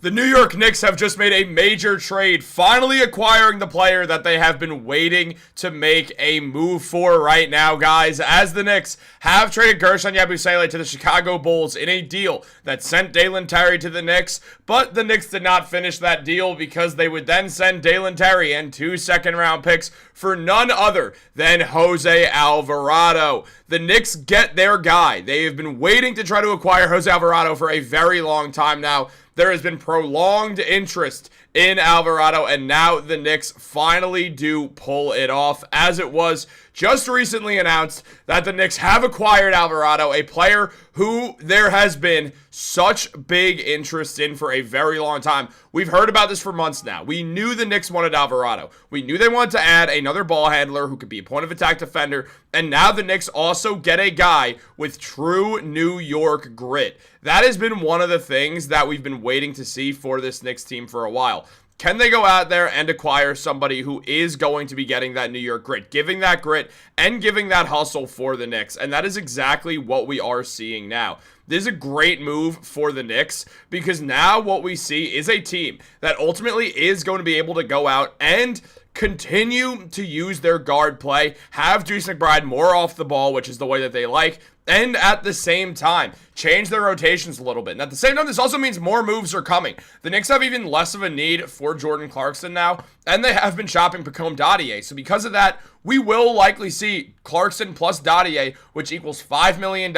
The New York Knicks have just made a major trade, finally acquiring the player that they have been waiting to make a move for right now, guys, as the Knicks have traded Guerschon Yabusele to the Chicago Bulls in a deal that sent Dalen Terry to the Knicks, but the Knicks did not finish that deal because they would then send Dalen Terry and 2 second-round picks for none other than Jose Alvarado. The Knicks get their guy. They have been waiting to try to acquire Jose Alvarado for a very long time now. There has been prolonged interest in Alvarado, and now the Knicks finally do pull it off, as it was just recently announced that the Knicks have acquired Alvarado, a player who there has been such big interest in for a very long time. We've heard about this for months now. We knew the Knicks wanted Alvarado. We knew they wanted to add another ball handler who could be a point of attack defender, and now the Knicks also get a guy with true New York grit. That has been one of the things that we've been waiting to see for this Knicks team for a while. Can they go out there and acquire somebody who is going to be getting that New York grit, giving that grit and giving that hustle for the Knicks? And that is exactly what we are seeing now. This is a great move for the Knicks because now what we see is a team that ultimately is going to be able to go out and continue to use their guard play, have Deuce McBride more off the ball, which is the way that they like, and at the same time, change their rotations a little bit. And at the same time, this also means more moves are coming. The Knicks have even less of a need for Jordan Clarkson now, and they have been shopping Mikal Bridges. So because of that, we will likely see Clarkson plus Bridges, which equals $5 million,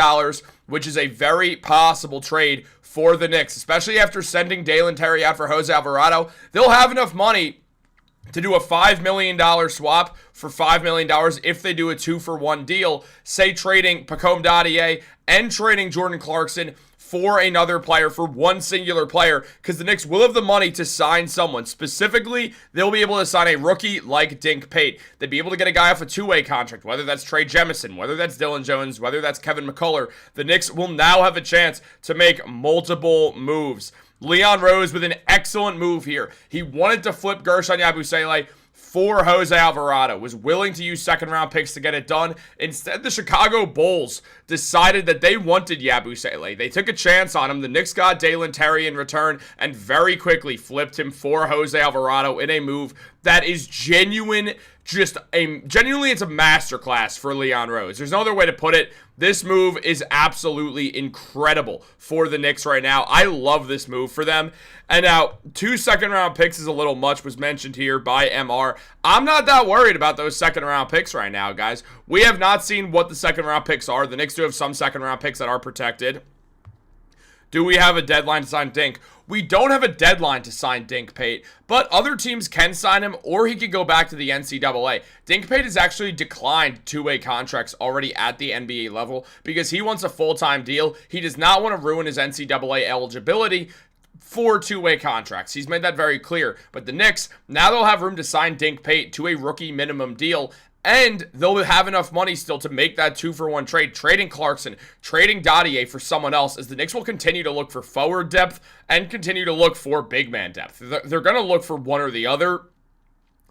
which is a very possible trade for the Knicks, especially after sending Dalen Terry out for Jose Alvarado. They'll have enough money to do a $5 million swap for $5 million if they do a 2-for-1 deal, say trading Mikal Bridges and trading Jordan Clarkson for another player, for one singular player, because the Knicks will have the money to sign someone. Specifically, they'll be able to sign a rookie like Dink Pate. They'd be able to get a guy off a 2-way contract, whether that's Trey Jemison, whether that's Dylan Jones, whether that's Kevin McCullough. The Knicks will now have a chance to make multiple moves. Leon Rose with an excellent move here. He wanted to flip Guerschon Yabusele for Jose Alvarado, was willing to use second-round picks to get it done. Instead, the Chicago Bulls decided that they wanted Yabusele. They took a chance on him. The Knicks got Dalen Terry in return and very quickly flipped him for Jose Alvarado in a move that is genuinely it's a masterclass for Leon Rose. There's no other way to put it. This move is absolutely incredible for the Knicks right now. I love this move for them. And now, 2 second-round picks is a little much, was mentioned here by MR. I'm not that worried about those second-round picks right now, guys. We have not seen what the second-round picks are. The Knicks do have some second-round picks that are protected. Do we have a deadline to sign Dink? We don't have a deadline to sign Dink Pate, but other teams can sign him, or he could go back to the NCAA. Dink Pate has actually declined 2-way contracts already at the NBA level because he wants a full-time deal. He does not want to ruin his NCAA eligibility for 2-way contracts. He's made that very clear. But the Knicks, now they'll have room to sign Dink Pate to a rookie minimum deal, and they'll have enough money still to make that 2-for-1 trade, trading Clarkson, trading Bridges for someone else, as the Knicks will continue to look for forward depth and continue to look for big man depth. They're going to look for one or the other.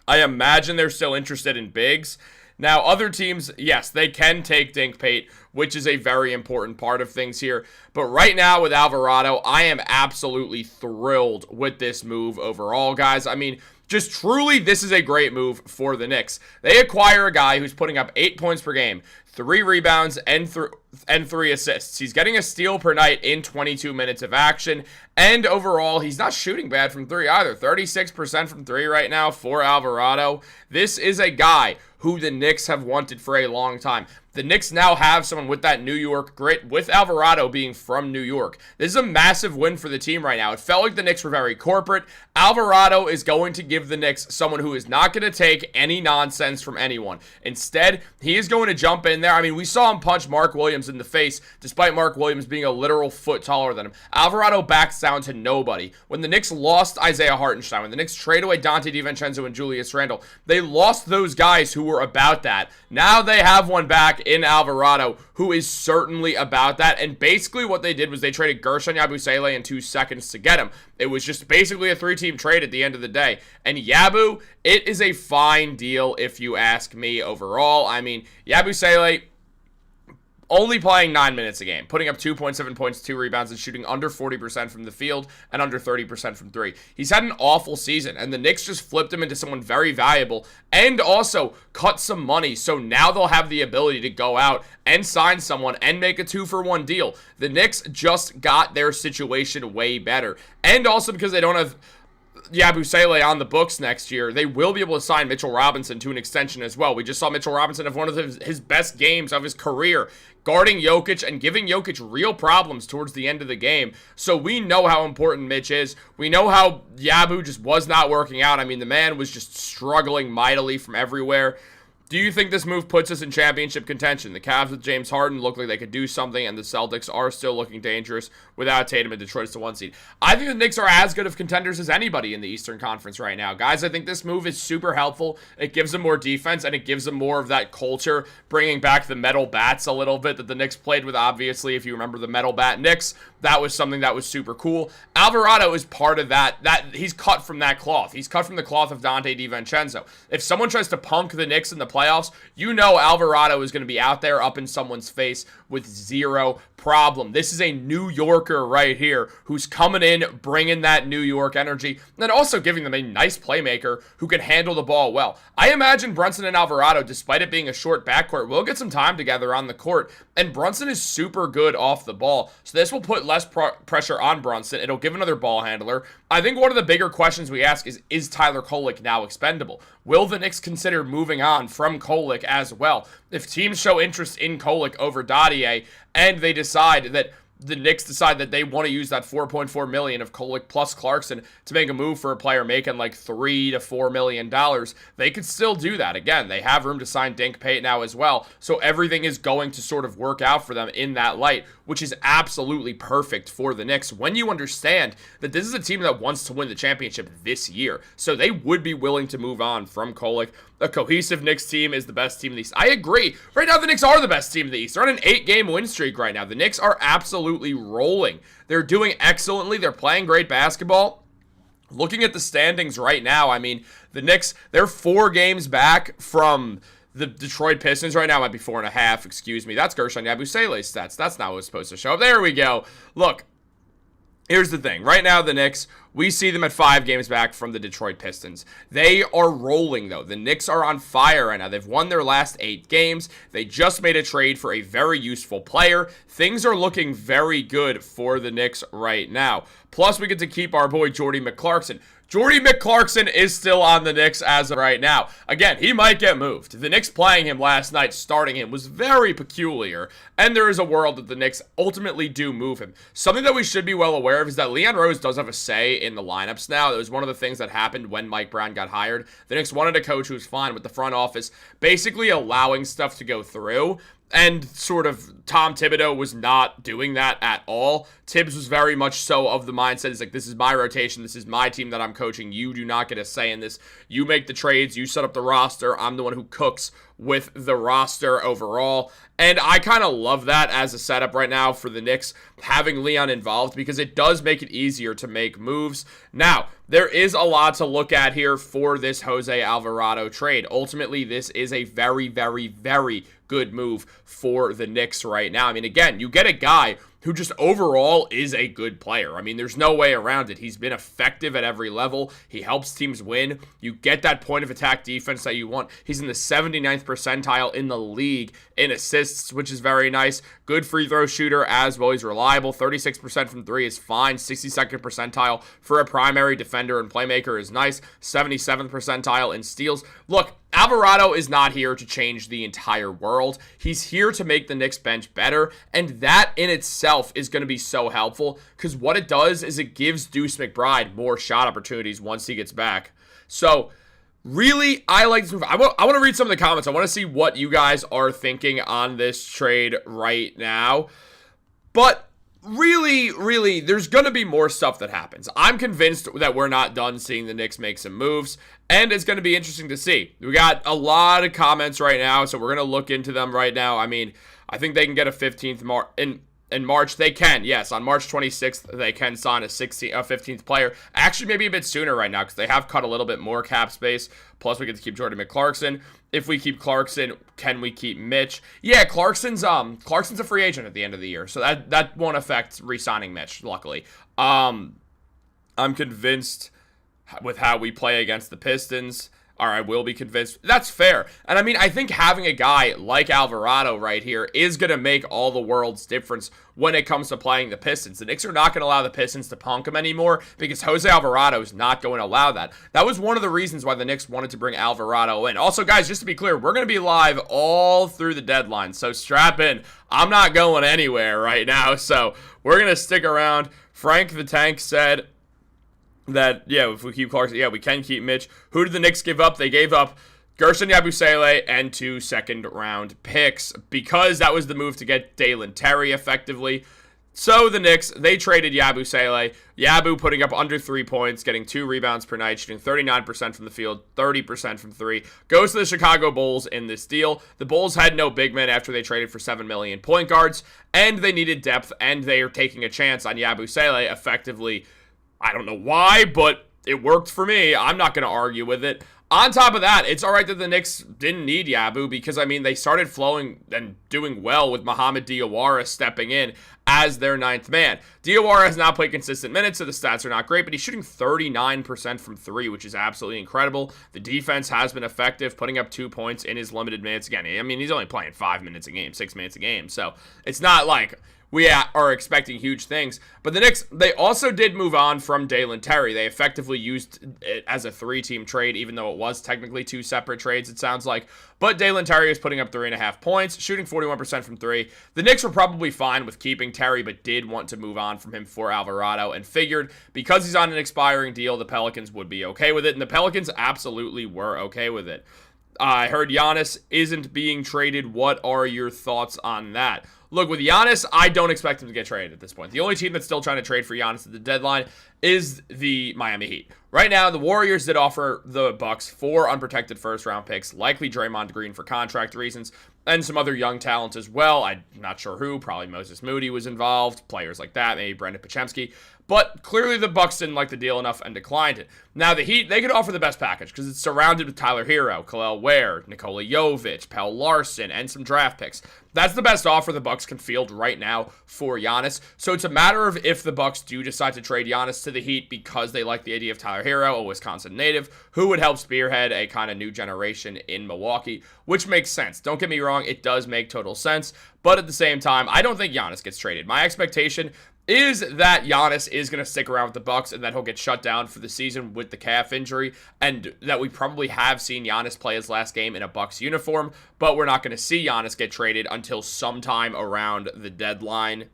I imagine they're still interested in bigs. Now, other teams, yes, they can take Dink Pate, which is a very important part of things here. But right now with Alvarado, I am absolutely thrilled with this move overall, guys. I mean, just truly, this is a great move for the Knicks. They acquire a guy who's putting up 8 points per game, 3 rebounds, and 3 assists. He's getting a steal per night in 22 minutes of action. And overall, he's not shooting bad from 3 either. 36% from 3 right now for Alvarado. This is a guy who the Knicks have wanted for a long time. The Knicks now have someone with that New York grit, with Alvarado being from New York. This is a massive win for the team right now. It felt like the Knicks were very corporate. Alvarado is going to give the Knicks someone who is not going to take any nonsense from anyone. Instead, he is going to jump in there. I mean, we saw him punch Mark Williams in the face, despite Mark Williams being a literal foot taller than him. Alvarado backs down to nobody. When the Knicks lost Isaiah Hartenstein, when the Knicks traded away Dante DiVincenzo and Julius Randle, they lost those guys who were about that. Now they have one back in Alvarado who is certainly about that. And basically what they did was they traded Guerschon Yabusele in 2 seconds to get him. It was just basically a 3-team trade at the end of the day. And Yabu, it is a fine deal if you ask me overall. I mean, Yabusele, only playing 9 minutes a game, putting up 2.7 points, 2 rebounds, and shooting under 40% from the field and under 30% from 3. He's had an awful season, and the Knicks just flipped him into someone very valuable and also cut some money, so now they'll have the ability to go out and sign someone and make a 2-for-1 deal. The Knicks just got their situation way better, and also because they don't have Yabusele on the books next year, they will be able to sign Mitchell Robinson to an extension as well. We just saw Mitchell Robinson have one of his best games of his career, guarding Jokic and giving Jokic real problems towards the end of the game. So we know how important Mitch is. We know how Yabu just was not working out. I mean, the man was just struggling mightily from everywhere. Do you think this move puts us in championship contention? The Cavs with James Harden look like they could do something, and the Celtics are still looking dangerous without Tatum, and Detroit's the 1 seed. I think the Knicks are as good of contenders as anybody in the Eastern Conference right now. Guys, I think this move is super helpful. It gives them more defense, and it gives them more of that culture, bringing back the metal bats a little bit that the Knicks played with, obviously. If you remember the metal bat Knicks, that was something that was super cool. Alvarado is part of that. He's cut from that cloth. He's cut from the cloth of Dante DiVincenzo. If someone tries to punk the Knicks in the playoffs, you know Alvarado is going to be out there up in someone's face with zero problem. This is a New Yorker right here who's coming in, bringing that New York energy, and then also giving them a nice playmaker who can handle the ball well. I imagine Brunson and Alvarado, despite it being a short backcourt, will get some time together on the court, and Brunson is super good off the ball, so this will put less pressure on Brunson. It'll give another ball handler. I think one of the bigger questions we ask is Tyler Kolek now expendable? Will the Knicks consider moving on from Kolek as well? If teams show interest in Kolek over Dadier, and they decide that the Knicks decide that they want to use that $4.4 million of Kolek plus Clarkson to make a move for a player making like $3 to $4 million, they could still do that. Again, they have room to sign Dink Pate now as well, so everything is going to sort of work out for them in that light, which is absolutely perfect for the Knicks when you understand that this is a team that wants to win the championship this year, so they would be willing to move on from Kolek. A cohesive Knicks team is the best team in the East. I agree. Right now, the Knicks are the best team in the East. They're on an 8-game win streak right now. The Knicks are absolutely rolling. They're doing excellently. They're playing great basketball. Looking at the standings right now, I mean, the Knicks, they're 4 games back from the Detroit Pistons right now. Might be 4.5, excuse me. That's Guerschon Yabusele's stats. That's not what's supposed to show up. There we go. Look, here's the thing. Right now, the Knicks, we see them at 5 games back from the Detroit Pistons. They are rolling, though. The Knicks are on fire right now. They've won their last 8 games. They just made a trade for a very useful player. Things are looking very good for the Knicks right now. Plus, we get to keep our boy Jordy McClarkson. Jordy McClarkson is still on the Knicks as of right now. Again, he might get moved. The Knicks playing him last night, starting him, was very peculiar, and there is a world that the Knicks ultimately do move him. Something that we should be well aware of is that Leon Rose does have a say in the lineups now. That was one of the things that happened when Mike Brown got hired. The Knicks wanted a coach who's fine with the front office basically allowing stuff to go through. And sort of Tom Thibodeau was not doing that at all. Tibbs was very much so of the mindset. He's like, this is my rotation. This is my team that I'm coaching. You do not get a say in this. You make the trades. You set up the roster. I'm the one who cooks with the roster overall. And I kind of love that as a setup right now for the Knicks, having Leon involved, because it does make it easier to make moves. Now, there is a lot to look at here for this Jose Alvarado trade. Ultimately, this is a very, very, very good move for the Knicks right now. I mean, again, you get a guy who just overall is a good player. I mean, there's no way around it. He's been effective at every level. He helps teams win. You get that point of attack defense that you want. He's in the 79th percentile in the league in assists, which is very nice. Good free throw shooter as well. He's reliable. 36% from 3 is fine. 62nd percentile for a primary defender and playmaker is nice. 77th percentile in steals. Look, Alvarado is not here to change the entire world. He's here to make the Knicks bench better, and that in itself is going to be so helpful, because what it does is it gives Deuce McBride more shot opportunities once he gets back. So, really, I like this move. I want to read some of the comments. I want to see what you guys are thinking on this trade right now. But really, there's going to be more stuff that happens. I'm convinced that we're not done seeing the Knicks make some moves, and it's going to be interesting to see. We got a lot of comments right now, so we're going to look into them right now. I mean, I think they can get a 15th mark, and In March, they can. Yes, on March 26th, they can sign a 15th player. Actually, maybe a bit sooner right now because they have cut a little bit more cap space. Plus, we get to keep Jordan McClarkson. If we keep Clarkson, can we keep Mitch? Yeah, Clarkson's a free agent at the end of the year, so that won't affect re-signing Mitch. Luckily, I'm convinced with how we play against the Pistons. Or I will be convinced. That's fair. And I mean, I think having a guy like Alvarado right here is going to make all the world's difference when it comes to playing the Pistons. The Knicks are not going to allow the Pistons to punk him anymore because Jose Alvarado is not going to allow that. That was one of the reasons why the Knicks wanted to bring Alvarado in. Also, guys, just to be clear, we're going to be live all through the deadline, so strap in. I'm not going anywhere right now, so we're going to stick around. Frank the Tank said that, yeah, if we keep Clarkson, yeah, we can keep Mitch. Who did the Knicks give up? They gave up Guerschon Yabusele and 2 second-round picks because that was the move to get Dalen Terry effectively. So the Knicks, they traded Yabusele. Yabu putting up under 3 points, getting 2 rebounds per night, shooting 39% from the field, 30% from 3. Goes to the Chicago Bulls in this deal. The Bulls had no big men after they traded for $7 million point guards, and they needed depth, and they are taking a chance on Yabusele effectively. I don't know why, but it worked for me. I'm not going to argue with it. On top of that, it's all right that the Knicks didn't need Yabu because, I mean, they started flowing and doing well with Mohamed Diawara stepping in as their 9th man. Diawara has not played consistent minutes, so the stats are not great, but he's shooting 39% from 3, which is absolutely incredible. The defense has been effective, putting up 2 points in his limited minutes. Again, I mean, he's only playing 5 minutes a game, 6 minutes a game, so it's not like we are expecting huge things. But the Knicks, they also did move on from Dalen Terry. They effectively used it as a 3-team trade, even though it was technically 2 separate trades, it sounds like. But Dalen Terry is putting up 3.5 points, shooting 41% from 3. The Knicks were probably fine with keeping Terry, but did want to move on from him for Alvarado and figured because he's on an expiring deal, the Pelicans would be okay with it. And the Pelicans absolutely were okay with it. I heard Giannis isn't being traded. What are your thoughts on that? Look, with Giannis, I don't expect him to get traded at this point. The only team that's still trying to trade for Giannis at the deadline is the Miami Heat. Right now, the Warriors did offer the Bucks 4 unprotected first-round picks, likely Draymond Green for contract reasons, and some other young talent as well. I'm not sure who. Probably Moses Moody was involved. Players like that, maybe Brendan Pochemski. But clearly the Bucks didn't like the deal enough and declined it. Now the Heat, they could offer the best package because it's surrounded with Tyler Hero, Khalil Ware, Nikola Jovic, Pell Larson, and some draft picks. That's the best offer the Bucks can field right now for Giannis. So it's a matter of if the Bucks do decide to trade Giannis to the Heat because they like the idea of Tyler Hero, a Wisconsin native, who would help spearhead a kind of new generation in Milwaukee, which makes sense. Don't get me wrong, it does make total sense. But at the same time, I don't think Giannis gets traded. My expectation is that Giannis is going to stick around with the Bucks and that he'll get shut down for the season with the calf injury, and that we probably have seen Giannis play his last game in a Bucks uniform, but we're not going to see Giannis get traded until sometime around the deadline.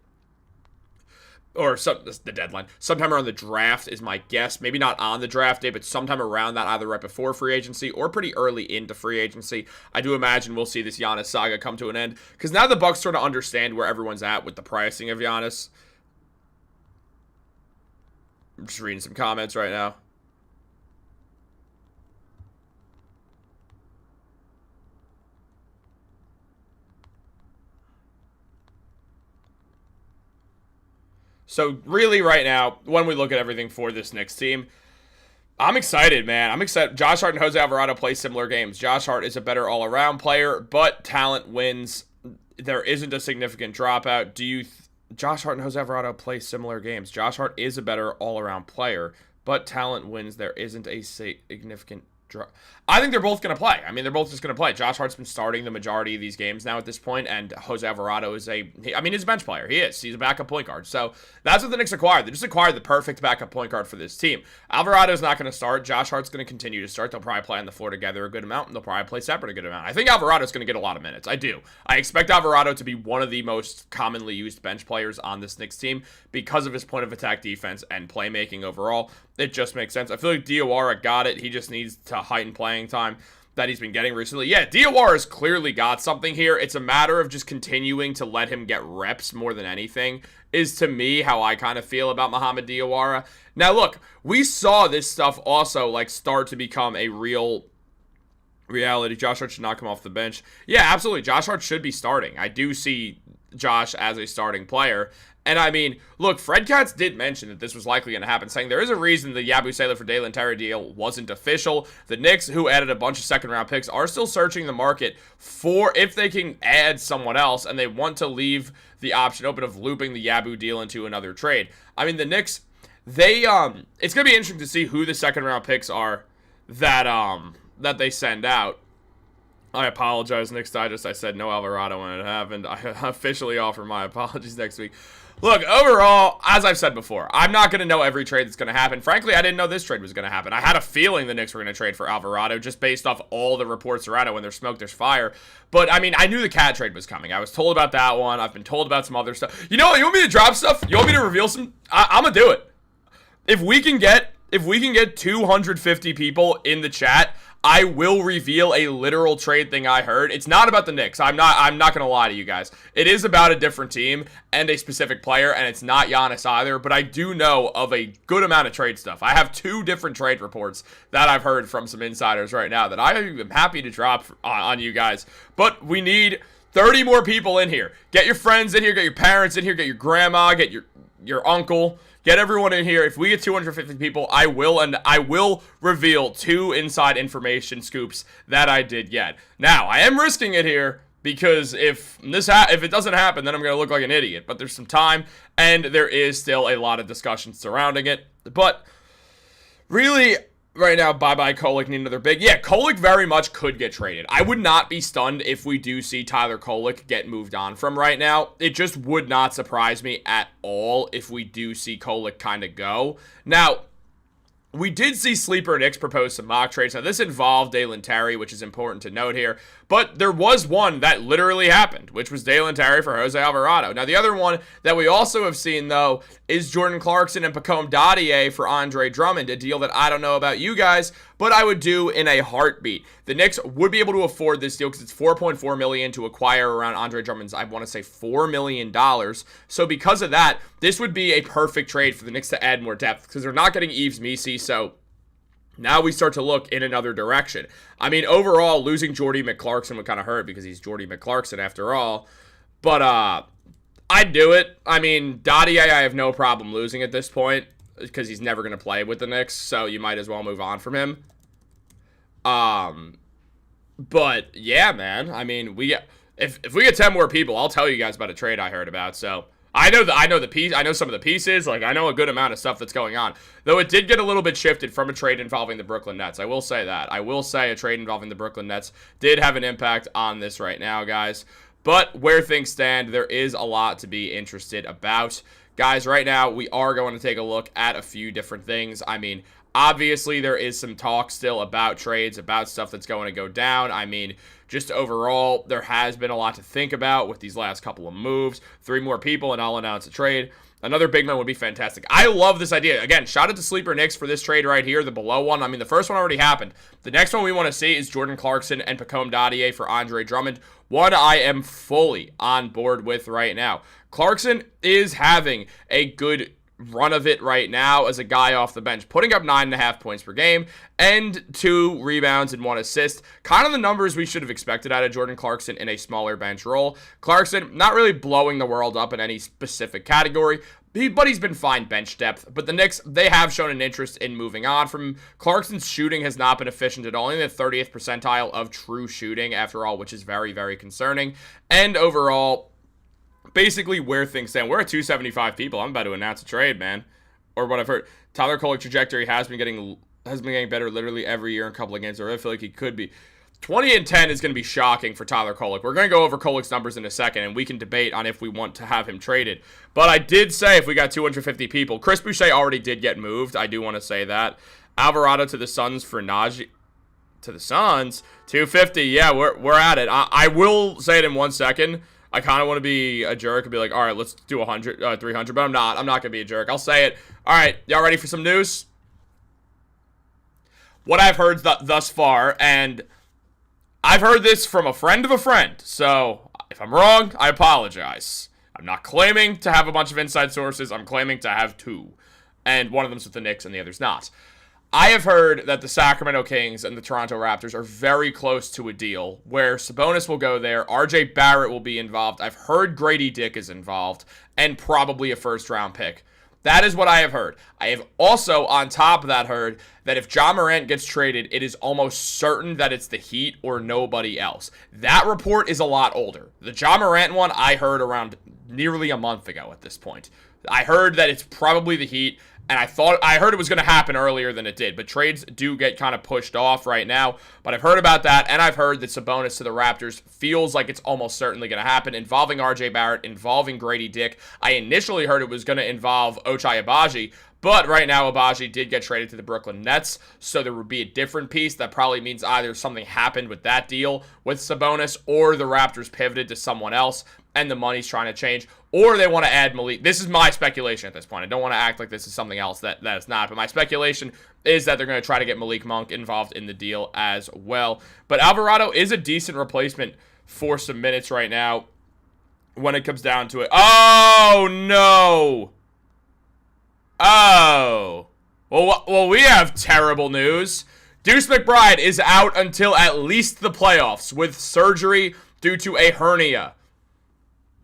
Sometime around the draft is my guess. Maybe not on the draft day, but sometime around that, either right before free agency or pretty early into free agency. I do imagine we'll see this Giannis saga come to an end because now the Bucks sort of understand where everyone's at with the pricing of Giannis. I'm just reading some comments right now. So really right now, when we look at everything for this Knicks team, I'm excited, man. I'm excited. Josh Hart and Jose Alvarado play similar games. Josh Hart is a better all-around player, but talent wins. There isn't a significant dropout. Josh Hart and Jose Alvarado play similar games. Josh Hart is a better all-around player, but talent wins. There isn't a significant drop. I think they're both going to play. I mean, they're both just going to play. Josh Hart's been starting the majority of these games now at this point, and Jose Alvarado is he's a bench player. He is. He's a backup point guard. So that's what the Knicks acquired. They just acquired the perfect backup point guard for this team. Alvarado's not going to start. Josh Hart's going to continue to start. They'll probably play on the floor together a good amount, and they'll probably play separate a good amount. I think Alvarado's going to get a lot of minutes. I do. I expect Alvarado to be one of the most commonly used bench players on this Knicks team because of his point of attack defense and playmaking overall. It just makes sense. I feel like Diawara got it. He just needs to heighten playing time that he's been getting recently. Yeah, Diawara's clearly got something here. It's a matter of just continuing to let him get reps more than anything, is to me how I kind of feel about Mohamed Diawara. Now, look, we saw this stuff also start to become a real reality. Josh Hart should not come off the bench. Yeah, absolutely. Josh Hart should be starting. I do see Josh as a starting player. And I mean, look, Fred Katz did mention that this was likely going to happen, saying there is a reason the Yabusele for Dalen Terry deal wasn't official. The Knicks, who added a bunch of second-round picks, are still searching the market for if they can add someone else, and they want to leave the option open of looping the Yabu deal into another trade. I mean, the Knicks, it's going to be interesting to see who the second-round picks are that they send out. I apologize, Knicks Digest. I said no Alvarado when it happened. I officially offer my apologies next week. Look, overall, as I've said before, I'm not going to know every trade that's going to happen. Frankly, I didn't know this trade was going to happen. I had a feeling the Knicks were going to trade for Alvarado just based off all the reports around it. When there's smoke, there's fire. But, I mean, I knew the Cat trade was coming. I was told about that one. I've been told about some other stuff. You know what? You want me to drop stuff? You want me to reveal some? I'm going to do it. If we can get 250 people in the chat, I will reveal a literal trade thing I heard. It's not about the Knicks. I'm not going to lie to you guys. It is about a different team and a specific player, and it's not Giannis either, but I do know of a good amount of trade stuff. I have 2 different trade reports that I've heard from some insiders right now that I am happy to drop on you guys. But we need 30 more people in here. Get your friends in here, get your parents in here, get your grandma, get your uncle. Get everyone in here. If we get 250 people, I will reveal 2 inside information scoops that I did get. Now, I am risking it here because if it doesn't happen, then I'm going to look like an idiot. But there's some time, and there is still a lot of discussion surrounding it. But really, right now, bye-bye Kolek, need another big. Yeah, Kolek very much could get traded. I would not be stunned if we do see Tyler Kolek get moved on from right now. It just would not surprise me at all if we do see Kolek kind of go. Now, we did see Sleeper Knicks propose some mock trades. Now, this involved Dalen Terry, which is important to note here. But there was one that literally happened, which was Dalen Terry for Jose Alvarado. Now, the other one that we also have seen, though, is Jordan Clarkson and Pacome Dadier for Andre Drummond, a deal that I don't know about you guys, but I would do in a heartbeat. The Knicks would be able to afford this deal because it's $4.4 million to acquire around Andre Drummond's, I want to say, $4 million. So because of that, this would be a perfect trade for the Knicks to add more depth because they're not getting Yves Missi, so now we start to look in another direction. I mean, overall, losing Jordy McClarkson would kind of hurt because he's Jordy McClarkson after all. But I'd do it. I mean, Dadier, I have no problem losing at this point because he's never going to play with the Knicks, so you might as well move on from him. But yeah, man. I mean, if we get 10 more people, I'll tell you guys about a trade I heard about. So I know some of the pieces. Like, I know a good amount of stuff that's going on. Though it did get a little bit shifted from a trade involving the Brooklyn Nets. I will say that. I will say a trade involving the Brooklyn Nets did have an impact on this right now, guys. But where things stand, there is a lot to be interested about. Guys, right now, we are going to take a look at a few different things. I mean, obviously, there is some talk still about trades, about stuff that's going to go down. I mean, just overall, there has been a lot to think about with these last couple of moves. 3 more people, and I'll announce a trade. Another big man would be fantastic. I love this idea. Again, shout out to Sleeper Knicks for this trade right here, the below one. I mean, the first one already happened. The next one we want to see is Jordan Clarkson and Pacome Dadier for Andre Drummond. One I am fully on board with right now. Clarkson is having a good run of it right now as a guy off the bench, putting up 9.5 points per game and 2 rebounds and 1 assist. Kind of the numbers we should have expected out of Jordan Clarkson in a smaller bench role. Clarkson not really blowing the world up in any specific category, but he's been fine bench depth. But the Knicks, they have shown an interest in moving on from him. Clarkson's shooting has not been efficient at all. Only the 30th percentile of true shooting after all, which is very, very concerning. And overall, basically where things stand. We're at 275 people. I'm about to announce a trade, man. Or what I've heard. Tyler Kolek's trajectory has been getting better literally every year in a couple of games, or I feel like he could be. 20-10 is going to be shocking for Tyler Kolek. We're going to go over Kolek's numbers in a second, and we can debate on if we want to have him traded. But I did say if we got 250 people, Chris Boucher already did get moved. I do want to say that. Alvarado to the Suns for Najee. To the Suns? 250. Yeah, we're at it. I will say it in 1 second. I kind of want to be a jerk and be like, all right, let's do 300, but I'm not. I'm not going to be a jerk. I'll say it. All right, y'all ready for some news? What I've heard thus far, and I've heard this from a friend of a friend, so if I'm wrong, I apologize. I'm not claiming to have a bunch of inside sources. I'm claiming to have 2, and one of them's with the Knicks and the other's not. I have heard that the Sacramento Kings and the Toronto Raptors are very close to a deal where Sabonis will go there, RJ Barrett will be involved. I've heard Grady Dick is involved, and probably a first-round pick. That is what I have heard. I have also, on top of that, heard that if Ja Morant gets traded, it is almost certain that it's the Heat or nobody else. That report is a lot older. The Ja Morant one I heard around nearly a month ago at this point. I heard that it's probably the Heat, and I heard it was going to happen earlier than it did, but trades do get kind of pushed off right now. But I've heard about that, and I've heard that Sabonis to the Raptors feels like it's almost certainly going to happen, involving RJ Barrett, involving Grady Dick. I initially heard it was going to involve Ochai Agbaji, but right now Agbaji did get traded to the Brooklyn Nets, so there would be a different piece. That probably means either something happened with that deal with Sabonis, or the Raptors pivoted to someone else, and the money's trying to change, or they want to add Malik. This is my speculation at this point. I don't want to act like this is something else that is not, but my speculation is that they're going to try to get Malik Monk involved in the deal as well. But Alvarado is a decent replacement for some minutes right now when it comes down to it. Oh, no. Oh. Well, we have terrible news. Deuce McBride is out until at least the playoffs with surgery due to a hernia.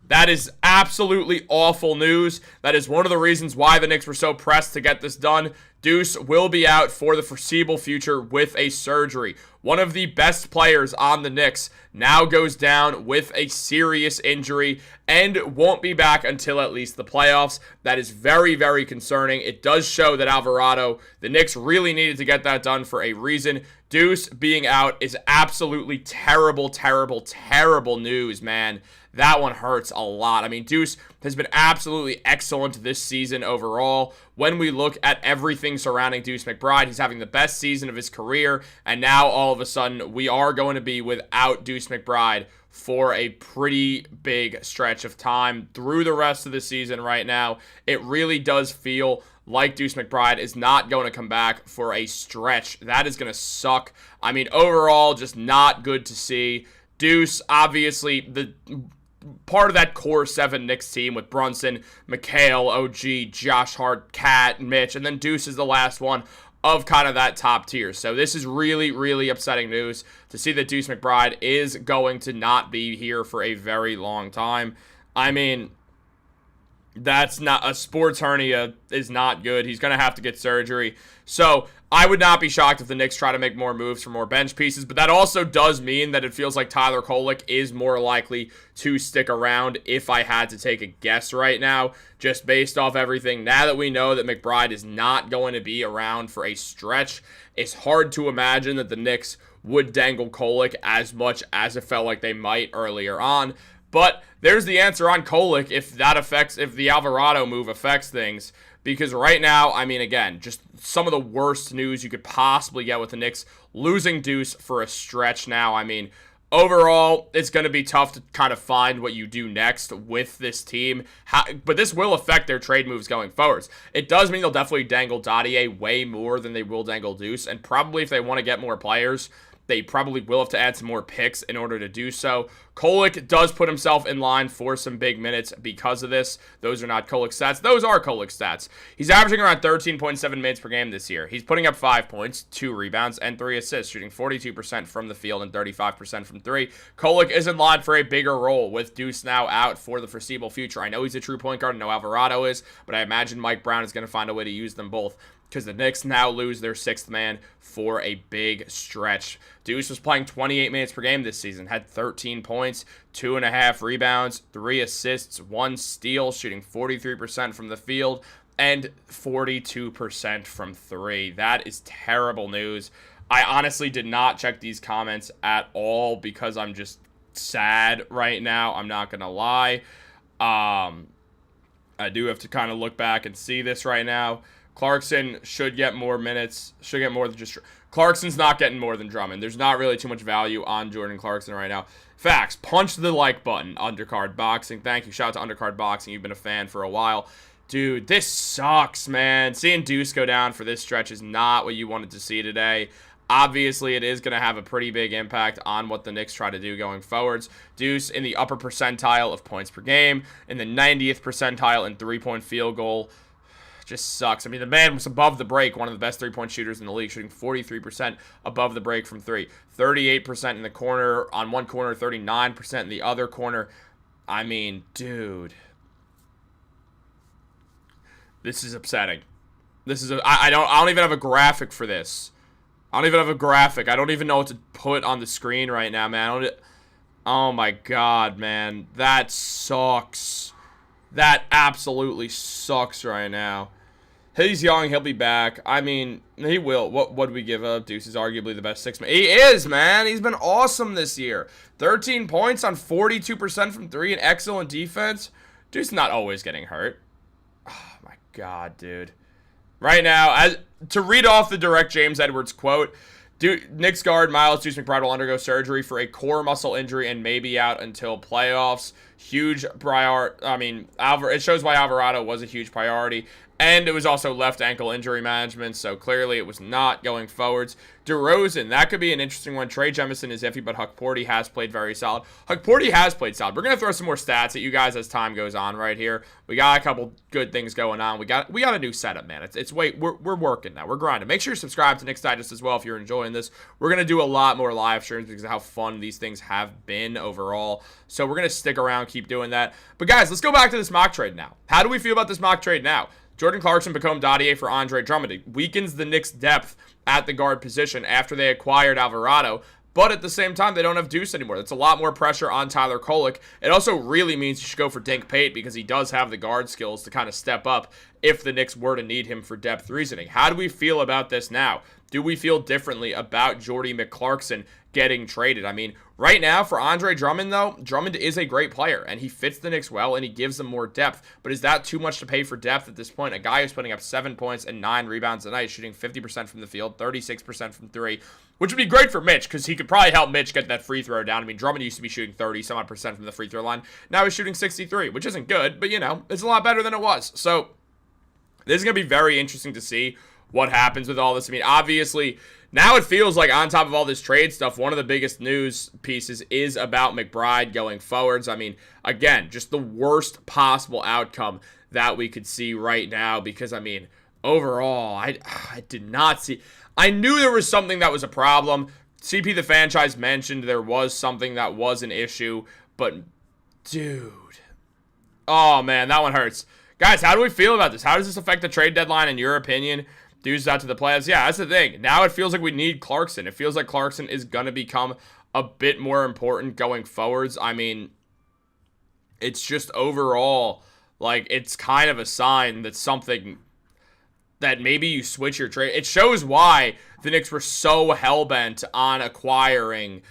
That is absolutely awful news. That is one of the reasons why the Knicks were so pressed to get this done. Deuce will be out for the foreseeable future with a surgery. One of the best players on the Knicks now goes down with a serious injury and won't be back until at least the playoffs. That is very, very concerning. It does show that Alvarado, the Knicks really needed to get that done for a reason. Deuce being out is absolutely terrible, terrible, terrible news, man. That one hurts a lot. I mean, Deuce has been absolutely excellent this season overall. When we look at everything surrounding Deuce McBride, he's having the best season of his career, and now all of a sudden we are going to be without Deuce McBride for a pretty big stretch of time through the rest of the season right now. It really does feel like Deuce McBride is not going to come back for a stretch. That is going to suck. I mean, overall, just not good to see. Deuce, obviously, the part of that core 7 Knicks team with Brunson, Mikal, OG, Josh Hart, Cat, Mitch, and then Deuce is the last one of kind of that top tier. So this is really, really upsetting news to see that Deuce McBride is going to not be here for a very long time. I mean, that's not a sports hernia is not good. He's going to have to get surgery. So I would not be shocked if the Knicks try to make more moves for more bench pieces, but that also does mean that it feels like Tyler Kolek is more likely to stick around if I had to take a guess right now, just based off everything. Now that we know that McBride is not going to be around for a stretch, it's hard to imagine that the Knicks would dangle Kolek as much as it felt like they might earlier on. But there's the answer on Kolek if the Alvarado move affects things. Because right now, I mean, again, just some of the worst news you could possibly get with the Knicks losing Deuce for a stretch now. I mean, overall, it's going to be tough to kind of find what you do next with this team. But this will affect their trade moves going forwards. It does mean they'll definitely dangle Dottier way more than they will dangle Deuce. And probably if they want to get more players, they probably will have to add some more picks in order to do so. Kolek does put himself in line for some big minutes because of this. Those are not Kolek's stats. Those are Kolek's stats. He's averaging around 13.7 minutes per game this year. He's putting up 5 points, 2 rebounds, and 3 assists, shooting 42% from the field and 35% from 3. Kolek is in line for a bigger role with Deuce now out for the foreseeable future. I know he's a true point guard. I know Alvarado is, but I imagine Mike Brown is going to find a way to use them both, because the Knicks now lose their 6th man for a big stretch. Deuce was playing 28 minutes per game this season, had 13 points, 2.5 rebounds, 3 assists, 1 steal, shooting 43% from the field, and 42% from 3. That is terrible news. I honestly did not check these comments at all because I'm just sad right now. I'm not going to lie. I do have to kind of look back and see this right now. Clarkson should get more minutes, should get more than just... Clarkson's not getting more than Drummond. There's not really too much value on Jordan Clarkson right now. Facts. Punch the like button, Undercard Boxing. Thank you. Shout out to Undercard Boxing. You've been a fan for a while. Dude, this sucks, man. Seeing Deuce go down for this stretch is not what you wanted to see today. Obviously, it is going to have a pretty big impact on what the Knicks try to do going forwards. Deuce in the upper percentile of points per game, in the 90th percentile in three-point field goal. just sucks. I mean, the man was above the break, one of the best three-point shooters in the league, shooting 43% above the break from three. 38% in the corner, on one corner, 39% in the other corner. I mean, dude. This is upsetting. I don't even have a graphic for this. I don't even have a graphic. I don't even know what to put on the screen right now, man. Oh my god, man. That sucks. That absolutely sucks right now. He's young. He'll be back. I mean, he will. What do we give up? Deuce is arguably the best six man. He is, man. He's been awesome this year. 13 points on 42% from three and excellent defense. Deuce not always getting hurt. Oh my god, dude. Right now, to read off the direct James Edwards quote, Knicks guard Deuce McBride will undergo surgery for a core muscle injury and may be out until playoffs. Huge priority. I mean, it shows why Alvarado was a huge priority. And it was also left ankle injury management, so clearly it was not going forwards. Derozan, that could be an interesting one. Trey Jemison is iffy, but Hukporti has played very solid. Hukporti has played solid. We're going to throw some more stats at you guys as time goes on right here. We got a couple good things going on. We got a new setup, man. We're working now. We're grinding. Make sure you subscribe to Knicks Digest as well if you're enjoying this. We're going to do a lot more live streams because of how fun these things have been overall. So we're going to stick around, keep doing that. But guys, let's go back to this mock trade now. How do we feel about this mock trade now? Jordan Clarkson become Dadier for Andre Drummond. It weakens the Knicks' depth at the guard position after they acquired Alvarado. But at the same time, they don't have Deuce anymore. That's a lot more pressure on Tyler Kolek. It also really means you should go for Dink Pate because he does have the guard skills to kind of step up if the Knicks were to need him for depth reasoning. How do we feel about this now? Do we feel differently about Jordy McClarkson getting traded? I mean, right now for Andre Drummond, though, Drummond is a great player, and he fits the Knicks well, and he gives them more depth. But is that too much to pay for depth at this point? A guy who's putting up 7 points and 9 rebounds a night, shooting 50% from the field, 36% from three, which would be great for Mitch, because he could probably help Mitch get that free throw down. I mean, Drummond used to be shooting 30-some-odd% from the free throw line. Now he's shooting 63, which isn't good, but, you know, it's a lot better than it was. So this is going to be very interesting to see what happens with all this. I mean, obviously, now it feels like on top of all this trade stuff, one of the biggest news pieces is about McBride going forwards. I mean, again, just the worst possible outcome that we could see right now because, I mean, overall, I did not see. I knew there was something that was a problem. CP the franchise mentioned there was something that was an issue, but dude. Oh, man, that one hurts. Guys, how do we feel about this? How does this affect the trade deadline in your opinion? Deuce out to the playoffs. Yeah, that's the thing. Now it feels like we need Clarkson. It feels like Clarkson is going to become a bit more important going forwards. I mean, it's just overall, like, it's kind of a sign that something, that maybe you switch your trade. It shows why the Knicks were so hell-bent on acquiring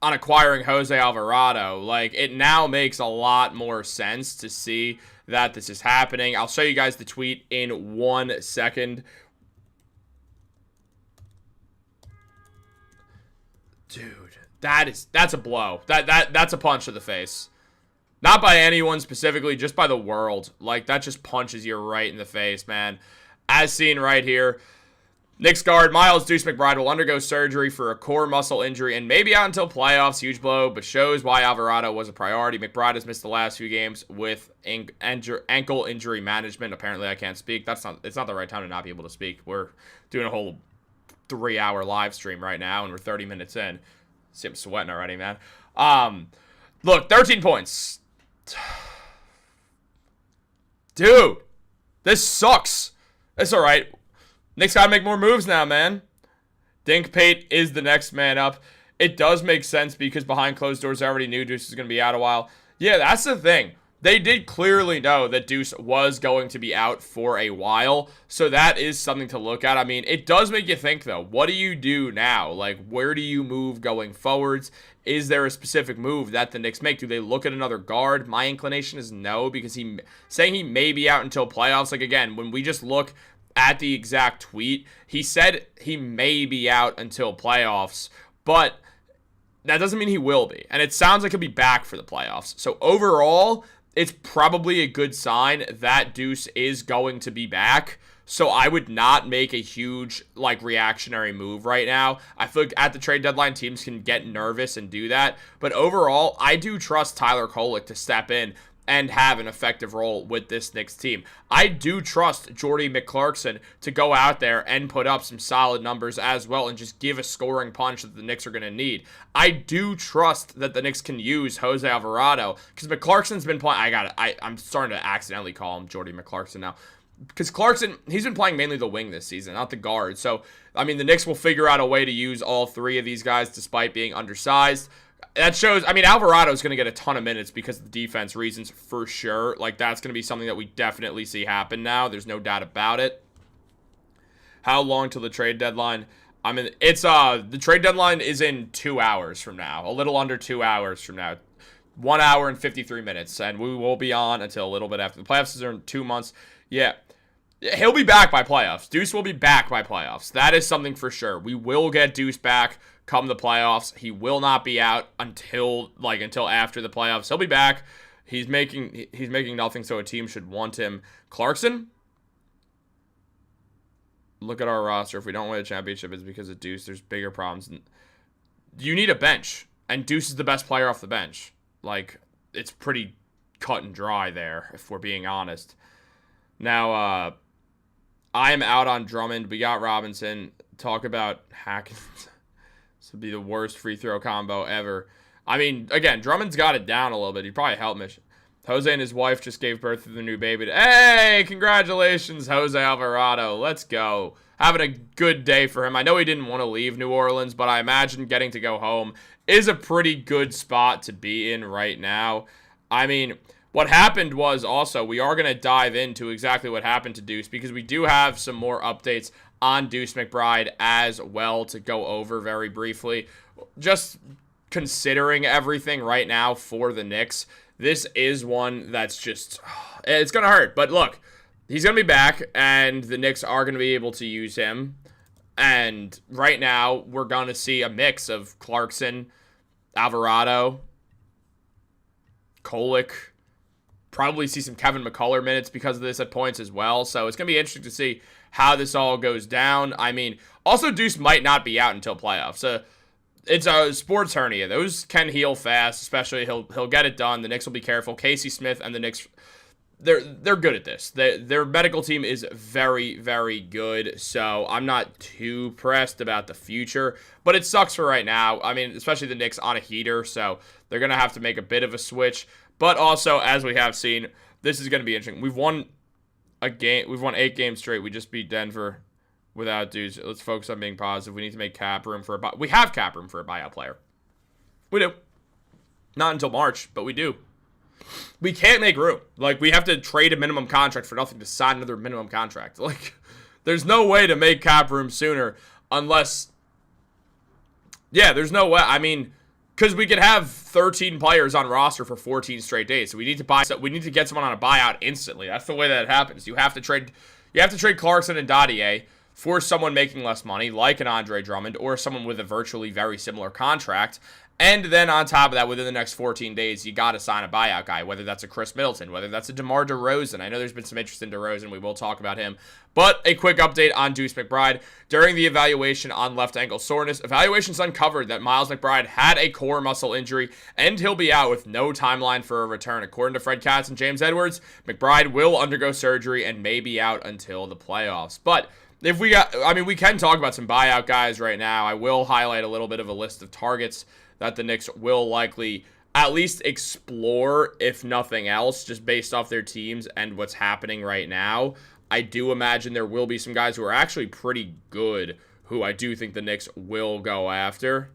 Jose Alvarado. Like, it now makes a lot more sense to see that this is happening. I'll show you guys the tweet in 1 second. Dude, that's a blow. That's a punch to the face. Not by anyone specifically, just by the world. Like, that just punches you right in the face, man. As seen right here, Knicks guard Deuce McBride will undergo surgery for a core muscle injury and maybe out until playoffs. Huge blow, but shows why Alvarado was a priority. McBride has missed the last few games with ankle injury management. Apparently, I can't speak. It's not the right time to not be able to speak. We're doing a whole 3-hour live stream right now, and we're 30 minutes in. See, I'm sweating already, man. Look, 13 points. Dude, this sucks. It's all right. Knicks got to make more moves now, man. Dink Pate is the next man up. It does make sense because behind closed doors, I already knew Deuce was going to be out a while. Yeah, that's the thing. They did clearly know that Deuce was going to be out for a while, so that is something to look at. I mean, it does make you think, though. What do you do now? Like, where do you move going forwards? Is there a specific move that the Knicks make? Do they look at another guard? My inclination is no, because saying he may be out until playoffs. Like, again, when we just look at the exact tweet, he said he may be out until playoffs, but that doesn't mean he will be. And it sounds like he'll be back for the playoffs. So overall, it's probably a good sign that Deuce is going to be back. So I would not make a huge, like, reactionary move right now. I feel like at the trade deadline, teams can get nervous and do that. But overall, I do trust Tyler Kolek to step in and have an effective role with this Knicks team. I do trust Jordy McClarkson to go out there and put up some solid numbers as well and just give a scoring punch that the Knicks are going to need. I do trust that the Knicks can use Jose Alvarado because McClarkson's been playing. I'm starting to accidentally call him Jordy McClarkson now. Because Clarkson, he's been playing mainly the wing this season, not the guard. So, I mean, the Knicks will figure out a way to use all three of these guys despite being undersized. That shows, I mean, Alvarado is going to get a ton of minutes because of the defense reasons for sure. Like, that's going to be something that we definitely see happen now. There's no doubt about it. How long till the trade deadline? I mean, it's, the trade deadline is in 2 hours from now. A little under 2 hours from now. 1 hour and 53 minutes. And we will be on until a little bit after the playoffs are in 2 months. Yeah. He'll be back by playoffs. Deuce will be back by playoffs. That is something for sure. We will get Deuce back come the playoffs. He will not be out until after the playoffs. He'll be back. He's making nothing, so a team should want him. Clarkson? Look at our roster. If we don't win a championship, it's because of Deuce. There's bigger problems. You need a bench, and Deuce is the best player off the bench. Like, it's pretty cut and dry there, if we're being honest. Now, I am out on Drummond. We got Robinson. Talk about hacking. This would be the worst free throw combo ever. I mean, again, Drummond's got it down a little bit. He probably helped me. Jose and his wife just gave birth to the new baby. Hey, congratulations, Jose Alvarado. Let's go. Having a good day for him. I know he didn't want to leave New Orleans, but I imagine getting to go home is a pretty good spot to be in right now. I mean, what happened was also, we are going to dive into exactly what happened to Deuce because we do have some more updates on Deuce McBride as well to go over very briefly. Just considering everything right now for the Knicks, this is one that's just, it's going to hurt. But look, he's going to be back, and the Knicks are going to be able to use him. And right now, we're going to see a mix of Clarkson, Alvarado, Kolek. Probably see some Kevin McCullough minutes because of this at points as well. So it's going to be interesting to see how this all goes down. I mean, also Deuce might not be out until playoffs. It's a sports hernia. Those can heal fast, especially he'll get it done. The Knicks will be careful. Casey Smith and the Knicks, they're good at this. Their medical team is very, very good. So I'm not too pressed about the future, but it sucks for right now. I mean, especially the Knicks on a heater, so they're going to have to make a bit of a switch. But also, as we have seen, this is going to be interesting. We've won 8 games straight. We just beat Denver without Deuce. Let's focus on being positive. We need to make cap room for we have cap room for a buyout player. We do. Not until March, but we do. We can't make room. Like, we have to trade a minimum contract for nothing to sign another minimum contract. Like, there's no way to make cap room sooner unless... Yeah, there's no way. I mean... Because we could have 13 players on roster for 14 straight days. So we need to get someone on a buyout instantly. That's the way that it happens. You have to trade Clarkson and Dadier for someone making less money, like an Andre Drummond, or someone with a virtually very similar contract. And then on top of that, within the next 14 days, you got to sign a buyout guy, whether that's a Chris Middleton, whether that's a DeMar DeRozan. I know there's been some interest in DeRozan. We will talk about him. But a quick update on Deuce McBride. During the evaluation on left ankle soreness, evaluations uncovered that Miles McBride had a core muscle injury, and he'll be out with no timeline for a return. According to Fred Katz and James Edwards, McBride will undergo surgery and may be out until the playoffs. But we can talk about some buyout guys right now. I will highlight a little bit of a list of targets that the Knicks will likely at least explore, if nothing else, just based off their teams and what's happening right now. I do imagine there will be some guys who are actually pretty good who I do think the Knicks will go after.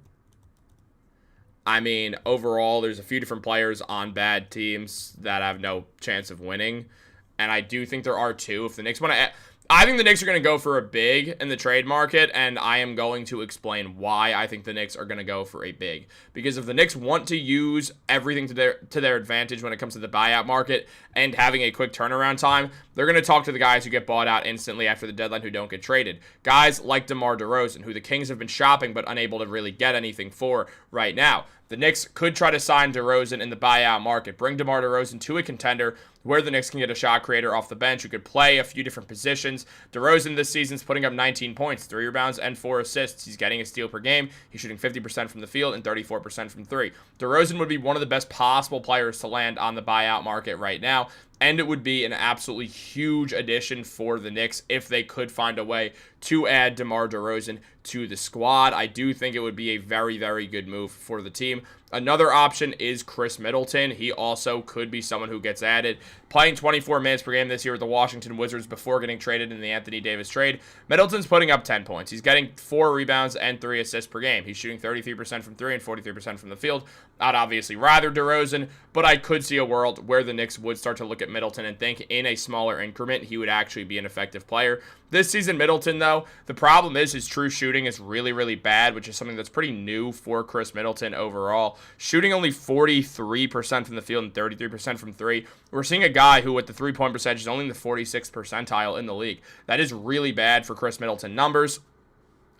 I mean, overall, there's a few different players on bad teams that have no chance of winning. And I do think there are two. If the Knicks want to... I think the Knicks are going to go for a big in the trade market, and I am going to explain why I think the Knicks are going to go for a big. Because if the Knicks want to use everything to their advantage when it comes to the buyout market and having a quick turnaround time, they're going to talk to the guys who get bought out instantly after the deadline who don't get traded. Guys like DeMar DeRozan, who the Kings have been shopping but unable to really get anything for right now. The Knicks could try to sign DeRozan in the buyout market, bring DeMar DeRozan to a contender where the Knicks can get a shot creator off the bench who could play a few different positions. Derozan this season's putting up 19 points, 3 rebounds, and 4 assists. He's getting a steal per game. He's shooting 50% from the field and 34% from 3. Derozan would be one of the best possible players to land on the buyout market right now, and it would be an absolutely huge addition for the Knicks if they could find a way to add DeMar DeRozan to the squad. I do think it would be a very, very good move for the team. Another option is Chris Middleton. He also could be someone who gets added. Playing 24 minutes per game this year with the Washington Wizards before getting traded in the Anthony Davis trade, Middleton's putting up 10 points. He's getting 4 rebounds and 3 assists per game. He's shooting 33% from 3 and 43% from the field. I'd obviously rather DeRozan, but I could see a world where the Knicks would start to look at Middleton and think in a smaller increment he would actually be an effective player. This season, Middleton, though, the problem is his true shooting is really, really bad, which is something that's pretty new for Chris Middleton overall. Shooting only 43% from the field and 33% from 3. We're seeing a guy who, with the three-point percentage, is only in the 46th percentile in the league. That is really bad for Chris Middleton numbers.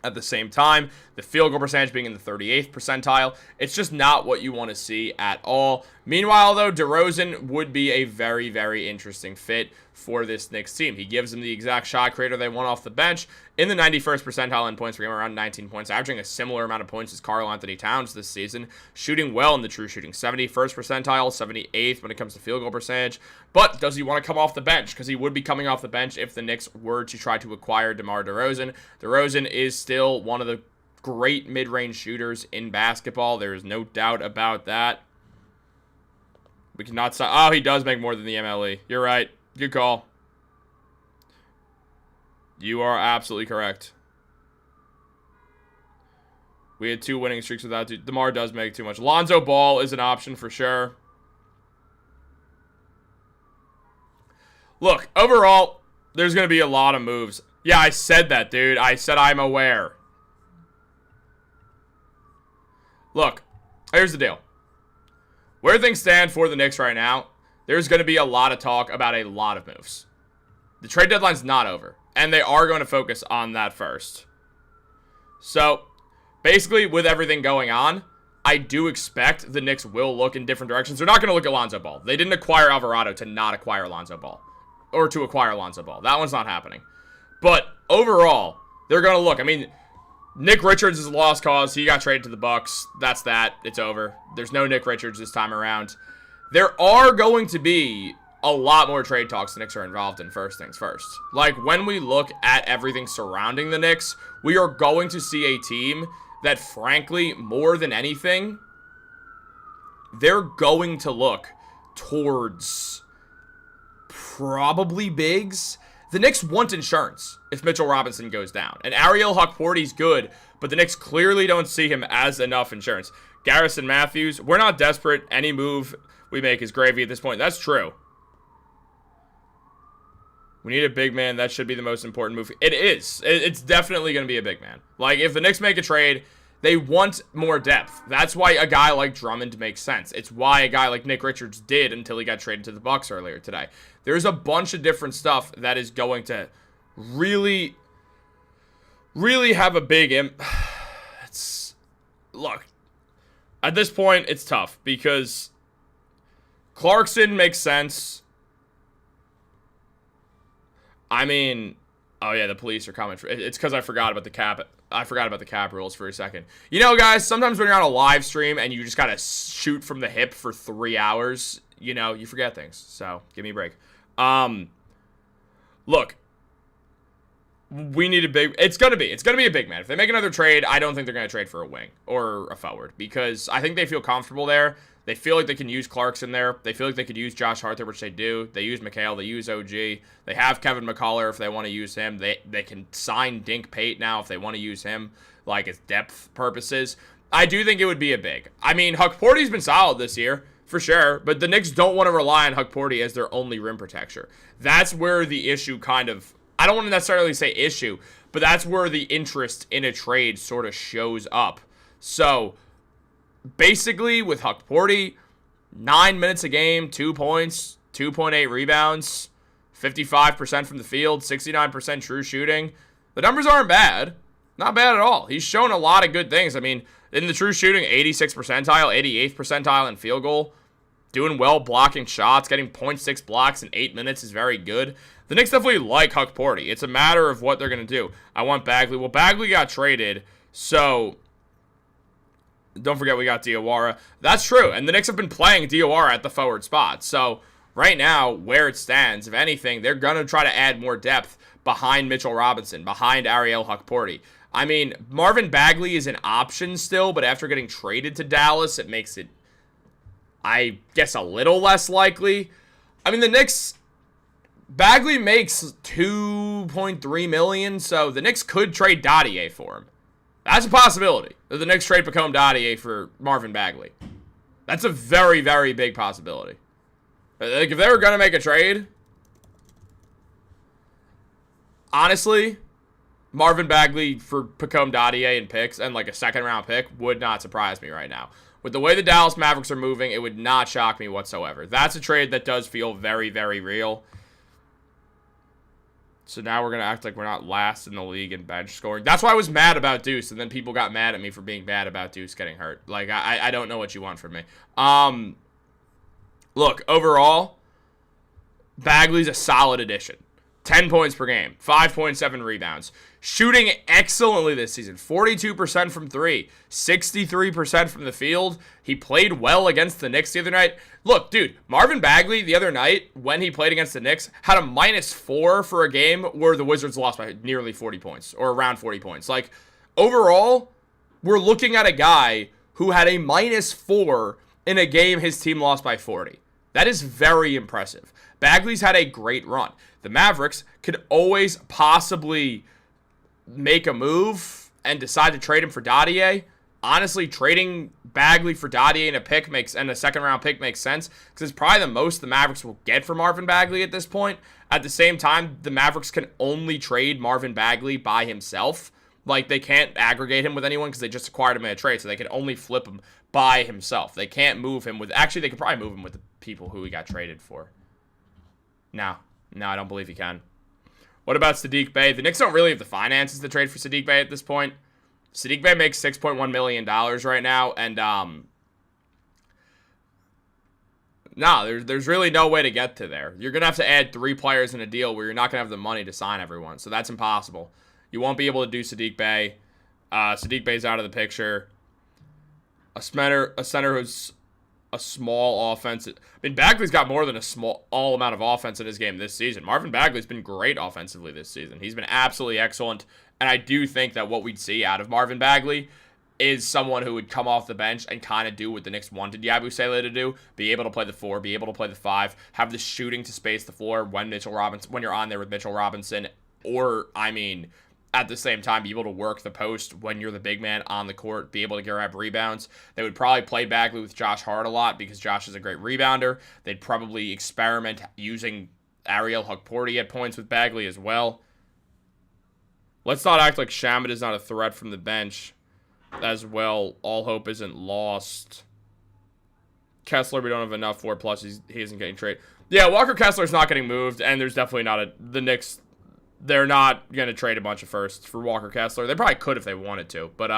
At the same time, the field goal percentage being in the 38th percentile, it's just not what you want to see at all. Meanwhile, though, DeRozan would be a very, very interesting fit for this Knicks team. He gives them the exact shot creator they want off the bench in the 91st percentile in points per game, around 19 points, averaging a similar amount of points as Karl-Anthony Towns this season, shooting well in the true shooting, 71st percentile, 78th when it comes to field goal percentage. But does he want to come off the bench? Because he would be coming off the bench if the Knicks were to try to acquire DeMar DeRozan. DeRozan is still one of the great mid-range shooters in basketball. There is no doubt about that. We cannot stop. Oh, he does make more than the MLE. You're right. Good call. You are absolutely correct. We had 2 winning streaks without DeMar does make too much. Lonzo Ball is an option for sure. Look, overall, there's going to be a lot of moves. Yeah, I said that, dude. I said I'm aware. Look, here's the deal. Where things stand for the Knicks right now, there's going to be a lot of talk about a lot of moves. The trade deadline's not over, and they are going to focus on that first. So, basically, with everything going on, I do expect the Knicks will look in different directions. They're not going to look at Lonzo Ball. They didn't acquire Alvarado to not acquire Lonzo Ball, or to acquire Lonzo Ball. That one's not happening. But overall, they're going to look. I mean, Nick Richards is a lost cause. He got traded to the Bucks. That's that. It's over. There's no Nick Richards this time around. There are going to be a lot more trade talks the Knicks are involved in, first things first. Like, when we look at everything surrounding the Knicks, we are going to see a team that, frankly, more than anything, they're going to look towards probably bigs. The Knicks want insurance if Mitchell Robinson goes down. And Ariel Hukporty's good, but the Knicks clearly don't see him as enough insurance. Garrison Matthews, we're not desperate. Any move we make is gravy at this point. That's true. We need a big man. That should be the most important move. It is. It's definitely going to be a big man. Like, if the Knicks make a trade, they want more depth. That's why a guy like Drummond makes sense. It's why a guy like Nick Richards did until he got traded to the Bucks earlier today. There's a bunch of different stuff that is going to really, really have a big look, at this point, it's tough because Clarkson makes sense. I mean, oh yeah, the police are coming. It's because I forgot about the cap. I forgot about the cap rules for a second. You know, guys, sometimes when you're on a live stream and you just gotta shoot from the hip for 3 hours, you know, you forget things. So give me a break. Look, we need a big. It's gonna be a big man. If they make another trade, I don't think they're gonna trade for a wing or a forward because I think they feel comfortable there. They feel like they can use Clarkson there. They feel like they could use Josh Harter, which they do. They use Mikal. They use OG. They have Kevin McCullough if they want to use him. They can sign Dink Pate now if they want to use him, like, as depth purposes. I do think it would be a big. I mean, Hukporty's been solid this year, for sure, but the Knicks don't want to rely on Hukporty as their only rim protector. That's where the issue kind of, I don't want to necessarily say issue, but that's where the interest in a trade sort of shows up. So, basically, with Hukporty, 9 minutes a game, 2 points, 2.8 rebounds, 55% from the field, 69% true shooting. The numbers aren't bad. Not bad at all. He's shown a lot of good things. I mean, in the true shooting, 86th percentile, 88th percentile in field goal. doing well, blocking shots, getting 0.6 blocks in 8 minutes is very good. The Knicks definitely like Huck Porty. It's a matter of what they're going to do. I want Bagley. Well, Bagley got traded, so don't forget we got Diawara. That's true, and the Knicks have been playing Diawara at the forward spot. So right now, where it stands, if anything, they're going to try to add more depth behind Mitchell Robinson, behind Ariel Huck-Porty. I mean, Marvin Bagley is an option still, but after getting traded to Dallas, it makes it, I guess, a little less likely. I mean, the Knicks, Bagley makes $2.3 million, so the Knicks could trade Dottier for him. That's a possibility. The Knicks trade Pacome Dottier for Marvin Bagley. That's a very, very big possibility. Like, if they were going to make a trade, honestly, Marvin Bagley for Pacome Dottier and picks and like a second-round pick would not surprise me right now. With the way the Dallas Mavericks are moving, it would not shock me whatsoever. That's a trade that does feel very, very real. So now we're going to act like we're not last in the league in bench scoring. That's why I was mad about Deuce, and then people got mad at me for being bad about Deuce getting hurt. Like, I don't know what you want from me. Look, overall, Bagley's a solid addition. 10 points per game, 5.7 rebounds. Shooting excellently this season. 42% from 3, 63% from the field. He played well against the Knicks the other night. Look, dude, Marvin Bagley the other night, when he played against the Knicks, had a -4 for a game where the Wizards lost by nearly 40 points, or around 40 points. Like, overall, we're looking at a guy who had a -4 in a game his team lost by 40. That is very impressive. Bagley's had a great run. The Mavericks could always possibly make a move and decide to trade him for Dottier. Honestly, trading Bagley for Dottier and a second-round pick makes sense because it's probably the most the Mavericks will get for Marvin Bagley at this point. At the same time, the Mavericks can only trade Marvin Bagley by himself. Like, they can't aggregate him with anyone because they just acquired him in a trade, so they can only flip him by himself. They can't move him with... Actually, they could probably move him with the people who he got traded for. No, I don't believe he can. What about Saddiq Bey? The Knicks don't really have the finances to trade for Saddiq Bey at this point. Saddiq Bey makes $6.1 million right now, and no, there's really no way to get to there. You're going to have to add 3 players in a deal where you're not going to have the money to sign everyone, so that's impossible. You won't be able to do Saddiq Bey. Saddiq Bey's out of the picture. A center who's a small offense. I mean, Bagley's got more than a small amount of offense in his game this season. Marvin Bagley's been great offensively this season. He's been absolutely excellent, and I do think that what we'd see out of Marvin Bagley is someone who would come off the bench and kind of do what the Knicks wanted Yabusele to do, be able to play the 4, be able to play the 5, have the shooting to space the floor when you're on there with Mitchell Robinson, or, I mean, at the same time, be able to work the post when you're the big man on the court, be able to grab rebounds. They would probably play Bagley with Josh Hart a lot because Josh is a great rebounder. They'd probably experiment using Ariel Huck-Porty at points with Bagley as well. Let's not act like Shamet is not a threat from the bench as well. All hope isn't lost. Kessler, we don't have enough for, plus he isn't getting traded. Yeah, Walker Kessler's not getting moved, and there's definitely not the Knicks... They're not going to trade a bunch of firsts for Walker Kessler. They probably could if they wanted to. But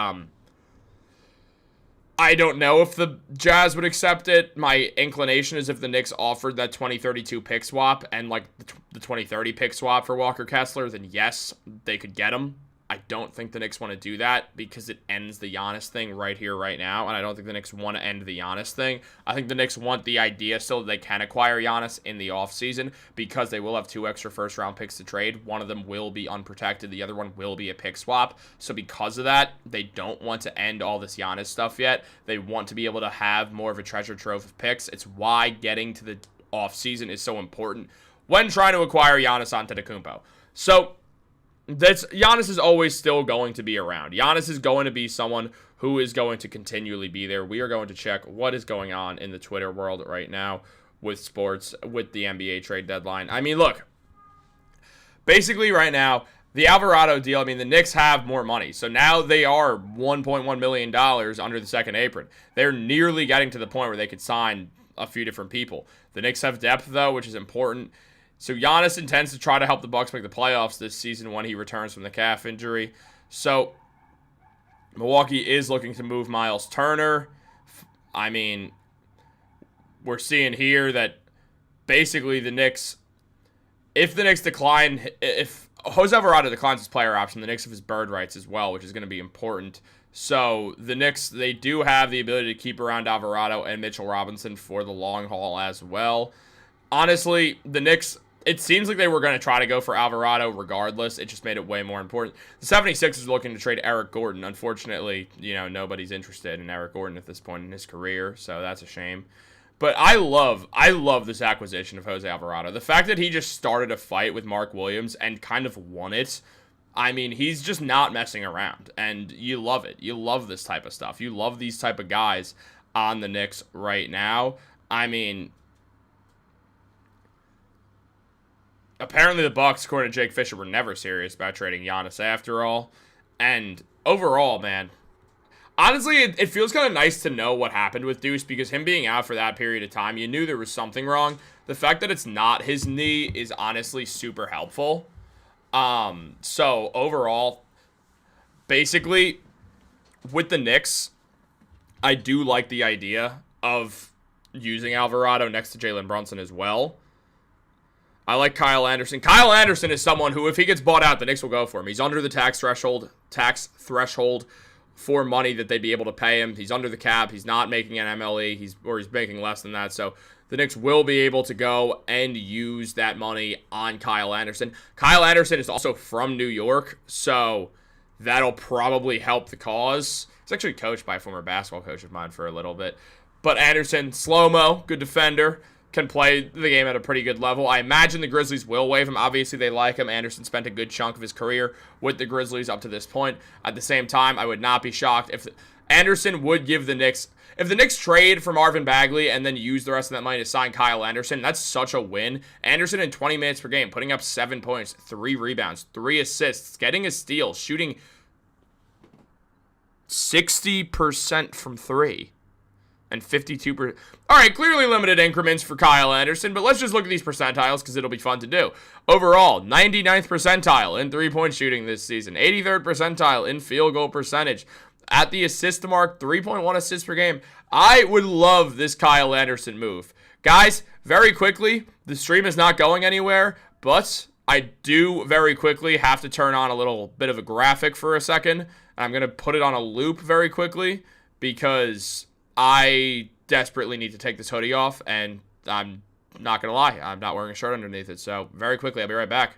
I don't know if the Jazz would accept it. My inclination is if the Knicks offered that 2032 pick swap and like the 2030 pick swap for Walker Kessler, then yes, they could get him. I don't think the Knicks want to do that because it ends the Giannis thing right here, right now, and I don't think the Knicks want to end the Giannis thing. I think the Knicks want the idea still that they can acquire Giannis in the offseason because they will have 2 extra first-round picks to trade. One of them will be unprotected. The other one will be a pick swap. So because of that, they don't want to end all this Giannis stuff yet. They want to be able to have more of a treasure trove of picks. It's why getting to the offseason is so important when trying to acquire Giannis Antetokounmpo. So... Giannis is always still going to be around. Giannis is going to be someone who is going to continually be there. We are going to check what is going on in the Twitter world right now with sports, with the NBA trade deadline. I mean, look, basically right now, the Alvarado deal, I mean, the Knicks have more money. So now they are $1.1 million under the second apron. They're nearly getting to the point where they could sign a few different people. The Knicks have depth, though, which is important. So Giannis intends to try to help the Bucks make the playoffs this season when he returns from the calf injury. So Milwaukee is looking to move Miles Turner. I mean, we're seeing here that basically the Knicks, if Jose Alvarado declines his player option, the Knicks have his bird rights as well, which is going to be important. So the Knicks, they do have the ability to keep around Alvarado and Mitchell Robinson for the long haul as well. Honestly, the Knicks, it seems like they were going to try to go for Alvarado regardless. It just made it way more important. The 76ers are looking to trade Eric Gordon. Unfortunately, nobody's interested in Eric Gordon at this point in his career, so that's a shame. But I love this acquisition of Jose Alvarado. The fact that he just started a fight with Mark Williams and kind of won it. I mean, he's just not messing around, and you love it. You love this type of stuff. You love these type of guys on the Knicks right now. I mean, apparently the Bucks, according to Jake Fisher, were never serious about trading Giannis after all. And overall, man, honestly, it feels kind of nice to know what happened with Deuce, because him being out for that period of time, you knew there was something wrong. The fact that it's not his knee is honestly super helpful. So overall, basically, with the Knicks, I do like the idea of using Alvarado next to Jalen Brunson as well. I like Kyle Anderson. Kyle Anderson is someone who, if he gets bought out, the Knicks will go for him. He's under the tax threshold for money that they'd be able to pay him. He's under the cap. He's not making an MLE. He's making less than that. So the Knicks will be able to go and use that money on Kyle Anderson. Kyle Anderson is also from New York, so that'll probably help the cause. He's actually coached by a former basketball coach of mine for a little bit. But Anderson, slow-mo, good defender, can play the game at a pretty good level. I imagine the Grizzlies will waive him. Obviously, they like him. Anderson spent a good chunk of his career with the Grizzlies up to this point. At the same time, I would not be shocked if Anderson would give the Knicks... If the Knicks trade for Marvin Bagley and then use the rest of that money to sign Kyle Anderson, that's such a win. Anderson in 20 minutes per game, putting up 7 points, 3 rebounds, 3 assists, getting a steal, shooting 60% from 3 and 52%. All right, clearly limited increments for Kyle Anderson, but let's just look at these percentiles because it'll be fun to do. Overall, 99th percentile in three-point shooting this season, 83rd percentile in field goal percentage. At the assist mark, 3.1 assists per game. I would love this Kyle Anderson move. Guys, very quickly, the stream is not going anywhere, but I do very quickly have to turn on a little bit of a graphic for a second. I'm going to put it on a loop very quickly because I desperately need to take this hoodie off, and I'm not going to lie, I'm not wearing a shirt underneath it. So very quickly, I'll be right back.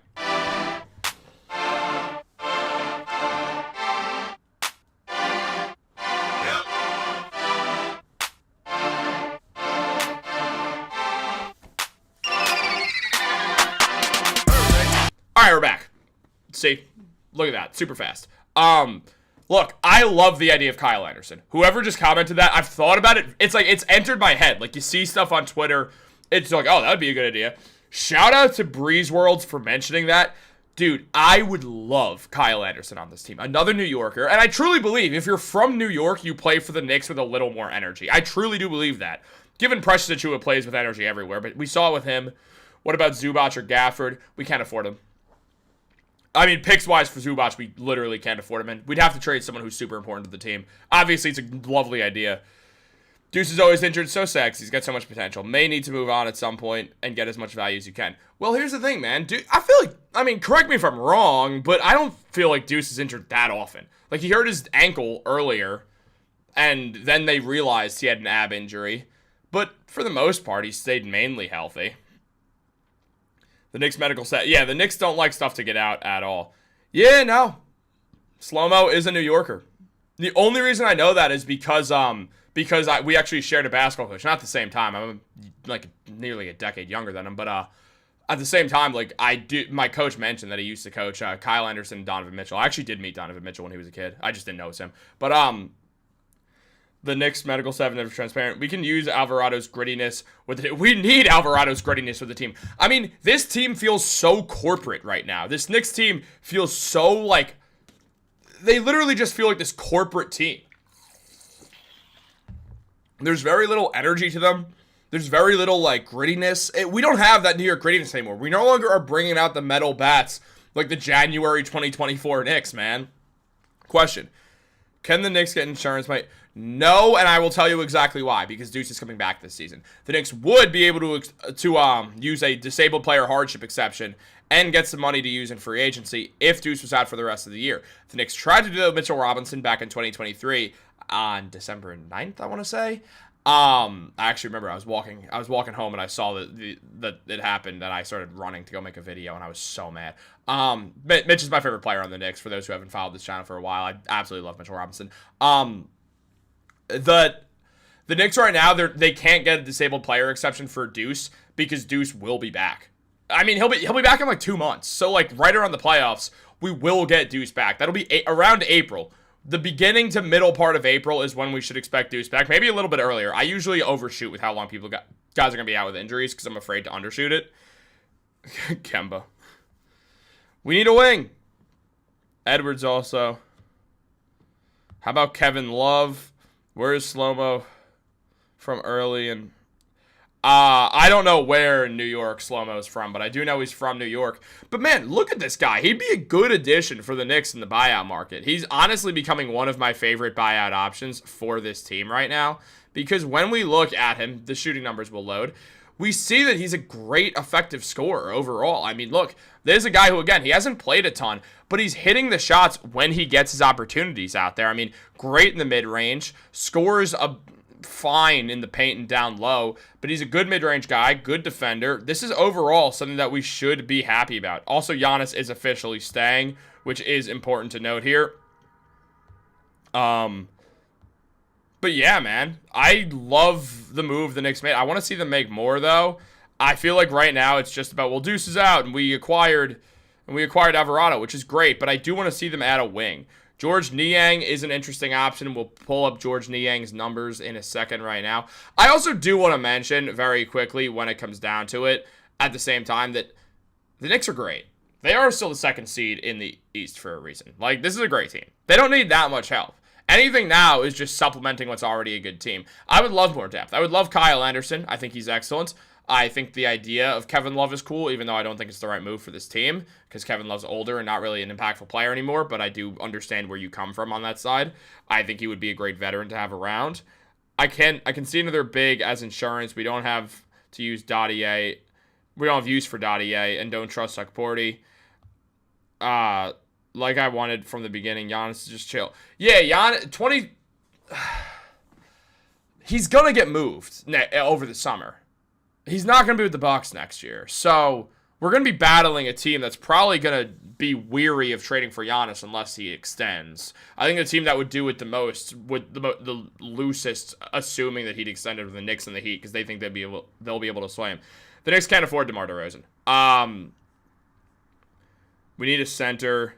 Alright, we're back. See, look at that, super fast. Look, I love the idea of Kyle Anderson. Whoever just commented that, I've thought about it. It's like, it's entered my head. Like, you see stuff on Twitter, it's like, oh, that would be a good idea. Shout out to Breeze Worlds for mentioning that. Dude, I would love Kyle Anderson on this team. Another New Yorker. And I truly believe if you're from New York, you play for the Knicks with a little more energy. I truly do believe that. Given Precious Achiuwa plays with energy everywhere, but we saw it with him. What about Zubac or Gafford? We can't afford him. I mean, picks-wise for Zubac, we literally can't afford him, and we'd have to trade someone who's super important to the team. Obviously, it's a lovely idea. Deuce is always injured, so sexy. He's got so much potential. May need to move on at some point and get as much value as you can. Well, here's the thing, man. I feel like, I mean, correct me if I'm wrong, but I don't feel like Deuce is injured that often. Like, he hurt his ankle earlier, and then they realized he had an ab injury. But for the most part, he stayed mainly healthy. The Knicks medical set. Yeah, the Knicks don't like stuff to get out at all. Yeah, no. Slow-mo is a New Yorker. The only reason I know that is because we actually shared a basketball coach. Not at the same time. I'm like nearly a decade younger than him. But at the same time, like my coach mentioned that he used to coach Kyle Anderson and Donovan Mitchell. I actually did meet Donovan Mitchell when he was a kid. I just didn't know it was him. But the Knicks medical staff is transparent. We can use Alvarado's grittiness with it. We need Alvarado's grittiness with the team. I mean, this team feels so corporate right now. This Knicks team feels so like they literally just feel like this corporate team. There's very little energy to them. There's very little like grittiness. We don't have that New York grittiness anymore. We no longer are bringing out the metal bats like the January 2024 Knicks, man. Question. Can the Knicks get insurance money? No, and I will tell you exactly why. Because Deuce is coming back this season. The Knicks would be able to use a disabled player hardship exception and get some money to use in free agency if Deuce was out for the rest of the year. The Knicks tried to do that with Mitchell Robinson back in 2023 on December 9th, I want to say. I actually remember I was walking home and I saw that it happened and I started running to go make a video and I was so mad. Mitch is my favorite player on the Knicks. For those who haven't followed this channel for a while, I absolutely love Mitchell Robinson. The Knicks right now they can't get a disabled player exception for Deuce because Deuce will be back. I mean he'll be back in like 2 months. So like right around the playoffs, we will get Deuce back. That'll be around April. The beginning to middle part of April is when we should expect Deuce back. Maybe a little bit earlier. I usually overshoot with how long guys are going to be out with injuries because I'm afraid to undershoot it. Kemba. We need a wing. Edwards also. How about Kevin Love? Where is Slow-Mo from early? And I don't know where in New York Slow-Mo's from, but I do know he's from New York. But man, look at this guy. He'd be a good addition for the Knicks in the buyout market. He's honestly becoming one of my favorite buyout options for this team right now. Because when we look at him, the shooting numbers will load. We see that he's a great effective scorer overall. I mean, look, there's a guy who, again, he hasn't played a ton, but he's hitting the shots when he gets his opportunities out there. I mean, great in the mid-range, scores fine in the paint and down low, but he's a good mid-range guy, good defender. This is overall something that we should be happy about. Also, Giannis is officially staying, which is important to note here. But yeah, man, I love the move the Knicks made. I want to see them make more, though. I feel like right now it's just about, well, Deuce is out, and we acquired Alvarado, which is great, but I do want to see them add a wing. George Niang is an interesting option. We'll pull up George Niang's numbers in a second right now. I also do want to mention very quickly when it comes down to it, at the same time, that the Knicks are great. They are still the second seed in the East for a reason. Like, this is a great team. They don't need that much help. Anything now is just supplementing what's already a good team. I would love more depth. I would love Kyle Anderson. I think he's excellent. I think the idea of Kevin Love is cool, even though I don't think it's the right move for this team, because Kevin Love's older and not really an impactful player anymore, but I do understand where you come from on that side. I think he would be a great veteran to have around. I can see another big as insurance. We don't have to use Dottier. We don't have use for Dottier and don't trust Sakporti. Like I wanted from the beginning, Giannis is just chill. Yeah, Giannis, 20... He's going to get moved over the summer. He's not going to be with the Bucks next year. So we're going to be battling a team that's probably going to be weary of trading for Giannis unless he extends. I think the team that would do it the most, with the loosest, assuming that he'd extended with the Knicks and the Heat, because they think they'll be able to sway him. The Knicks can't afford DeMar DeRozan. We need a center.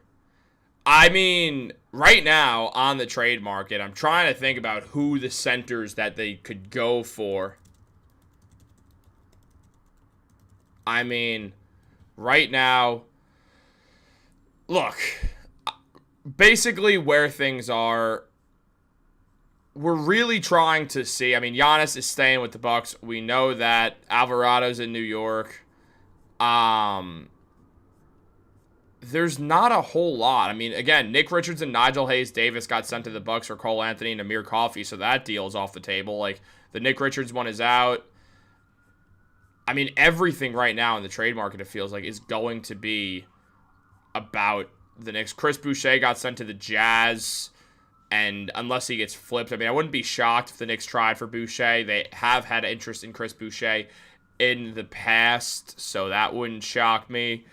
I mean, right now on the trade market, I'm trying to think about who the centers that they could go for. I mean, right now, look, basically where things are, we're really trying to see. I mean, Giannis is staying with the Bucks. We know that. Alvarado's in New York. There's not a whole lot. I mean, again, Nick Richards and Nigel Hayes-Davis got sent to the Bucks for Karl-Anthony and Amir Coffey, so that deal is off the table. Like, the Nick Richards one is out. I mean, everything right now in the trade market, it feels like, is going to be about the Knicks. Chris Boucher got sent to the Jazz, and unless he gets flipped, I mean, I wouldn't be shocked if the Knicks tried for Boucher. They have had interest in Chris Boucher in the past, so that wouldn't shock me.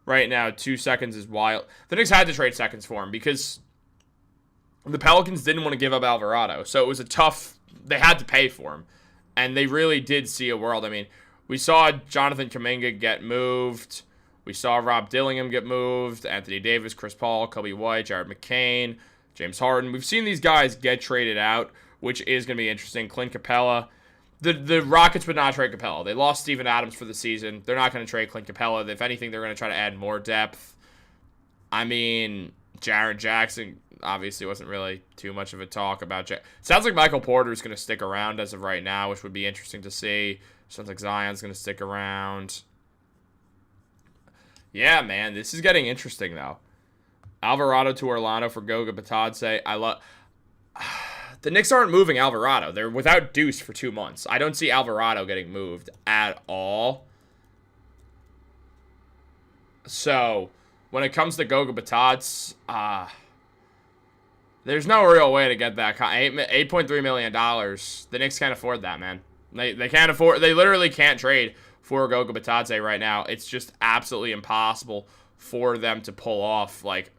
Right now, 2 seconds is wild. The Knicks had to trade seconds for him because the Pelicans didn't want to give up Alvarado, so it was a tough... They had to pay for him, and they really did see a world. I mean, we saw Jonathan Kuminga get moved. We saw Rob Dillingham get moved. Anthony Davis, Chris Paul, Kobe White, Jared McCain, James Harden. We've seen these guys get traded out, which is going to be interesting. Clint Capella. The Rockets would not trade Capella. They lost Steven Adams for the season. They're not going to trade Clint Capella. If anything, they're going to try to add more depth. I mean, Jaren Jackson obviously wasn't really too much of a talk about. Sounds like Michael Porter is going to stick around as of right now, which would be interesting to see. Sounds like Zion's going to stick around. Yeah, man, this is getting interesting, though. Alvarado to Orlando for Goga Batadze. The Knicks aren't moving Alvarado. They're without Deuce for 2 months. I don't see Alvarado getting moved at all. So, when it comes to Goga Batats, there's no real way to get that. $8.3 million. The Knicks can't afford that, man. They can't afford. They literally can't trade for Goga Batats right now. It's just absolutely impossible for them to pull off, like,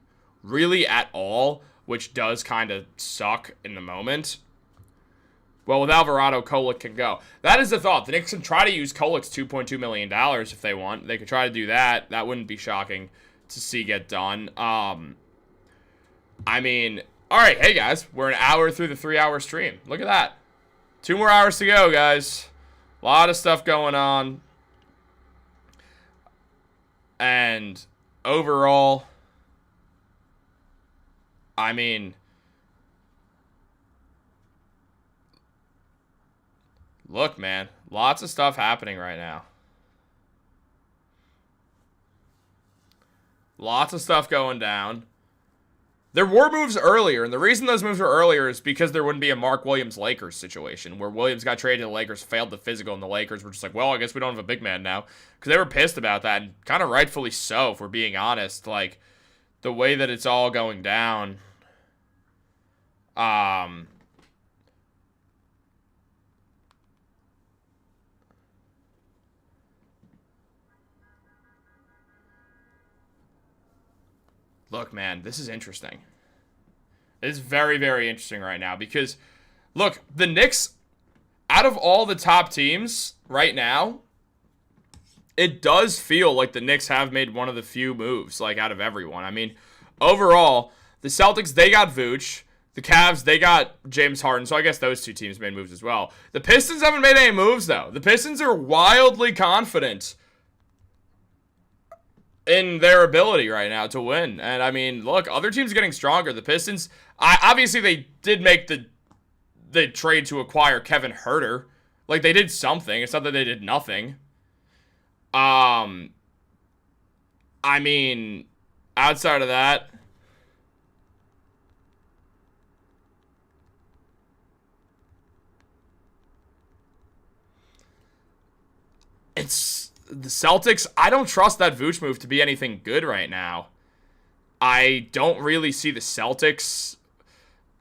really at all, which does kind of suck in the moment. Well, with Alvarado, Kolek can go. That is the thought. The Knicks can try to use Kolek's $2.2 million if they want. They could try to do that. That wouldn't be shocking to see get done. I mean, all right, hey, guys. We're an hour through the 3-hour stream. Look at that. 2 more hours to go, guys. A lot of stuff going on. And overall, I mean, look, man, lots of stuff happening right now. Lots of stuff going down. There were moves earlier, and the reason those moves were earlier is because there wouldn't be a Mark Williams-Lakers situation where Williams got traded to the Lakers, failed the physical, and the Lakers were just like, well, I guess we don't have a big man now. Because they were pissed about that, and kind of rightfully so, if we're being honest. Like, the way that it's all going down. Look, man, this is interesting. It's very, very interesting right now because, look, the Knicks, out of all the top teams right now, it does feel like the Knicks have made one of the few moves, like, out of everyone. I mean, overall, the Celtics, they got Vooch. The Cavs, they got James Harden, so I guess those two teams made moves as well. The Pistons haven't made any moves, though. The Pistons are wildly confident in their ability right now to win. And, I mean, look, other teams are getting stronger. The Pistons, obviously, they did make the trade to acquire Kevin Huerter. Like, they did something. It's not that they did nothing. I mean, outside of that, it's the Celtics. I don't trust that Vooch move to be anything good right now. I don't really see the Celtics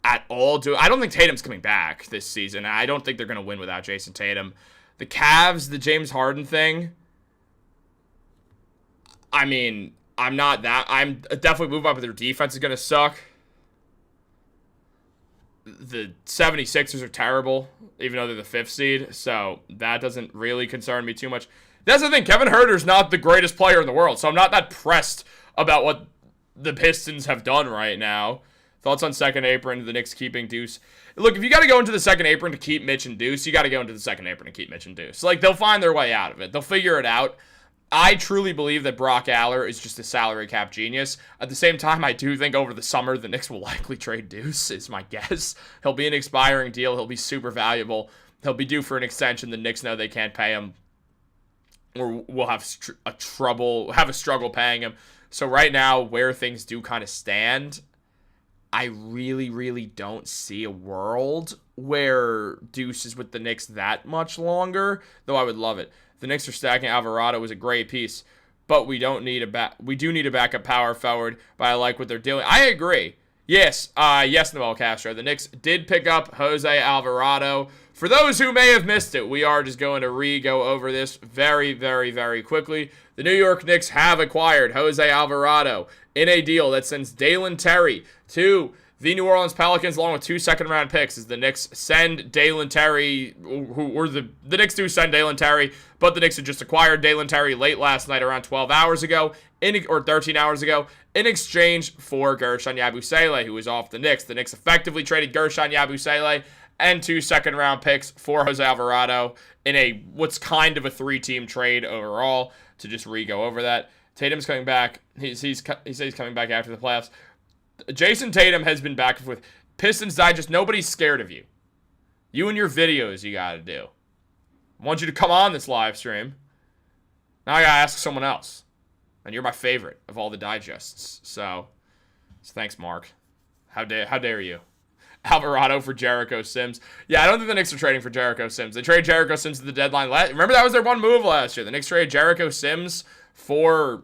at all I don't think Tatum's coming back this season. I don't think they're going to win without Jason Tatum. The Cavs, the James Harden thing, I mean, I'm definitely moving up, but their defense is going to suck. The 76ers are terrible, even though they're the 5th seed, so that doesn't really concern me too much. That's the thing, Kevin Huerter's not the greatest player in the world, so I'm not that pressed about what the Pistons have done right now. Thoughts on second apron, the Knicks keeping Deuce. Look, if you got to go into the second apron to keep Mitch and Deuce, you got to go into the second apron to keep Mitch and Deuce. Like, they'll find their way out of it. They'll figure it out. I truly believe that Brock Aller is just a salary cap genius. At the same time, I do think over the summer, the Knicks will likely trade Deuce, is my guess. He'll be an expiring deal. He'll be super valuable. He'll be due for an extension. The Knicks know they can't pay him, or we'll have a struggle paying him. So right now, where things do kind of stand, I really, really don't see a world where Deuce is with the Knicks that much longer, though I would love it. The Knicks are stacking Alvarado is a great piece, but we do need a backup power forward, but I like what they're doing. I agree. Yes, Noel Castro. The Knicks did pick up Jose Alvarado. For those who may have missed it, we are just going to go over this very, very, very quickly. The New York Knicks have acquired Jose Alvarado in a deal that sends Dalen Terry to the New Orleans Pelicans, along with 2 second-round picks, as the Knicks send Dalen Terry, the Knicks do send Dalen Terry, but the Knicks had just acquired Dalen Terry late last night, around 12 hours ago, or 13 hours ago, in exchange for Guerschon Yabusele, who is off the Knicks. The Knicks effectively traded Guerschon Yabusele and 2 second-round picks for Jose Alvarado in what's kind of a 3-team trade overall, to just go over that. Tatum's coming back. He says he's coming back after the playoffs. Jason Tatum has been back and forth. Pistons Digest, nobody's scared of you. You and your videos you got to do. I want you to come on this live stream. Now I got to ask someone else. And you're my favorite of all the digests. So thanks, Mark. How dare you? Alvarado for Jericho Sims. Yeah, I don't think the Knicks are trading for Jericho Sims. They traded Jericho Sims at the deadline. Remember, that was their one move last year. The Knicks traded Jericho Sims for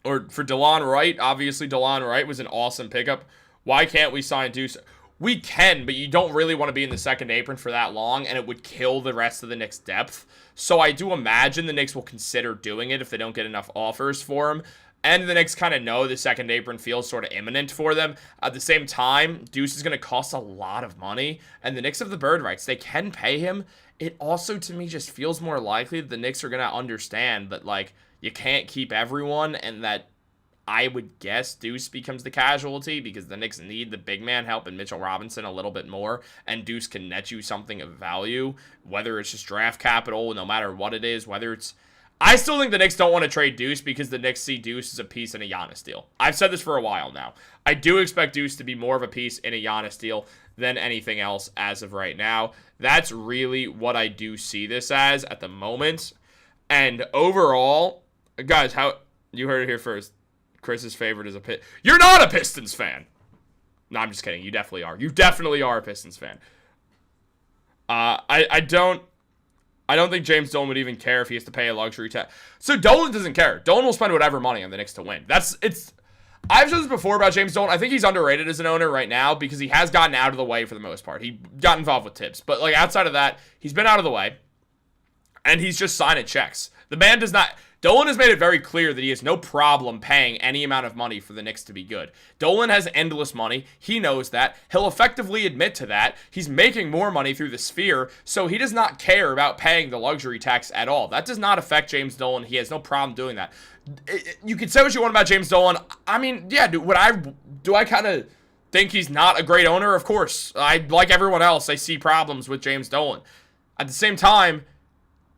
DeLon Wright. Obviously, DeLon Wright was an awesome pickup. Why can't we sign Deuce? We can, but you don't really want to be in the second apron for that long, and it would kill the rest of the Knicks' depth. So I do imagine the Knicks will consider doing it if they don't get enough offers for him. And the Knicks kind of know the second apron feels sort of imminent for them. At the same time, Deuce is going to cost a lot of money, and the Knicks have the bird rights. They can pay him. It also, to me, just feels more likely that the Knicks are going to understand that, like, you can't keep everyone, and that I would guess Deuce becomes the casualty because the Knicks need the big man help in Mitchell Robinson a little bit more, and Deuce can net you something of value, whether it's just draft capital, no matter what it is, whether it's... I still think the Knicks don't want to trade Deuce because the Knicks see Deuce as a piece in a Giannis deal. I've said this for a while now. I do expect Deuce to be more of a piece in a Giannis deal than anything else as of right now. That's really what I do see this as at the moment. And overall, guys, how you heard it here first. Chris's favorite is a Pistons. You're not a Pistons fan. No, I'm just kidding. You definitely are. You definitely are a Pistons fan. I don't think James Dolan would even care if he has to pay a luxury tax. So Dolan doesn't care. Dolan will spend whatever money on the Knicks to win. I've said this before about James Dolan. I think he's underrated as an owner right now because he has gotten out of the way for the most part. He got involved with tips, but like outside of that, he's been out of the way, and he's just signing checks. The man does not. Dolan has made it very clear that he has no problem paying any amount of money for the Knicks to be good. Dolan has endless money. He knows that. He'll effectively admit to that. He's making more money through the sphere, so he does not care about paying the luxury tax at all. That does not affect James Dolan. He has no problem doing that. You can say what you want about James Dolan. I mean, yeah, do I kind of think he's not a great owner? Of course. Like everyone else, I see problems with James Dolan. At the same time,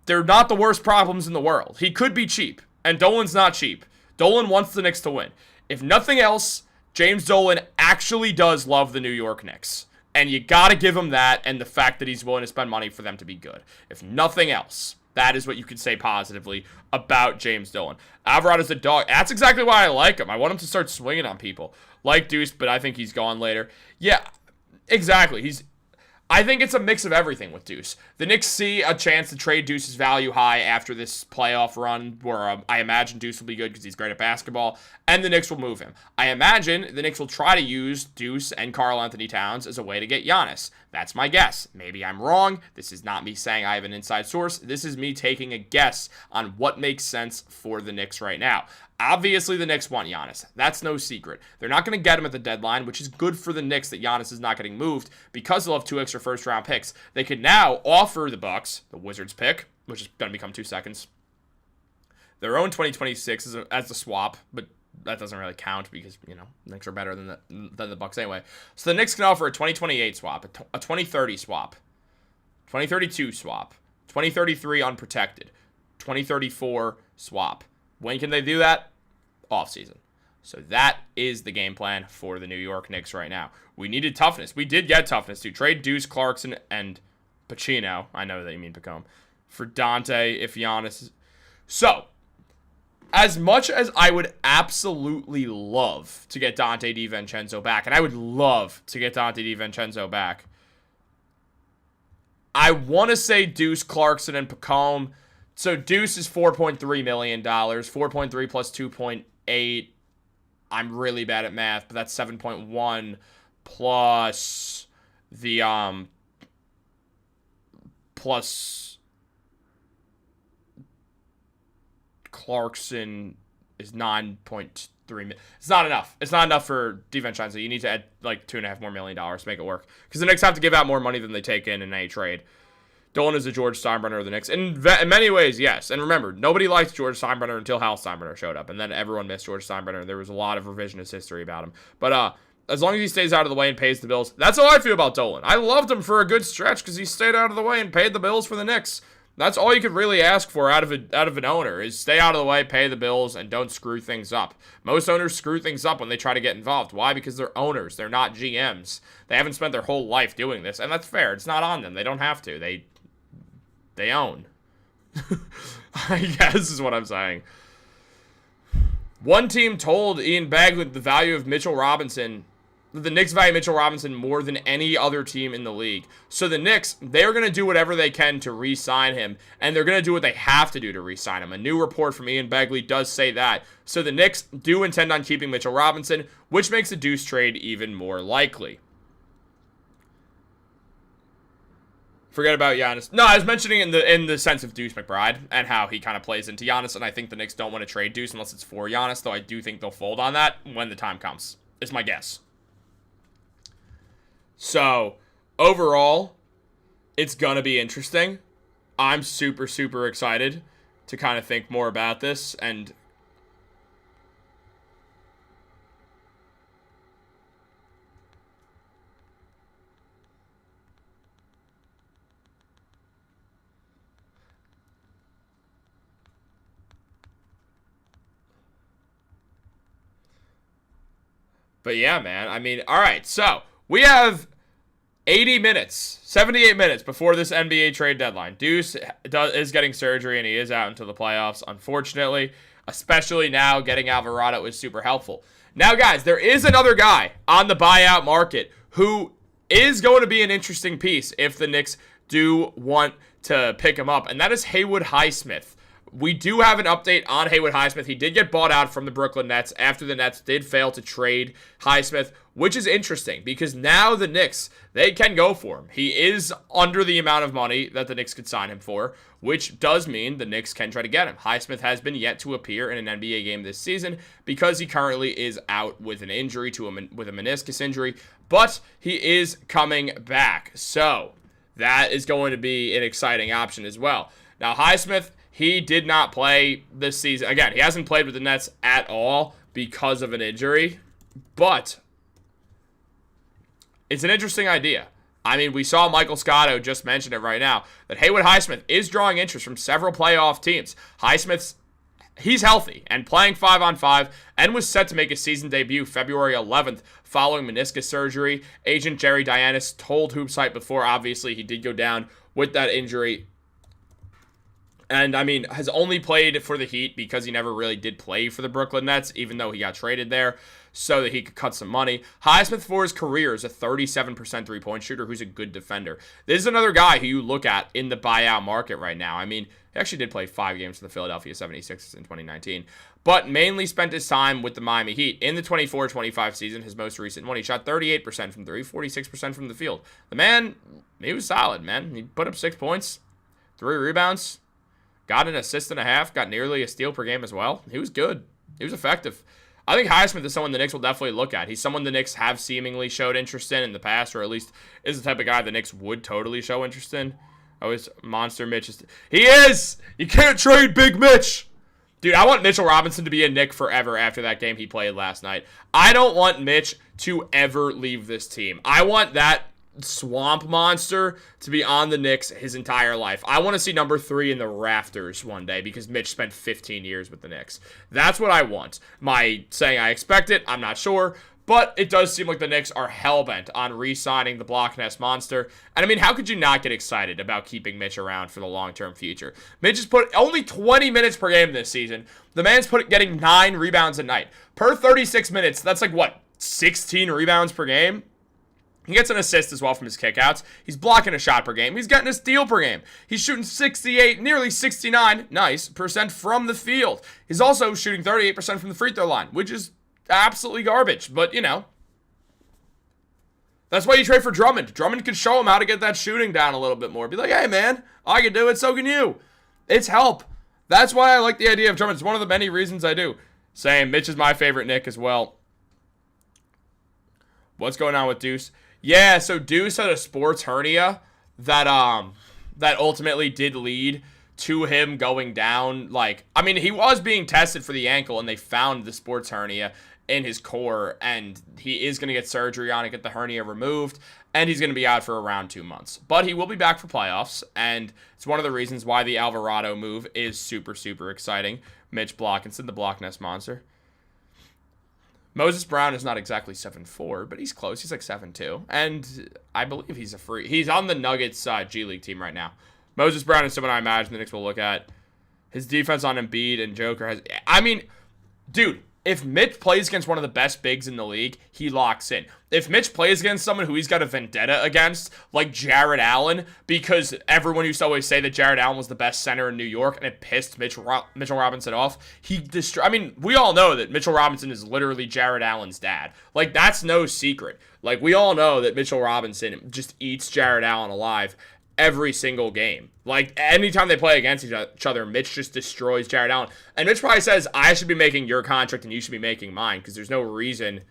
they're not the worst problems in the world. He could be cheap, and Dolan's not cheap. Dolan wants the Knicks to win. If nothing else, James Dolan actually does love the New York Knicks. And you gotta give him that and the fact that he's willing to spend money for them to be good. If nothing else, that is what you can say positively about James Dolan. Alvarado's a dog. That's exactly why I like him. I want him to start swinging on people. Like Deuce, but I think he's gone later. Yeah, exactly. I think it's a mix of everything with Deuce. The Knicks see a chance to trade Deuce's value high after this playoff run where I imagine Deuce will be good because he's great at basketball, and the Knicks will move him. I imagine the Knicks will try to use Deuce and Karl-Anthony Towns as a way to get Giannis. That's my guess. Maybe I'm wrong. This is not me saying I have an inside source. This is me taking a guess on what makes sense for the Knicks right now. Obviously, the Knicks want Giannis. That's no secret. They're not going to get him at the deadline, which is good for the Knicks that Giannis is not getting moved because they'll have 2 extra first-round picks. They could now offer the Bucks the Wizards pick, which is going to become 2 seconds. Their own 2026 as the swap, but that doesn't really count because, the Knicks are better than the Bucks anyway. So the Knicks can offer a 2028 swap, a 2030 swap, 2032 swap, 2033 unprotected, 2034 swap. When can they do that? Offseason. So that is the game plan for the New York Knicks right now. We needed toughness. We did get toughness to trade Deuce, Clarkson, and Pacino. I know that you mean Pacome. For Dante, if Giannis. So, as much as I would absolutely love to get Dante DiVincenzo back, and I would love to get Dante DiVincenzo back, I want to say Deuce, Clarkson, and Pacome. So Deuce is $4.3 million, 4.3 plus 2.8. I'm really bad at math, but that's 7.1 plus the plus Clarkson is 9.3 million. It's not enough. It's not enough for DiVincenzo. You need to add like $2.5 more million to make it work because the Knicks have to give out more money than they take in any trade. Dolan is the George Steinbrenner of the Knicks. In many ways, yes. And remember, nobody liked George Steinbrenner until Hal Steinbrenner showed up. And then everyone missed George Steinbrenner. There was a lot of revisionist history about him. But as long as he stays out of the way and pays the bills, that's how I feel about Dolan. I loved him for a good stretch because he stayed out of the way and paid the bills for the Knicks. That's all you could really ask for out of an owner is stay out of the way, pay the bills, and don't screw things up. Most owners screw things up when they try to get involved. Why? Because they're owners. They're not GMs. They haven't spent their whole life doing this. And that's fair. It's not on them. They don't have to. They own. I guess is what I'm saying. One team told Ian Bagley the value of Mitchell Robinson that the Knicks value Mitchell Robinson more than any other team in the league. So the Knicks, they're going to do whatever they can to re-sign him, and they're going to do what they have to do to re-sign him. A new report from Ian Begley does say that. So the Knicks do intend on keeping Mitchell Robinson, which makes the Deuce trade even more likely. Forget about Giannis. No, I was mentioning in the sense of Deuce McBride and how he kind of plays into Giannis, and I think the Knicks don't want to trade Deuce unless it's for Giannis, though I do think they'll fold on that when the time comes, is my guess. So, overall, it's going to be interesting. I'm super, super excited to kind of think more about this, and but yeah, man, I mean, all right, so we have 80 minutes, 78 minutes before this NBA trade deadline. Deuce is getting surgery, and he is out until the playoffs, unfortunately. Especially now, getting Alvarado is super helpful. Now, guys, there is another guy on the buyout market who is going to be an interesting piece if the Knicks do want to pick him up, and that is Haywood Highsmith. We do have an update on Haywood Highsmith. He did get bought out from the Brooklyn Nets after the Nets did fail to trade Highsmith, which is interesting because now the Knicks, they can go for him. He is under the amount of money that the Knicks could sign him for, which does mean the Knicks can try to get him. Highsmith has been yet to appear in an NBA game this season because he currently is out with an injury with a meniscus injury, but he is coming back. So that is going to be an exciting option as well. Now, Highsmith, he did not play this season. Again, he hasn't played with the Nets at all because of an injury, but it's an interesting idea. I mean, we saw Michael Scotto just mention it right now, that Haywood Highsmith is drawing interest from several playoff teams. Highsmith's, he's healthy and playing 5-on-5 and was set to make his season debut February 11th following meniscus surgery. Agent Jerry Dianis told HoopSite before, obviously, he did go down with that injury. And, I mean, has only played for the Heat because he never really did play for the Brooklyn Nets, even though he got traded there so that he could cut some money. Highsmith, for his career, is a 37% three-point shooter who's a good defender. This is another guy who you look at in the buyout market right now. I mean, he actually did play 5 games for the Philadelphia 76ers in 2019, but mainly spent his time with the Miami Heat. In the 24-25 season, his most recent one, he shot 38% from 3, 46% from the field. The man, he was solid, man. He put up 6 points, 3 rebounds, got an assist and a half, got nearly a steal per game as well. He was good. He was effective. I think Highsmith is someone the Knicks will definitely look at. He's someone the Knicks have seemingly showed interest in the past, or at least is the type of guy the Knicks would totally show interest in. Oh, is Monster Mitch. He is! You can't trade Big Mitch! Dude, I want Mitchell Robinson to be a Knick forever after that game he played last night. I don't want Mitch to ever leave this team. I want that swamp monster to be on the Knicks his entire life. I want to see number 3 in the rafters one day because Mitch spent 15 years with the Knicks. That's what I want. My saying I expect it, I'm not sure, but it does seem like the Knicks are hellbent on re-signing the Block Nest monster. And I mean, how could you not get excited about keeping Mitch around for the long-term future? Mitch has put only 20 minutes per game this season. The man's getting 9 rebounds a night. Per 36 minutes, that's like, what, 16 rebounds per game? He gets an assist as well from his kickouts. He's blocking a shot per game. He's getting a steal per game. He's shooting 68, nearly 69, percent from the field. He's also shooting 38% from the free throw line, which is absolutely garbage. But, you know, that's why you trade for Drummond. Drummond can show him how to get that shooting down a little bit more. Be like, hey, man, I can do it, so can you. It's help. That's why I like the idea of Drummond. It's one of the many reasons I do. Same, Mitch is my favorite Knick as well. What's going on with Deuce? Yeah, so Deuce had a sports hernia that ultimately did lead to him going down. Like, I mean, he was being tested for the ankle, and they found the sports hernia in his core, and he is going to get surgery on it, get the hernia removed, and he's going to be out for around 2 months. But he will be back for playoffs, and it's one of the reasons why the Alvarado move is super, super exciting. Mitch Blockinson, the Block Nest monster. Moses Brown is not exactly 7'4", but he's close. He's like 7'2", and I believe he's on the Nuggets G League team right now. Moses Brown is someone I imagine the Knicks will look at. His defense on Embiid and Joker I mean, dude, if Mitch plays against one of the best bigs in the league, he locks in. If Mitch plays against someone who he's got a vendetta against, like Jarrett Allen, because everyone used to always say that Jarrett Allen was the best center in New York, and it pissed Mitchell Robinson off, I mean, we all know that Mitchell Robinson is literally Jarrett Allen's dad. Like, that's no secret. Like, we all know that Mitchell Robinson just eats Jarrett Allen alive every single game. Like, anytime they play against each other, Mitch just destroys Jarrett Allen. And Mitch probably says, I should be making your contract and you should be making mine, because there's no reason,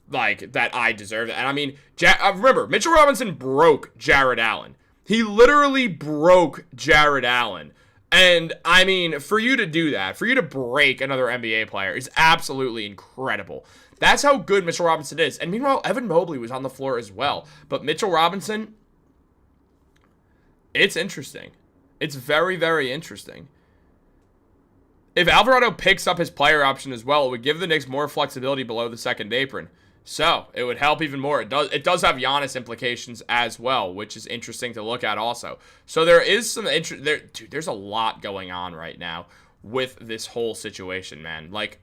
like, that I deserve it. And I mean, remember, Mitchell Robinson broke Jarrett Allen. He literally broke Jarrett Allen. And, I mean, for you to do that, for you to break another NBA player is absolutely incredible. That's how good Mitchell Robinson is. And meanwhile, Evan Mobley was on the floor as well. But Mitchell Robinson, it's interesting. It's very, very interesting. If Alvarado picks up his player option as well, it would give the Knicks more flexibility below the second apron. So, it would help even more. It does have Giannis implications as well, which is interesting to look at also. So, there is some interest. Dude, there's a lot going on right now with this whole situation, man. Like,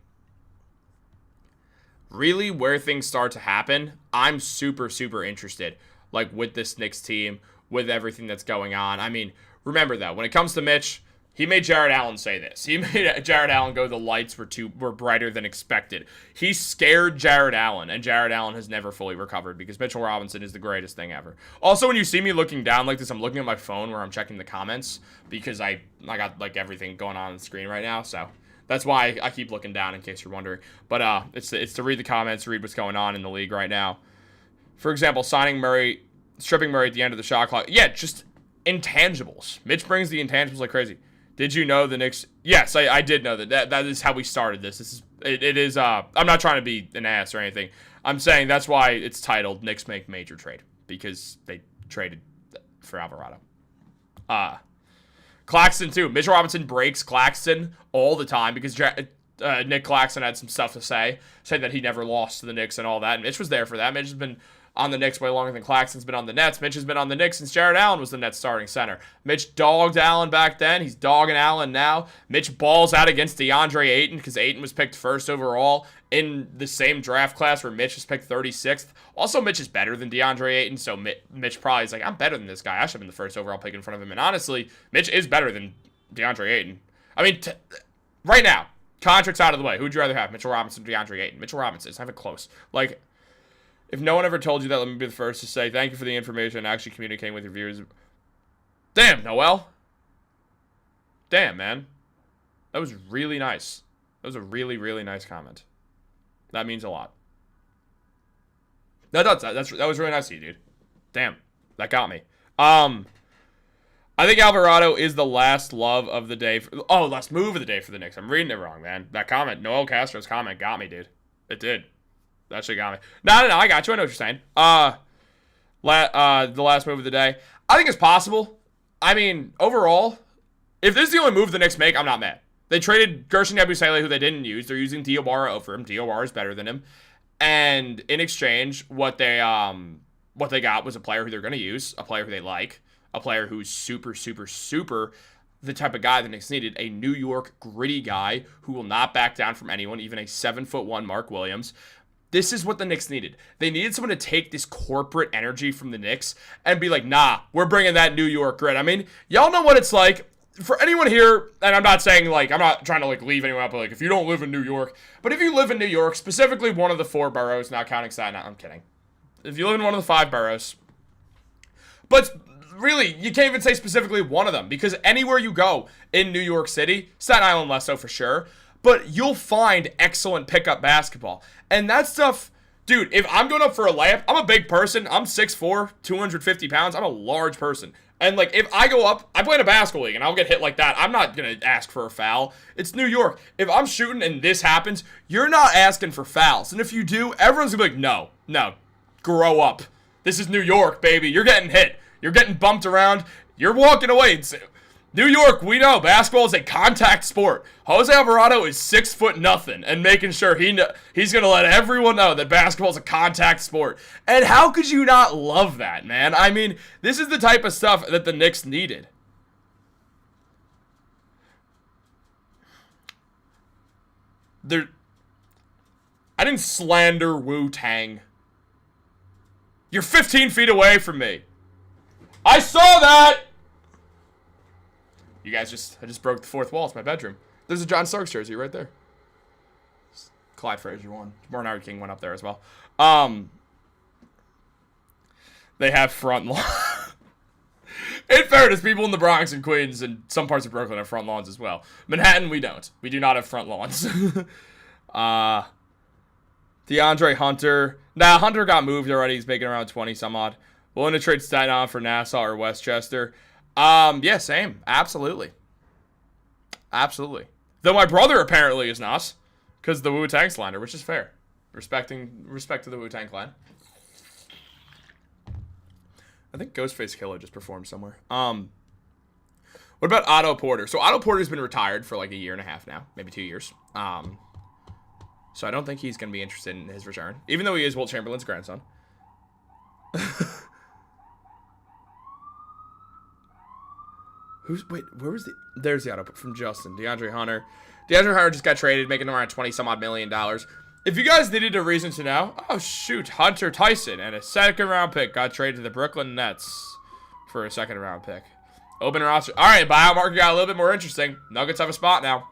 really where things start to happen, I'm super, super interested. Like, with this Knicks team, with everything that's going on. I mean, remember though, when it comes to Mitch, he made Jarrett Allen say this. He made Jarrett Allen go, the lights were brighter than expected. He scared Jarrett Allen, and Jarrett Allen has never fully recovered because Mitchell Robinson is the greatest thing ever. Also, when you see me looking down like this, I'm looking at my phone where I'm checking the comments because I got like everything going on the screen right now, so that's why I keep looking down in case you're wondering. But it's to read the comments, read what's going on in the league right now. For example, stripping Murray at the end of the shot clock. Yeah, just intangibles. Mitch brings the intangibles like crazy. Did you know the Knicks? Yes, I did know that. That is how we started this. It is. I'm not trying to be an ass or anything. I'm saying that's why it's titled Knicks Make Major Trade, because they traded for Alvarado. Claxton too. Mitchell Robinson breaks Claxton all the time because Nick Claxton had some stuff to say that he never lost to the Knicks and all that. And Mitch was there for that. Mitch has been on the Knicks way longer than Claxton's been on the Nets. Mitch has been on the Knicks since Jarrett Allen was the Nets starting center. Mitch dogged Allen back then. He's dogging Allen now. Mitch balls out against DeAndre Ayton because Ayton was picked first overall in the same draft class where Mitch was picked 36th. Also, Mitch is better than DeAndre Ayton, so Mitch probably is like, I'm better than this guy. I should have been the first overall pick in front of him. And honestly, Mitch is better than DeAndre Ayton. I mean, right now, contract's out of the way. Who would you rather have, Mitchell Robinson or DeAndre Ayton? Mitchell Robinson. It's not even close. Like, if no one ever told you that, let me be the first to say thank you for the information and actually communicating with your viewers. Damn, Noel. Damn, man. That was really nice. That was a really, really nice comment. That means a lot. That was really nice of you, dude. Damn. That got me. I think Alvarado is the last love of the day. Last move of the day for the Knicks. I'm reading it wrong, man. That comment, Noel Castro's comment got me, dude. It did. That shit got me. No, I got you. I know what you're saying. The last move of the day. I think it's possible. I mean, overall, if this is the only move the Knicks make, I'm not mad. They traded Guerschon Yabusele, who they didn't use. They're using Diawara over him. Diawara is better than him. And in exchange, what they got was a player who they're going to use, a player who they like, a player who's super, super, super the type of guy the Knicks needed, a New York gritty guy who will not back down from anyone, even a 7'1" Mark Williams. This is what the Knicks needed. They needed someone to take this corporate energy from the Knicks and be like, nah, we're bringing that New York grit. I mean, y'all know what it's like. For anyone here, and I'm not saying, like, I'm not trying to, like, leave anyone out, but, like, if you don't live in New York, but if you live in New York, specifically one of the 4 boroughs, not counting Staten Island, I'm kidding. If you live in one of the 5 boroughs, but really, you can't even say specifically one of them, because anywhere you go in New York City, Staten Island less so for sure, but you'll find excellent pickup basketball. And that stuff, dude, if I'm going up for a layup, I'm a big person. I'm 6'4", 250 pounds. I'm a large person. And, like, if I go up, I play in a basketball league, and I'll get hit like that. I'm not going to ask for a foul. It's New York. If I'm shooting and this happens, you're not asking for fouls. And if you do, everyone's going to be like, no, grow up. This is New York, baby. You're getting hit. You're getting bumped around. You're walking away. New York, we know basketball is a contact sport. Jose Alvarado is 6'0" and making sure he's going to let everyone know that basketball is a contact sport. And how could you not love that, man? I mean, this is the type of stuff that the Knicks needed. I didn't slander Wu-Tang. You're 15 feet away from me. I saw that! You guys I just broke the fourth wall. It's my bedroom. There's a John Starks jersey right there. Clyde Frazier won. Bernard King went up there as well. They have front lawn. In fairness, people in the Bronx and Queens and some parts of Brooklyn have front lawns as well. Manhattan, we don't. We do not have front lawns. DeAndre Hunter. Nah, Hunter got moved already. He's making around 20 some odd. Willing to trade Staten Island for Nassau or Westchester. Yeah, same. Absolutely. Absolutely. Though my brother apparently is not. Because the Wu-Tang slander, which is fair. Respect to the Wu-Tang clan. I think Ghostface Killer just performed somewhere. What about Otto Porter? So Otto Porter's been retired for like a year and a half now. Maybe 2 years. So I don't think he's going to be interested in his return. Even though he is Wilt Chamberlain's grandson. Wait, where was there's the Otto from Justin. DeAndre Hunter. DeAndre Hunter just got traded, making around $20-some-odd million. If you guys needed a reason to know, oh shoot, Hunter Tyson and a second-round pick got traded to the Brooklyn Nets for a second-round pick. Open roster. All right, buyout market got a little bit more interesting. Nuggets have a spot now.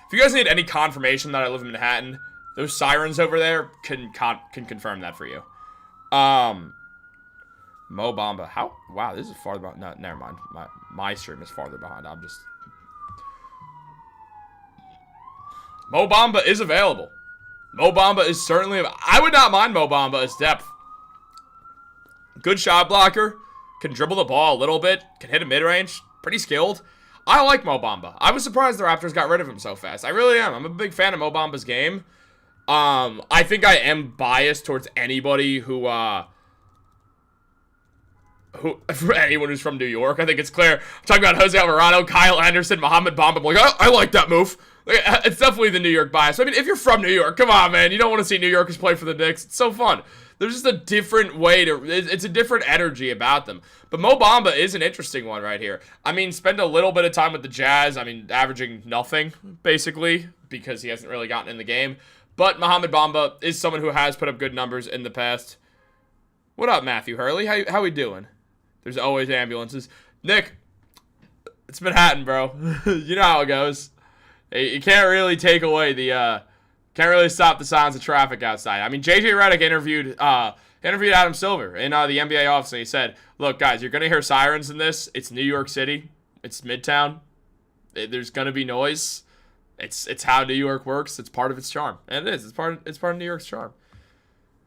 If you guys need any confirmation that I live in Manhattan, those sirens over there can confirm that for you. Mo Bamba. How? Wow, this is farther behind. No, never mind. My stream is farther behind. I'm just... Mo Bamba is available. Mo Bamba is certainly... I would not mind Mo Bamba as depth. Good shot blocker. Can dribble the ball a little bit. Can hit a mid-range. Pretty skilled. I like Mo Bamba. I was surprised the Raptors got rid of him so fast. I really am. I'm a big fan of Mo Bamba's game. I think I am biased towards anybody who for anyone who's from New York. I think it's clear. I'm talking about Jose Alvarado, Kyle Anderson, Mohamed Bamba. I'm like, I like that move. It's definitely the New York bias. I mean, if you're from New York, come on, man. You don't want to see New Yorkers play for the Knicks. It's so fun. There's just a different way to... It's a different energy about them. But Mo Bamba is an interesting one right here. I mean, spend a little bit of time with the Jazz. I mean, averaging nothing, basically, because he hasn't really gotten in the game. But Mohamed Bamba is someone who has put up good numbers in the past. What up, Matthew Hurley? How we doing? There's always ambulances. Nick, it's Manhattan, bro. You know how it goes. You can't really take away the... Can't really stop the sounds of traffic outside. I mean, JJ Redick interviewed Adam Silver in the NBA office, and he said, look, guys, you're going to hear sirens in this. It's New York City. It's Midtown. There's going to be noise. It's how New York works. It's part of its charm. And it is. It's part of New York's charm.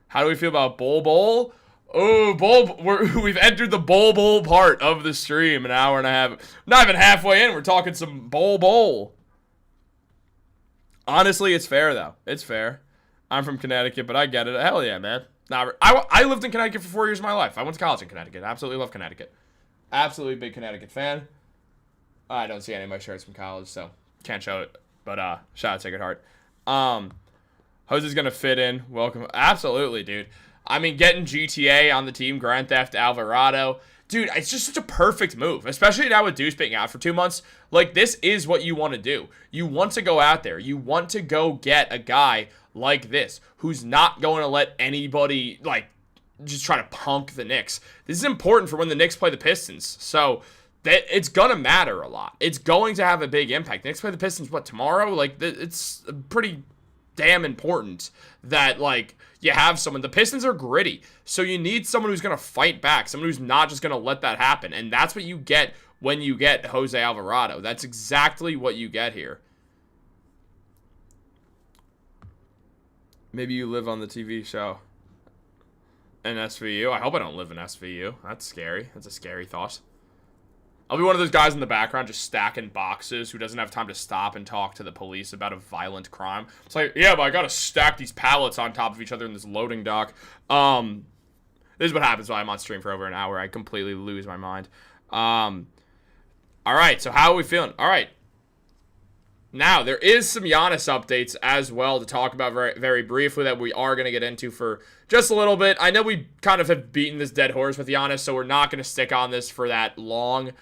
How do we feel about Bowl? Oh, we've entered the Bowl part of the stream, an hour and a half. Not even halfway in. We're talking some Bowl. Honestly, it's fair, though. It's fair. I'm from Connecticut, but I get it. Hell yeah, man. I lived in Connecticut for 4 years of my life. I went to college in Connecticut. Absolutely love Connecticut. Absolutely big Connecticut fan. I don't see any of my shirts from college, so can't show it. But shout out Sacred Heart. Jose's going to fit in. Welcome. Absolutely, dude. I mean, getting GTA on the team, Grand Theft Alvarado. Dude, it's just such a perfect move, especially now with Deuce being out for 2 months. Like, this is what you want to do. You want to go out there. You want to go get a guy like this who's not going to let anybody, like, just try to punk the Knicks. This is important for when the Knicks play the Pistons. So, it's going to matter a lot. It's going to have a big impact. The Knicks play the Pistons, tomorrow? Like, it's pretty damn important that, like, you have someone. The Pistons are gritty, so you need someone who's going to fight back, someone who's not just going to let that happen, and that's what you get when you get Jose Alvarado. That's exactly what you get here. Maybe you live on the TV show in SVU. I hope I don't live in SVU. That's scary. That's a scary thought. I'll be one of those guys in the background just stacking boxes who doesn't have time to stop and talk to the police about a violent crime. It's like, yeah, but I gotta stack these pallets on top of each other in this loading dock. This is what happens when I'm on stream for over an hour. I completely lose my mind. All right, so how are we feeling? All right. Now, there is some Giannis updates as well to talk about very, very briefly that we are going to get into for just a little bit. I know we kind of have beaten this dead horse with Giannis, so we're not going to stick on this for that long.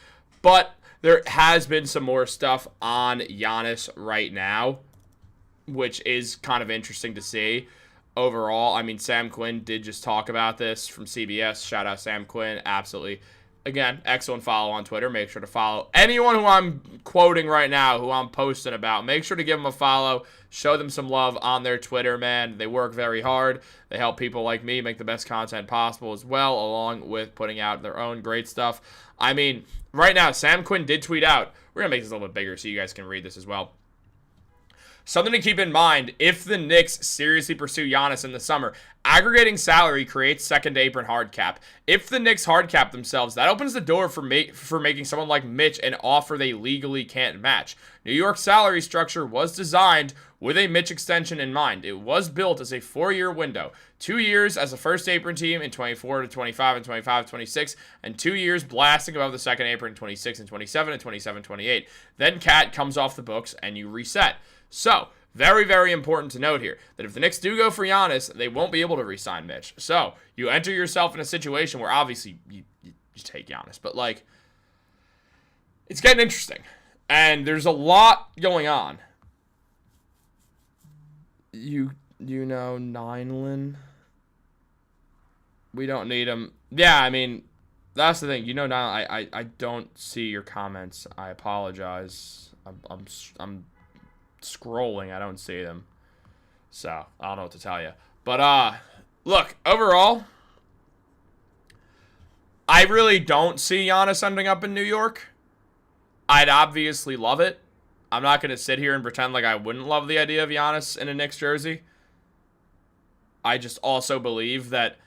But there has been some more stuff on Giannis right now. which is kind of interesting to see overall. I mean, Sam Quinn did just talk about this from CBS. Shout out Sam Quinn. Absolutely. Again, excellent follow on Twitter. Make sure to follow anyone who I'm quoting right now, who I'm posting about. Make sure to give them a follow. Show them some love on their Twitter, man. They work very hard. They help people like me make the best content possible as well, along with putting out their own great stuff. I mean, right now, Sam Quinn did tweet out. We're going to make this a little bit bigger so you guys can read this as well. Something to keep in mind, if the Knicks seriously pursue Giannis in the summer, aggregating salary creates second apron hard cap. If the Knicks hard cap themselves, that opens the door for making someone like Mitch an offer they legally can't match. New York's salary structure was designed with a Mitch extension in mind. It was built as a 4-year window. 2 years as a first apron team in 24 to 25 and 25 to 26, and 2 years blasting above the second apron in 26 and 27 and 27 28. Then Cat comes off the books and you reset. So, very, very important to note here that if the Knicks do go for Giannis, they won't be able to re-sign Mitch. So, you enter yourself in a situation where obviously you take Giannis, but like, it's getting interesting. And there's a lot going on. You know Nineland? We don't need him. Yeah, I mean, that's the thing. You know Nineland, I don't see your comments. I apologize. I'm scrolling, I don't see them, so I don't know what to tell you. But look, overall, I really don't see Giannis ending up in New York. I'd obviously love it. I'm not going to sit here and pretend like I wouldn't love the idea of Giannis in a Knicks jersey. I just also believe that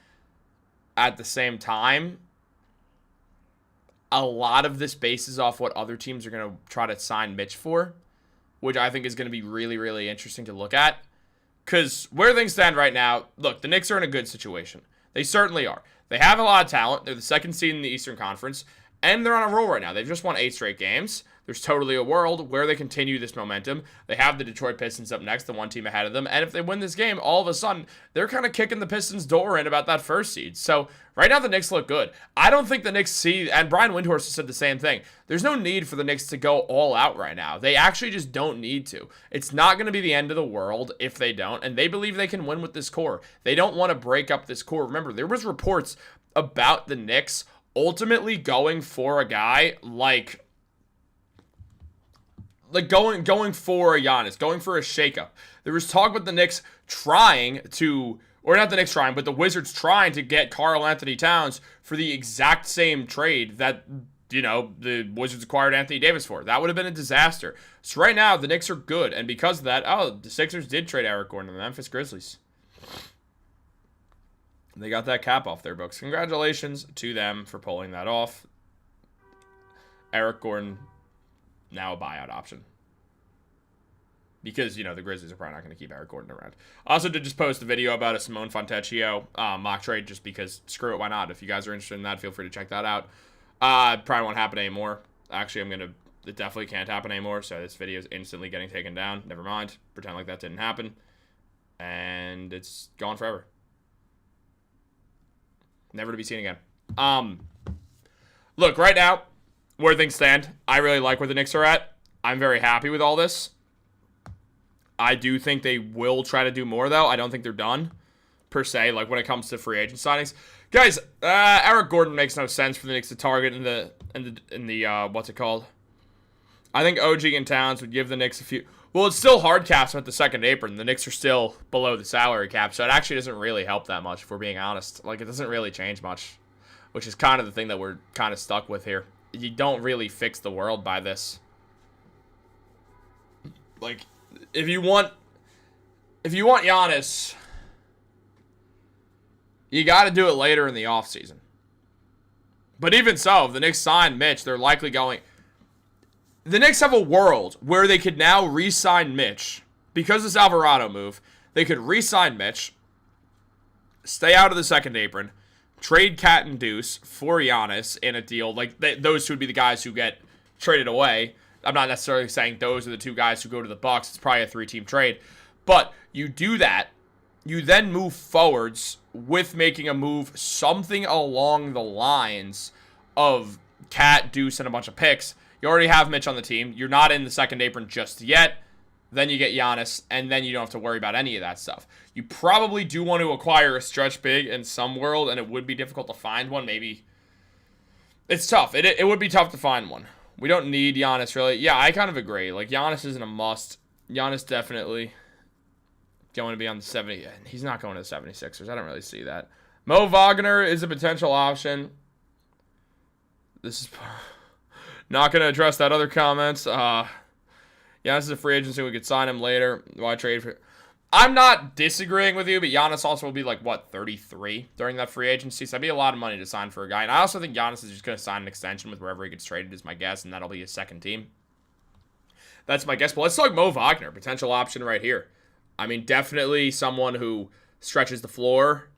at the same time, a lot of this bases off what other teams are going to try to sign Mitch for, which I think is going to be really, really interesting to look at. Because where things stand right now, look, the Knicks are in a good situation. They certainly are. They have a lot of talent. They're the second seed in the Eastern Conference, and they're on a roll right now. They've just won 8 straight games. There's totally a world where they continue this momentum. They have the Detroit Pistons up next, the one team ahead of them, and if they win this game, all of a sudden, they're kind of kicking the Pistons' door in about that first seed. So right now, the Knicks look good. I don't think the Knicks see, and Brian Windhorst has said the same thing, there's no need for the Knicks to go all out right now. They actually just don't need to. It's not going to be the end of the world if they don't, and they believe they can win with this core. They don't want to break up this core. Remember, there was reports about the Knicks ultimately going for a guy like going for a Giannis, going for a shakeup. There was talk about the Knicks trying to, or not the Knicks trying, but the Wizards trying to get Karl-Anthony Towns for the exact same trade that, you know, the Wizards acquired Anthony Davis for. That would have been a disaster. So right now, the Knicks are good, and because of that, the Sixers did trade Eric Gordon to the Memphis Grizzlies. They got that cap off their books. Congratulations to them for pulling that off. Eric Gordon, now a buyout option. Because, you know, the Grizzlies are probably not going to keep Eric Gordon around. I also did just post a video about a Simone Fontecchio mock trade just because, screw it, why not? If you guys are interested in that, feel free to check that out. Probably won't happen anymore. Actually, it definitely can't happen anymore, so this video is instantly getting taken down. Never mind. Pretend like that didn't happen. And it's gone forever. Never to be seen again. Look, right now, where things stand, I really like where the Knicks are at. I'm very happy with all this. I do think they will try to do more, though. I don't think they're done, per se, like when it comes to free agent signings. Guys, Eric Gordon makes no sense for the Knicks to target in the what's it called? I think OG and Towns would give the Knicks a few. Well, it's still hard caps at the second apron. The Knicks are still below the salary cap, so it actually doesn't really help that much, if we're being honest. Like, it doesn't really change much, which is kind of the thing that we're kind of stuck with here. You don't really fix the world by this. Like, if you want Giannis, you got to do it later in the offseason. But even so, if the Knicks sign Mitch, they're likely going. The Knicks have a world where they could now re-sign Mitch because of this Alvarado move. They could re-sign Mitch, stay out of the second apron, trade Cat and Deuce for Giannis in a deal. Like, those two would be the guys who get traded away. I'm not necessarily saying those are the two guys who go to the Bucks. It's probably a 3-team trade. But you do that. You then move forwards with making a move something along the lines of Cat, Deuce, and a bunch of picks. You already have Mitch on the team. You're not in the second apron just yet. Then you get Giannis, and then you don't have to worry about any of that stuff. You probably do want to acquire a stretch big in some world, and it would be difficult to find one. Maybe it's tough. It would be tough to find one. We don't need Giannis, really. Yeah, I kind of agree. Like, Giannis isn't a must. Giannis definitely going to be on the 70. He's not going to the 76ers. I don't really see that. Mo Wagner is a potential option. This is not going to address that other comments. Giannis is a free agent, so we could sign him later. Why trade for... I'm not disagreeing with you, but Giannis also will be 33 during that free agency, so that'd be a lot of money to sign for a guy. And I also think Giannis is just going to sign an extension with wherever he gets traded is my guess, and that'll be his second team. That's my guess. But let's talk Mo Wagner, potential option right here. I mean, definitely someone who stretches the floor,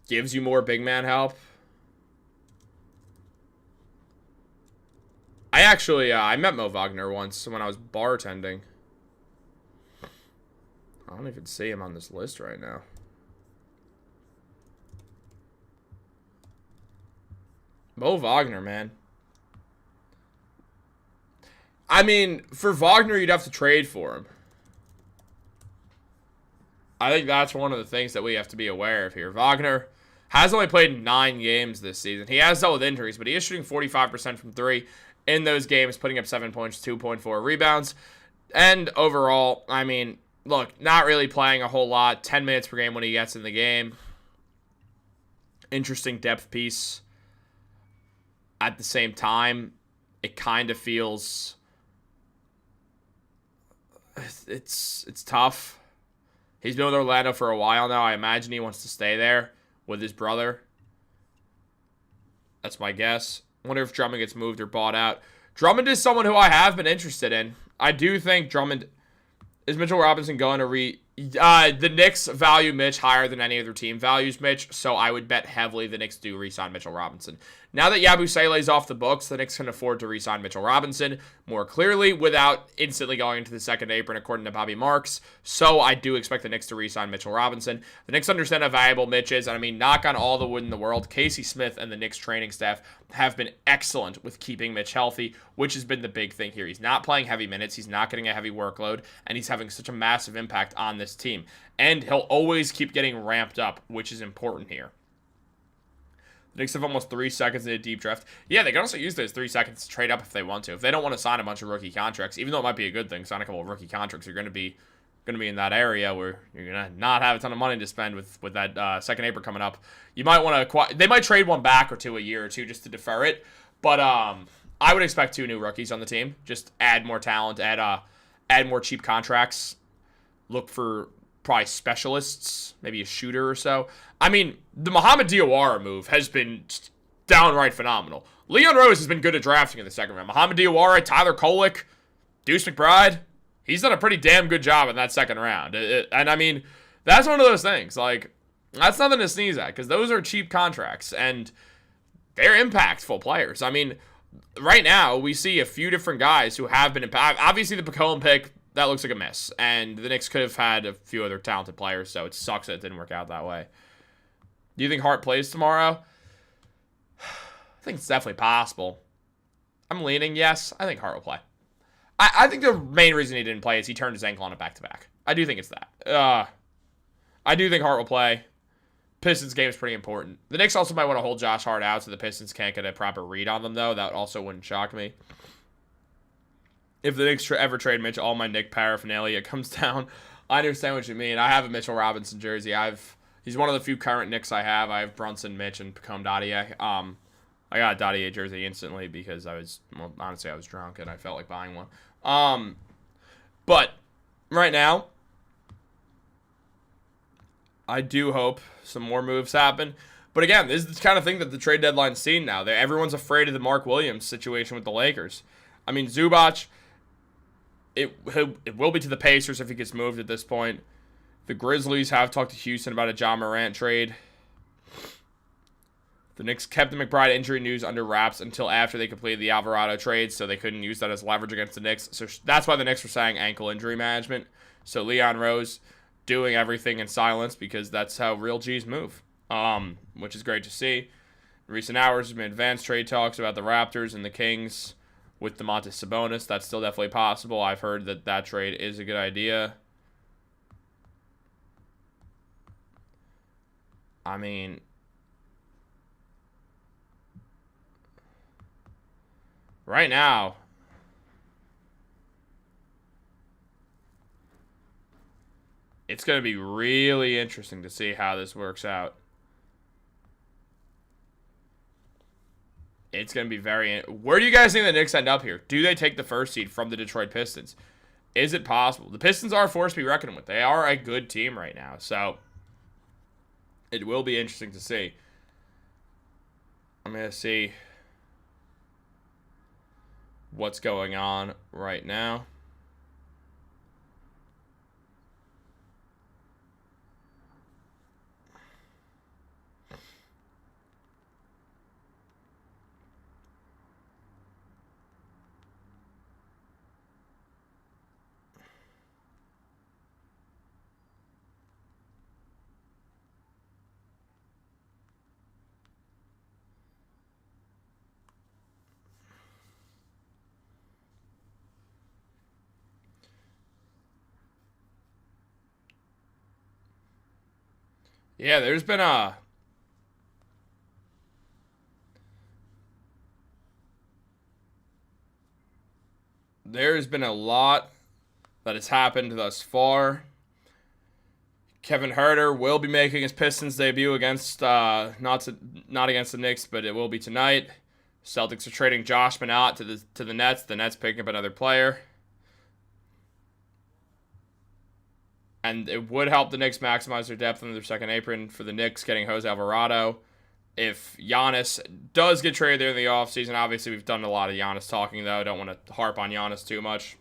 gives you more big man help. I met Mo Wagner once when I was bartending. I don't even see him on this list right now. Mo Wagner, man. I mean, for Wagner, you'd have to trade for him. I think that's one of the things that we have to be aware of here. Wagner has only played 9 games this season. He has dealt with injuries, but he is shooting 45% from 3 in those games, putting up 7 points, 2.4 rebounds. And overall, I mean, look, not really playing a whole lot. 10 minutes per game when he gets in the game. Interesting depth piece. At the same time, it kind of feels... It's tough. He's been with Orlando for a while now. I imagine he wants to stay there with his brother. That's my guess. Wonder if Drummond gets moved or bought out. Drummond is someone who I have been interested in. I do think Drummond... Is Mitchell Robinson going to the Knicks value Mitch higher than any other team values Mitch, so I would bet heavily the Knicks do re-sign Mitchell Robinson. Now that Yabusele is off the books, the Knicks can afford to re-sign Mitchell Robinson more clearly without instantly going into the second apron, according to Bobby Marks. So I do expect the Knicks to re-sign Mitchell Robinson. The Knicks understand how valuable Mitch is, and I mean, knock on all the wood in the world, Casey Smith and the Knicks training staff have been excellent with keeping Mitch healthy, which has been the big thing here. He's not playing heavy minutes, he's not getting a heavy workload, and he's having such a massive impact on this team. And he'll always keep getting ramped up, which is important here. The Knicks have almost 3 seconds in a deep draft. Yeah, they can also use those 3 seconds to trade up if they want to. If they don't want to sign a bunch of rookie contracts, even though it might be a good thing, sign a couple of rookie contracts, you're going to be in that area where you're going to not have a ton of money to spend with that second apron coming up. You might want to they might trade one back or two a year or two just to defer it. But I would expect 2 new rookies on the team. Just add more talent, add more cheap contracts. Look for probably specialists, maybe a shooter or so. I mean, the Mohamed Diawara move has been downright phenomenal. Leon Rose has been good at drafting in the second round. Mohamed Diawara, Tyler Kolek, Deuce McBride, he's done a pretty damn good job in that second round. And I mean, that's one of those things. Like, that's nothing to sneeze at because those are cheap contracts and they're impactful players. I mean, right now we see a few different guys who have been impactful. Obviously, the Pacone pick, that looks like a miss. And the Knicks could have had a few other talented players, so it sucks that it didn't work out that way. Do you think Hart plays tomorrow? I think it's definitely possible. I'm leaning yes. I think Hart will play. I think the main reason he didn't play is he turned his ankle on a back-to-back. I do think it's that. I do think Hart will play. Pistons game is pretty important. The Knicks also might want to hold Josh Hart out so the Pistons can't get a proper read on them, though. That also wouldn't shock me. If the Knicks ever trade Mitch, all my Knick paraphernalia comes down. I understand what you mean. I have a Mitchell Robinson jersey. He's one of the few current Knicks I have. I have Brunson, Mitch, and Pacome Dadier. I got a Dadier jersey instantly because honestly, I was drunk and I felt like buying one. But right now, I do hope some more moves happen. But again, this is the kind of thing that the trade deadline's seen now. Everyone's afraid of the Mark Williams situation with the Lakers. I mean, Zubac, it will be to the Pacers if he gets moved at this point. The Grizzlies have talked to Houston about a Ja Morant trade. The Knicks kept the McBride injury news under wraps until after they completed the Alvarado trade, so they couldn't use that as leverage against the Knicks. So that's why the Knicks were saying ankle injury management. So Leon Rose doing everything in silence because that's how real G's move, which is great to see. In recent hours, there's been advanced trade talks about the Raptors and the Kings with Domantas Sabonis. That's still definitely possible. I've heard that that trade is a good idea. I mean, right now, it's going to be really interesting to see how this works out. It's going to be very... Where do you guys think the Knicks end up here? Do they take the first seed from the Detroit Pistons? Is it possible? The Pistons are a force to be reckoned with. They are a good team right now, so it will be interesting to see. I'm going to see what's going on right now. Yeah, there's been a... There's been a lot that has happened thus far. Kevin Huerter will be making his Pistons debut against, not against the Knicks, but it will be tonight. Celtics are trading Josh Minott to the Nets. The Nets picking up another player. And it would help the Knicks maximize their depth in their second apron for the Knicks getting Jose Alvarado. If Giannis does get traded there in the offseason, obviously we've done a lot of Giannis talking, though. I don't want to harp on Giannis too much.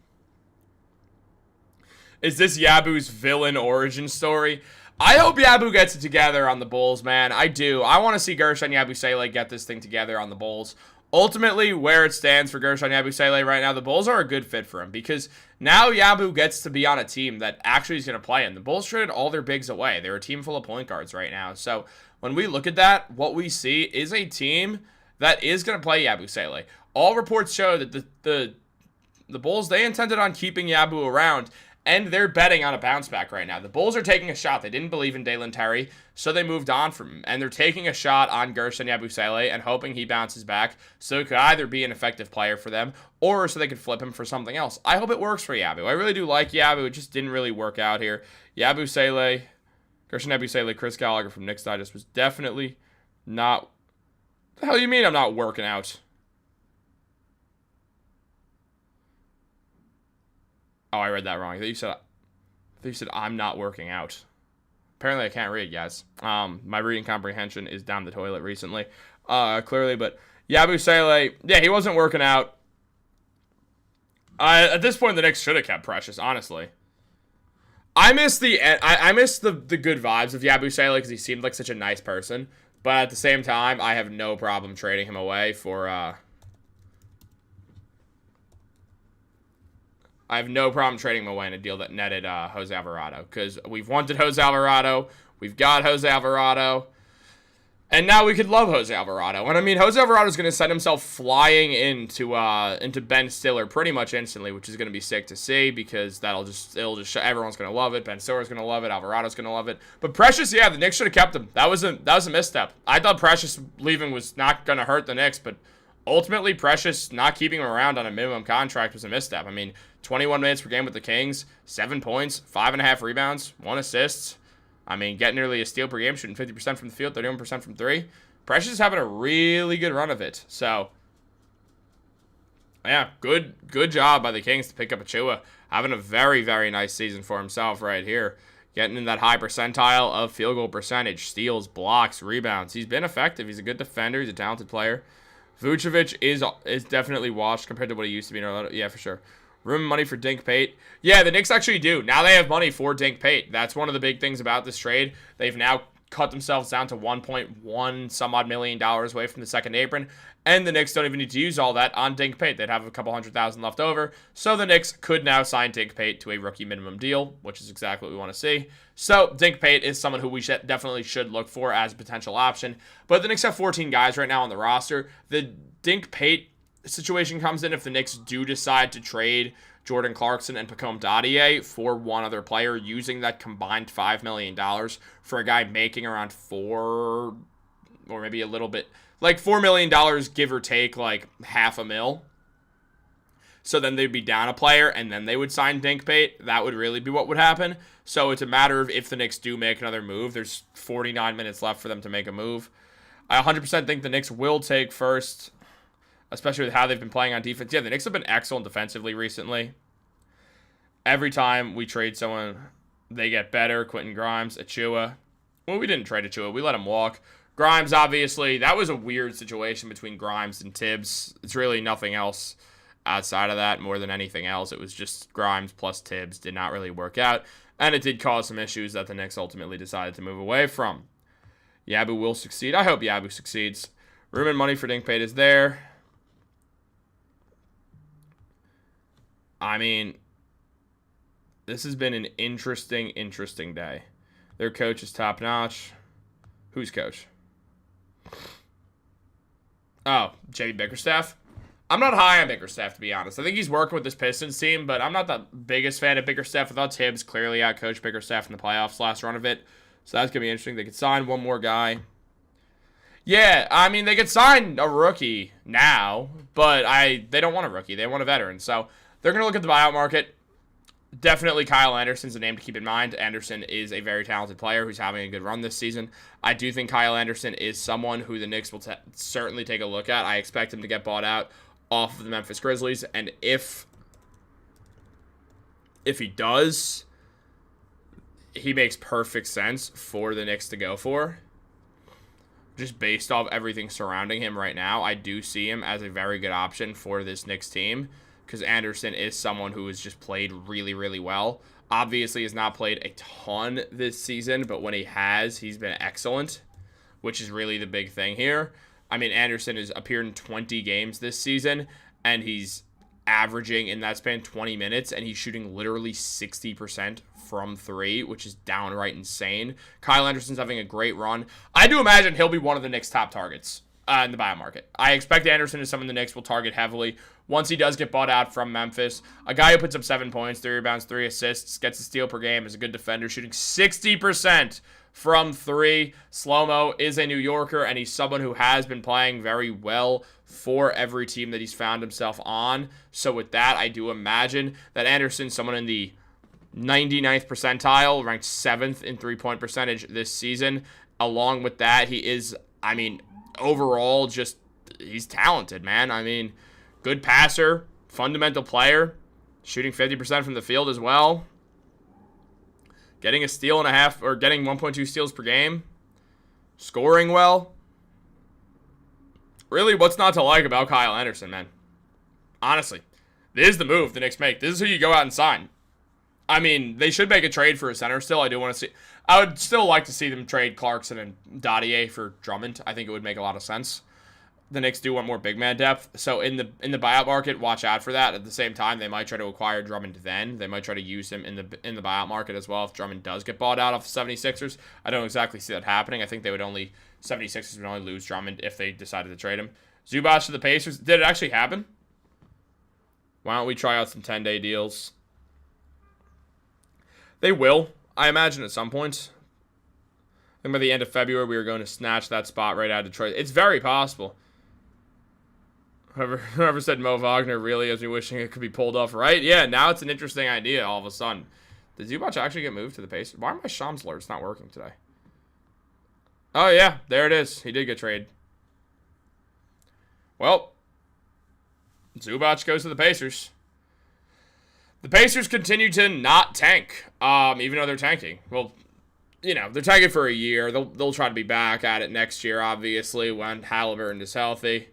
Is this Yabu's villain origin story? I hope Yabu gets it together on the Bulls, man. I do. I want to see Guerschon Yabusele get this thing together on the Bulls. Ultimately, where it stands for Guerschon Yabusele right now, the Bulls are a good fit for him because now Yabu gets to be on a team that actually is going to play him. The Bulls traded all their bigs away. They're a team full of point guards right now. So when we look at that, what we see is a team that is going to play Yabusele. All reports show that the Bulls, they intended on keeping Yabu around, and they're betting on a bounce back right now. The Bulls are taking a shot. They didn't believe in Dalen Terry, so they moved on from him. And they're taking a shot on Guerschon Yabusele and hoping he bounces back so it could either be an effective player for them or so they could flip him for something else. I hope it works for Yabu. I really do like Yabu. It just didn't really work out here. Yabusele, Guerschon Yabusele, Chris Gallagher from Knicks Digest was definitely not... What the hell do you mean I'm not working out? Oh, I read that wrong. I thought you said I'm not working out. Apparently I can't read, guys. My reading comprehension is down the toilet recently. Clearly, but Yabusele, yeah, he wasn't working out. At this point, the Knicks should have kept Precious, honestly. I miss the good vibes of Yabusele because he seemed like such a nice person. But at the same time, I have no problem trading him away for... I have no problem trading him away in a deal that netted Jose Alvarado. Because we've wanted Jose Alvarado. We've got Jose Alvarado. And now we could love Jose Alvarado. And I mean, Jose Alvarado is going to send himself flying into Ben Stiller pretty much instantly, which is going to be sick to see because it'll just show everyone's going to love it. Ben Stiller's going to love it. Alvarado's going to love it. But Precious, yeah, the Knicks should have kept him. That was a misstep. I thought Precious leaving was not going to hurt the Knicks, but ultimately Precious not keeping him around on a minimum contract was a misstep. I mean, 21 minutes per game with the Kings, 7 points, 5.5 rebounds, 1 assist. I mean, getting nearly a steal per game, shooting 50% from the field, 31% from 3. Precious is having a really good run of it. So, yeah, good job by the Kings to pick up Achua. Having a very, very nice season for himself right here. Getting in that high percentile of field goal percentage, steals, blocks, rebounds. He's been effective. He's a good defender. He's a talented player. Vucevic is definitely washed compared to what he used to be in Orlando. Yeah, for sure. Room money for Dink Pate. Yeah, the Knicks actually do. Now they have money for Dink Pate. That's one of the big things about this trade. They've now cut themselves down to $1.1 some odd million away from the second apron. And the Knicks don't even need to use all that on Dink Pate. They'd have a couple $100,000 left over. So the Knicks could now sign Dink Pate to a rookie minimum deal, which is exactly what we want to see. So Dink Pate is someone who we definitely should look for as a potential option. But the Knicks have 14 guys right now on the roster. The Dink Pate situation comes in if the Knicks do decide to trade Jordan Clarkson and Pacome Dadier for one other player, using that combined $5 million for a guy making around $4 or maybe a little bit, like $4 million, give or take, like $500,000. So then they'd be down a player, and then they would sign Dinkbait. That would really be what would happen. So it's a matter of if the Knicks do make another move. There's 49 minutes left for them to make a move. I 100% think the Knicks will take first, especially with how they've been playing on defense. Yeah, the Knicks have been excellent defensively recently. Every time we trade someone, they get better. Quentin Grimes, Achua. Well, we didn't trade Achua. We let him walk. Grimes, obviously, that was a weird situation between Grimes and Tibbs. It's really nothing else outside of that more than anything else. It was just Grimes plus Tibbs did not really work out, and it did cause some issues that the Knicks ultimately decided to move away from. Yabu will succeed. I hope Yabu succeeds. Room and money for Dinkbait is there. I mean, this has been an interesting day. Their coach is top-notch. Who's coach? Oh, JB Bickerstaff. I'm not high on Bickerstaff, to be honest. I think he's working with this Pistons team, but I'm not the biggest fan of Bickerstaff. Without Tibbs clearly outcoached Bickerstaff in the playoffs last run of it. So that's going to be interesting. They could sign one more guy. Yeah, I mean, they could sign a rookie now, but they don't want a rookie. They want a veteran. So they're going to look at the buyout market. Definitely Kyle Anderson's a name to keep in mind. Anderson is a very talented player who's having a good run this season. I do think Kyle Anderson is someone who the Knicks will certainly take a look at. I expect him to get bought out off of the Memphis Grizzlies, and if he does, he makes perfect sense for the Knicks to go for. Just based off everything surrounding him right now, I do see him as a very good option for this Knicks team, because Anderson is someone who has just played really, really well. Obviously has not played a ton this season, but when he has, he's been excellent, which is really the big thing here. I mean, Anderson has appeared in 20 games this season, and he's averaging in that span 20 minutes, and he's shooting literally 60% from three, which is downright insane. Kyle Anderson's having a great run. I do imagine he'll be one of the Knicks' top targets in the buyout market. I expect Anderson is someone the Knicks will target heavily once he does get bought out from Memphis. A guy who puts up 7 points, 3 rebounds, 3 assists, gets a steal per game, is a good defender, shooting 60% from three. Slow-mo is a New Yorker, and he's someone who has been playing very well for every team that he's found himself on. So with that, I do imagine that Anderson's someone in the 99th percentile, ranked 7th in three-point percentage this season. Along with that, he is, I mean, overall, just, he's talented, man. I mean, good passer, fundamental player, shooting 50% from the field as well. Getting a steal and a half, or getting 1.2 steals per game. Scoring well. Really, what's not to like about Kyle Anderson, man? Honestly, this is the move the Knicks make. This is who you go out and sign. I mean, they should make a trade for a center still. I would still like to see them trade Clarkson and Dadier for Drummond. I think it would make a lot of sense. The Knicks do want more big man depth. So in the buyout market, watch out for that. At the same time, they might try to acquire Drummond then. They might try to use him in the buyout market as well if Drummond does get bought out of the 76ers. I don't exactly see that happening. I think 76ers would only lose Drummond if they decided to trade him. Zubac to the Pacers. Did it actually happen? Why don't we try out some 10-day deals? They will, I imagine, at some point. I think by the end of February, we are going to snatch that spot right out of Detroit. It's very possible. Whoever said Mo Wagner really has me wishing it could be pulled off, right? Yeah, now it's an interesting idea all of a sudden. Did Zubac actually get moved to the Pacers? Why are my Shams alerts not working today? Oh, yeah, there it is. He did get traded. Well, Zubac goes to the Pacers. The Pacers continue to not tank, even though they're tanking. Well, you know, they're tanking for a year. They'll try to be back at it next year, obviously, when Halliburton is healthy.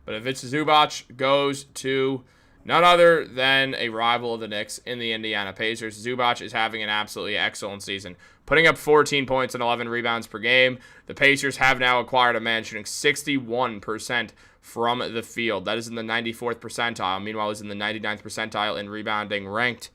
But if it's Zubac, goes to none other than a rival of the Knicks in the Indiana Pacers. Zubac is having an absolutely excellent season, putting up 14 points and 11 rebounds per game. The Pacers have now acquired a man shooting 61% from the field. That is in the 94th percentile. Meanwhile, he's in the 99th percentile in rebounding, ranked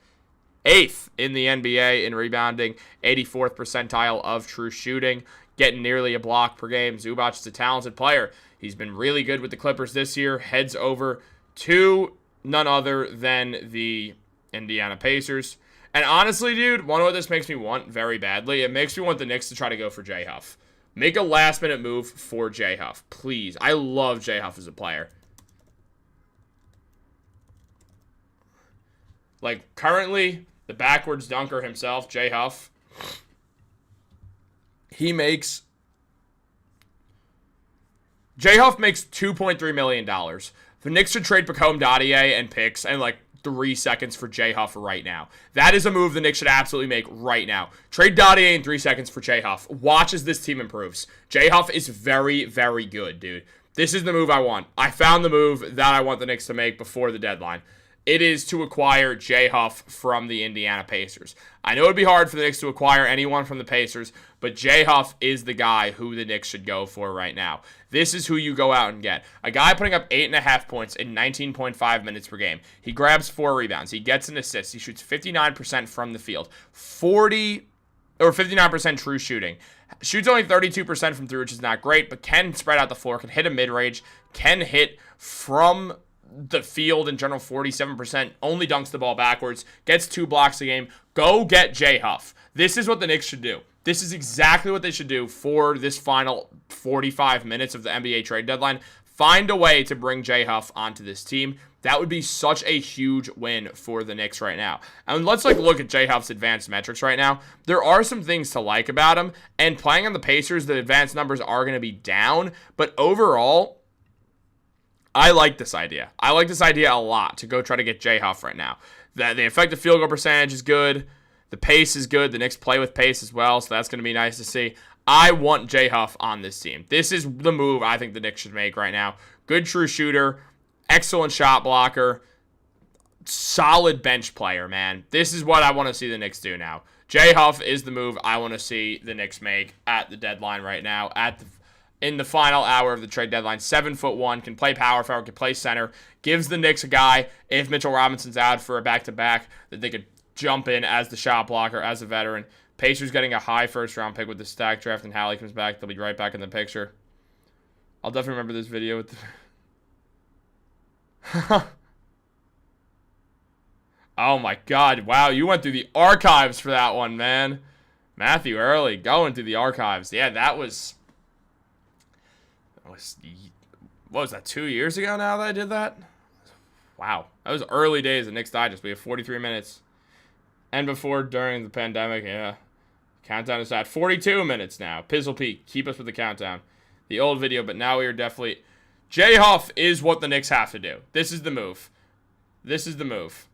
8th in the NBA in rebounding, 84th percentile of true shooting. getting nearly a block per game. Zubac is a talented player. He's been really good with the Clippers this year. Heads over to none other than the Indiana Pacers. And honestly, dude, one of what this makes me want very badly, it makes me want the Knicks to try to go for Jay Huff. Make a last-minute move for Jay Huff, please. I love Jay Huff as a player. Like, currently, the backwards dunker himself, Jay Huff, Jay Huff makes $2.3 million. The Knicks should trade Pacome Dadier and picks and, like, 3 seconds for Jay Huff right now. That is a move the Knicks should absolutely make right now. Trade Dadier in 3 seconds for Jay Huff. Watch as this team improves. Jay Huff is very, very good, dude. This is the move I want. I found the move that I want the Knicks to make before the deadline. It is to acquire Jay Huff from the Indiana Pacers. I know it would be hard for the Knicks to acquire anyone from the Pacers, but Jay Huff is the guy who the Knicks should go for right now. This is who you go out and get. A guy putting up 8.5 points in 19.5 minutes per game. He grabs 4 rebounds. He gets an assist. He shoots 59% from the field. 59% true shooting. Shoots only 32% from 3, which is not great, but can spread out the floor, can hit a mid-range, can hit from the field in general, 47%, only dunks the ball backwards, gets 2 blocks a game. Go get Jay Huff. This is what the Knicks should do. This is exactly what they should do for this final 45 minutes of the NBA trade deadline. Find a way to bring Jay Huff onto this team. That would be such a huge win for the Knicks right now. And let's look at Jay Huff's advanced metrics right now. There are some things to like about him, and playing on the Pacers, the advanced numbers are going to be down, but overall, I like this idea. I like this idea a lot to go try to get Jay Huff right now. The effective field goal percentage is good. The pace is good. The Knicks play with pace as well, so that's going to be nice to see. I want Jay Huff on this team. This is the move I think the Knicks should make right now. Good true shooter, excellent shot blocker, solid bench player, man. This is what I want to see the Knicks do now. Jay Huff is the move I want to see the Knicks make at the deadline right now, in the final hour of the trade deadline. 7'1", can play power forward, can play center. Gives the Knicks a guy, if Mitchell Robinson's out for a back-to-back, that they could jump in as the shot blocker, as a veteran. Pacers getting a high first-round pick with the stack draft, and Hallie comes back. They'll be right back in the picture. I'll definitely remember this video with the... Oh, my God. Wow, you went through the archives for that one, man. Matthew Early going through the archives. Yeah, that was... What was that, 2 years ago now that I did that? Wow. That was early days of Knicks Digest. We have 43 minutes. And before, during the pandemic, yeah. Countdown is at 42 minutes now. Pizzle Peak, keep us with the countdown. The old video, but now we are definitely... Jay Huff is what the Knicks have to do. This is the move. This is the move.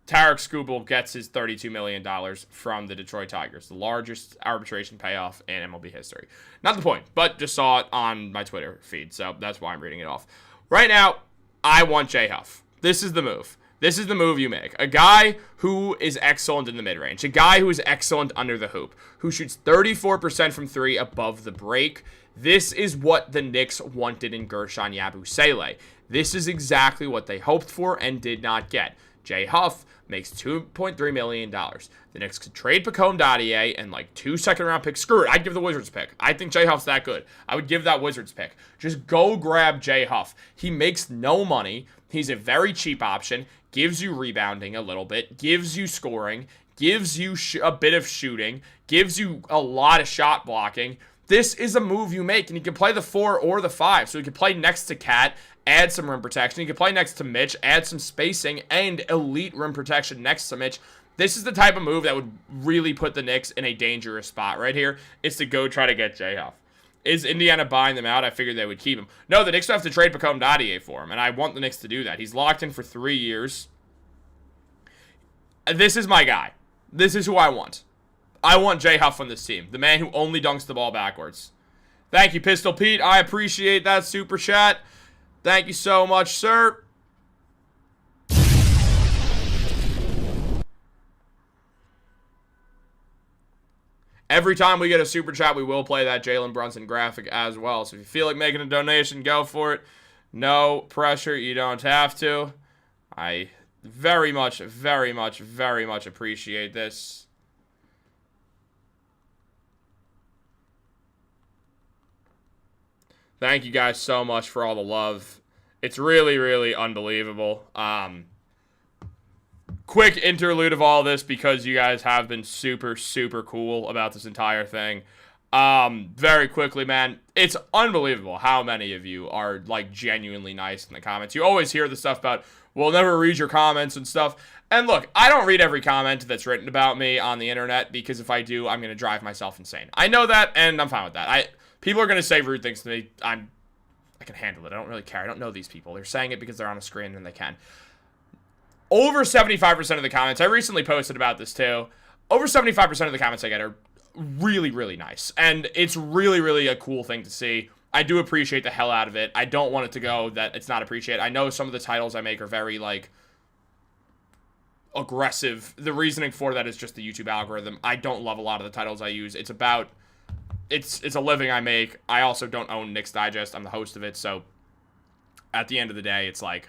Tarek Skubal gets his $32 million from the Detroit Tigers, the largest arbitration payoff in MLB history. Not the point, but just saw it on my Twitter feed, so that's why I'm reading it off. Right now, I want Jay Huff. This is the move. This is the move you make. A guy who is excellent in the mid-range, a guy who is excellent under the hoop, who shoots 34% from 3 above the break. This is what the Knicks wanted in Guerschon Yabusele. This is exactly what they hoped for and did not get. Jay Huff makes $2.3 million. The Knicks could trade Pacome Dadier and 2 second-round picks. Screw it. I'd give the Wizards pick. I think Jay Huff's that good. I would give that Wizards pick. Just go grab Jay Huff. He makes no money. He's a very cheap option. Gives you rebounding a little bit. Gives you scoring. Gives you a bit of shooting. Gives you a lot of shot blocking. This is a move you make, and you can play the 4 or the 5. So you can play next to Cat, add some rim protection. You can play next to Mitch, add some spacing, and elite rim protection next to Mitch. This is the type of move that would really put the Knicks in a dangerous spot right here, is to go try to get Jay Huff. Is Indiana buying them out? I figured they would keep him. No, the Knicks have to trade Pacome Dadier for him, and I want the Knicks to do that. He's locked in for 3 years. This is my guy. This is who I want. I want Jay Huff on this team, the man who only dunks the ball backwards. Thank you, Pistol Pete. I appreciate that super chat. Thank you so much, sir. Every time we get a super chat, we will play that Jalen Brunson graphic as well. So if you feel like making a donation, go for it. No pressure. You don't have to. I very much, very much, very much appreciate this. Thank you guys so much for all the love. It's really, really unbelievable. Quick interlude of all this because you guys have been super, super cool about this entire thing. Very quickly, man, it's unbelievable how many of you are, like, genuinely nice in the comments. You always hear the stuff about, we'll never read your comments and stuff. And look, I don't read every comment that's written about me on the internet because if I do, I'm going to drive myself insane. I know that, and I'm fine with that. People are going to say rude things to me. I can handle it. I don't really care. I don't know these people. They're saying it because they're on a screen and they can. Over 75% of the comments, I recently posted about this too, over 75% of the comments I get are really, really nice. And it's really, really a cool thing to see. I do appreciate the hell out of it. I don't want it to go that it's not appreciated. I know some of the titles I make are very, like, aggressive. The reasoning for that is just the YouTube algorithm. I don't love a lot of the titles I use. It's about, it's a living I make. I also don't own Knicks Digest. I'm the host of it. So at the end of the day, it's like,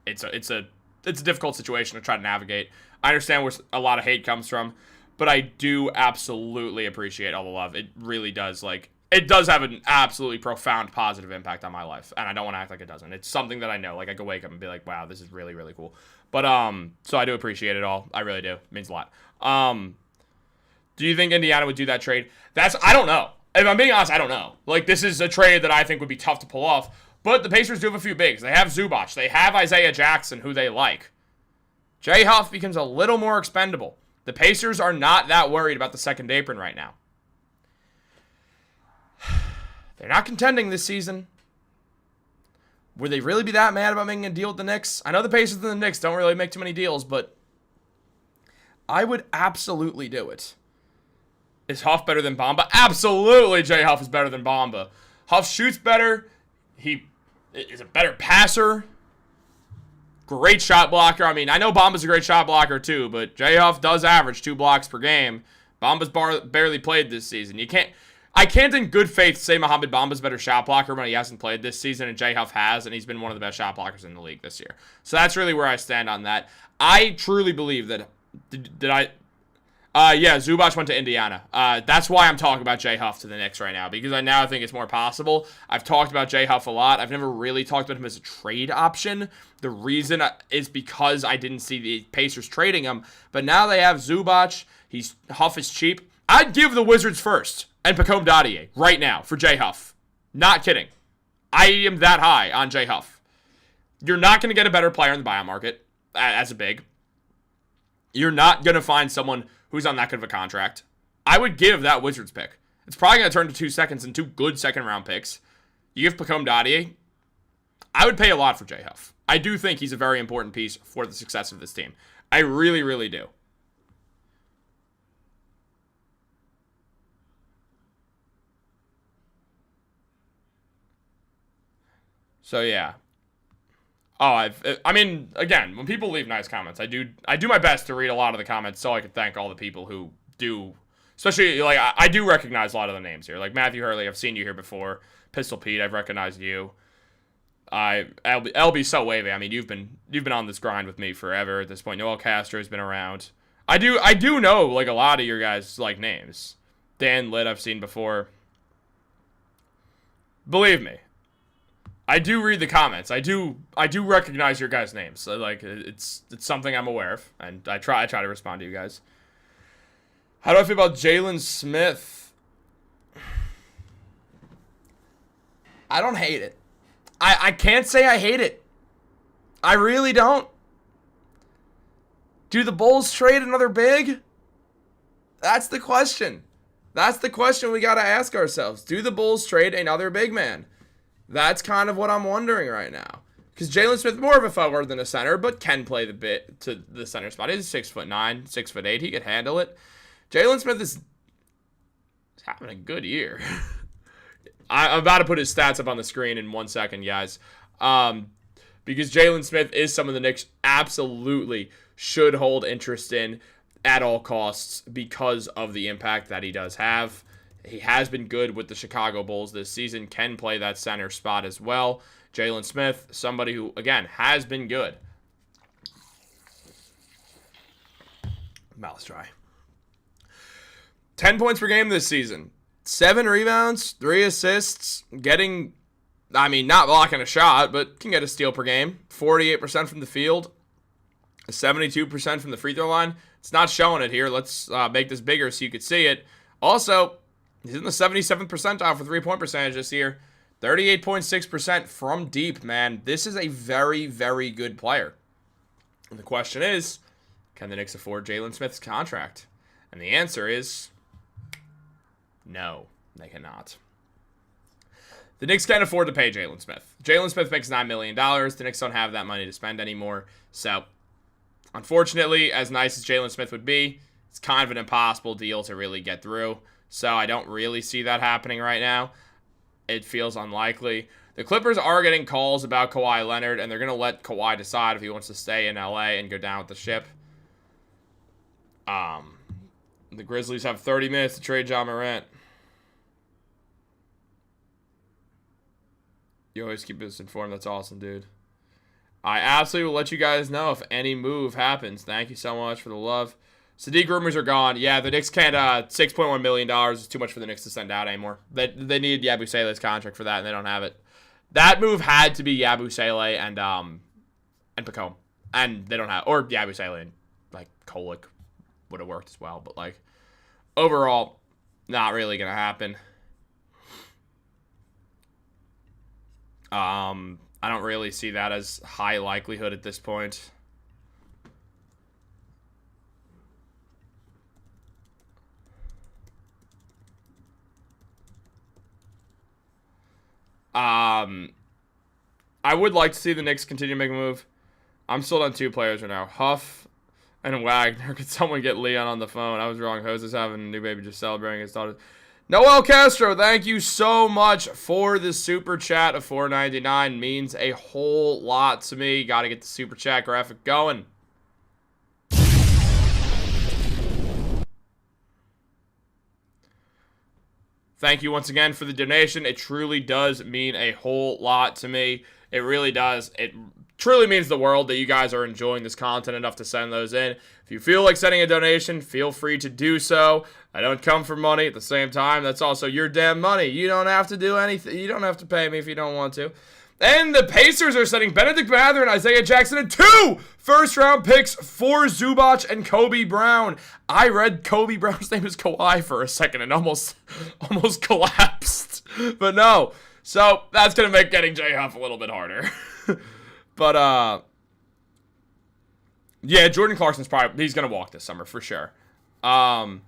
it's a difficult situation to try to navigate. I understand where a lot of hate comes from, but I do absolutely appreciate all the love. It really does. Like, it does have an absolutely profound positive impact on my life, and I don't want to act like it doesn't. It's something that I know. Like, I could wake up and be like, wow, this is really, really cool. But, so I do appreciate it all. I really do. It means a lot. Do you think Indiana would do that trade? I don't know. If I'm being honest, I don't know. Like, this is a trade that I think would be tough to pull off. But the Pacers do have a few bigs. They have Zubac. They have Isaiah Jackson, who they like. Jay Huff becomes a little more expendable. The Pacers are not that worried about the second apron right now. They're not contending this season. Would they really be that mad about making a deal with the Knicks? I know the Pacers and the Knicks don't really make too many deals, but I would absolutely do it. Is Huff better than Bamba? Absolutely, Jay Huff is better than Bamba. Huff shoots better. He is a better passer. Great shot blocker. I mean, I know Bamba's a great shot blocker too, but Jay Huff does average 2 blocks per game. Bamba's barely played this season. I can't in good faith say Mohamed Bamba's a better shot blocker when he hasn't played this season, and Jay Huff has, and he's been one of the best shot blockers in the league this year. So that's really where I stand on that. I truly believe that. Yeah, Zubac went to Indiana. That's why I'm talking about Jay Huff to the Knicks right now, because I now think it's more possible. I've talked about Jay Huff a lot. I've never really talked about him as a trade option. The reason is because I didn't see the Pacers trading him, but now they have Zubac. Huff is cheap. I'd give the Wizards first and Mikal Bridges right now for Jay Huff. Not kidding. I am that high on Jay Huff. You're not going to get a better player in the buyout market as a big. You're not going to find someone who's on that good of a contract. I would give that Wizards pick. It's probably going to turn to 2 seconds and 2 good second-round picks. You give Mikal Bridges, I would pay a lot for Jay Huff. I do think he's a very important piece for the success of this team. I really, really do. So, yeah. Oh, I mean, again, when people leave nice comments, I do my best to read a lot of the comments so I can thank all the people who do, especially, like, I do recognize a lot of the names here. Like, Matthew Hurley, I've seen you here before. Pistol Pete, I've recognized you. LB so wavy. I mean, you've been on this grind with me forever at this point. Noel Castro's been around. I do know, like, a lot of your guys' like names. Dan Litt, I've seen before. Believe me, I do read the comments. I do recognize your guys' names. So, like, it's something I'm aware of, and I try to respond to you guys. How do I feel about Jalen Smith? I don't hate it. I can't say I hate it. I really don't. Do the Bulls trade another big? That's the question. That's the question we got to ask ourselves. Do the Bulls trade another big man? That's kind of what I'm wondering right now. Because Jalen Smith more of a forward than a center, but can play the bit to the center spot. He's 6'9", 6'8". He could handle it. Jalen Smith is having a good year. I'm about to put his stats up on the screen in 1 second, guys. Because Jalen Smith is someone the Knicks absolutely should hold interest in at all costs because of the impact that he does have. He has been good with the Chicago Bulls this season, can play that center spot as well. Jalen Smith, somebody who, again, has been good. Mouth's dry. 10 points per game this season. 7 rebounds, 3 assists, getting I mean, not blocking a shot, but can get a steal per game. 48% from the field, 72% from the free throw line. It's not showing it here. Let's make this bigger so you could see it. Also, he's in the 77th percentile for three-point percentage this year. 38.6% from deep, man. This is a very, very good player. And the question is, can the Knicks afford Jalen Smith's contract? And the answer is no, they cannot. The Knicks can't afford to pay Jalen Smith. Jalen Smith makes $9 million. The Knicks don't have that money to spend anymore. So, unfortunately, as nice as Jalen Smith would be, it's kind of an impossible deal to really get through. So, I don't really see that happening right now. It feels unlikely. The Clippers are getting calls about Kawhi Leonard, and they're going to let Kawhi decide if he wants to stay in LA and go down with the ship. The Grizzlies have 30 minutes to trade Ja Morant. You always keep us informed. That's awesome, dude. I absolutely will let you guys know if any move happens. Thank you so much for the love. Sadiq rumors are gone. Yeah, the Knicks can't. $6.1 million is too much for the Knicks to send out anymore. They need Yabusele's contract for that, and they don't have it. That move had to be Yabusele and Pacome, and they don't have, or Yabusele and like Kolek would have worked as well, but like overall, not really gonna happen. I don't really see that as high likelihood at this point. I would like to see the Knicks continue to make a move. I'm sold on two players right now. Huff and Wagner. Could someone get Leon on the phone? I was wrong. Jose's having a new baby, just celebrating his daughter. Noel Castro, thank you so much for the super chat of $4.99. Means a whole lot to me. Got to get the super chat graphic going. Thank you once again for the donation. It truly does mean a whole lot to me. It really does. It truly means the world that you guys are enjoying this content enough to send those in. If you feel like sending a donation, feel free to do so. I don't come for money. At the same time, that's also your damn money. You don't have to do anything. You don't have to pay me if you don't want to. And the Pacers are sending Benedict Mather and Isaiah Jackson and 2 first-round picks for Zubac and Kobe Brown. I read Kobe Brown's name as Kawhi for a second and almost collapsed. But no. So that's going to make getting J Huff a little bit harder. But, yeah, Jordan Clarkson's he's going to walk this summer for sure. But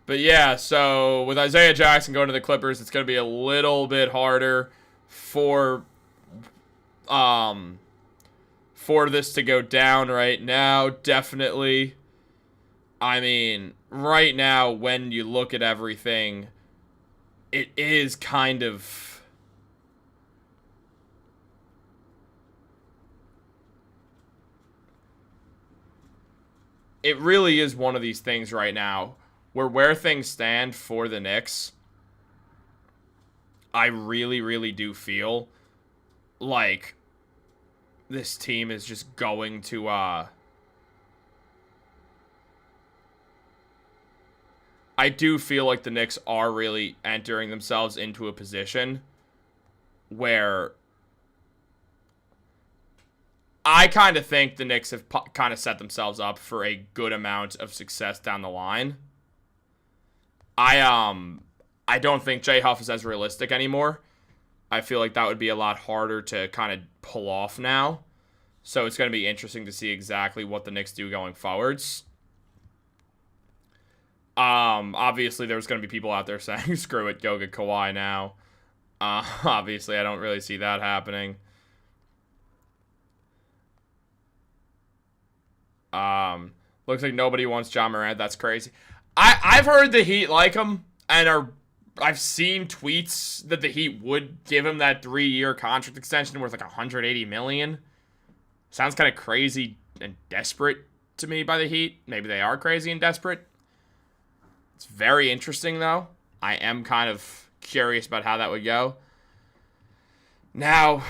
yeah, so with Isaiah Jackson going to the Clippers, it's going to be a little bit harder for this to go down right now. Definitely. I mean, right now, when you look at everything, it is kind of... It really is one of these things right now where things stand for the Knicks, I really, really do feel like this team is just going to I do feel like the Knicks are really entering themselves into a position where I kind of think the Knicks have kind of set themselves up for a good amount of success down the line. I don't think J Huff is as realistic anymore. I feel like that would be a lot harder to kind of pull off now. So it's going to be interesting to see exactly what the Knicks do going forwards. Obviously, there's going to be people out there saying, screw it, go get Kawhi now. Obviously, I don't really see that happening. Looks like nobody wants Ja Morant. That's crazy. I've heard the Heat like him, and I've seen tweets that the Heat would give him that 3-year contract extension worth like $180 million. Sounds kind of crazy and desperate to me by the Heat. Maybe they are crazy and desperate. It's very interesting, though. I am kind of curious about how that would go. Now,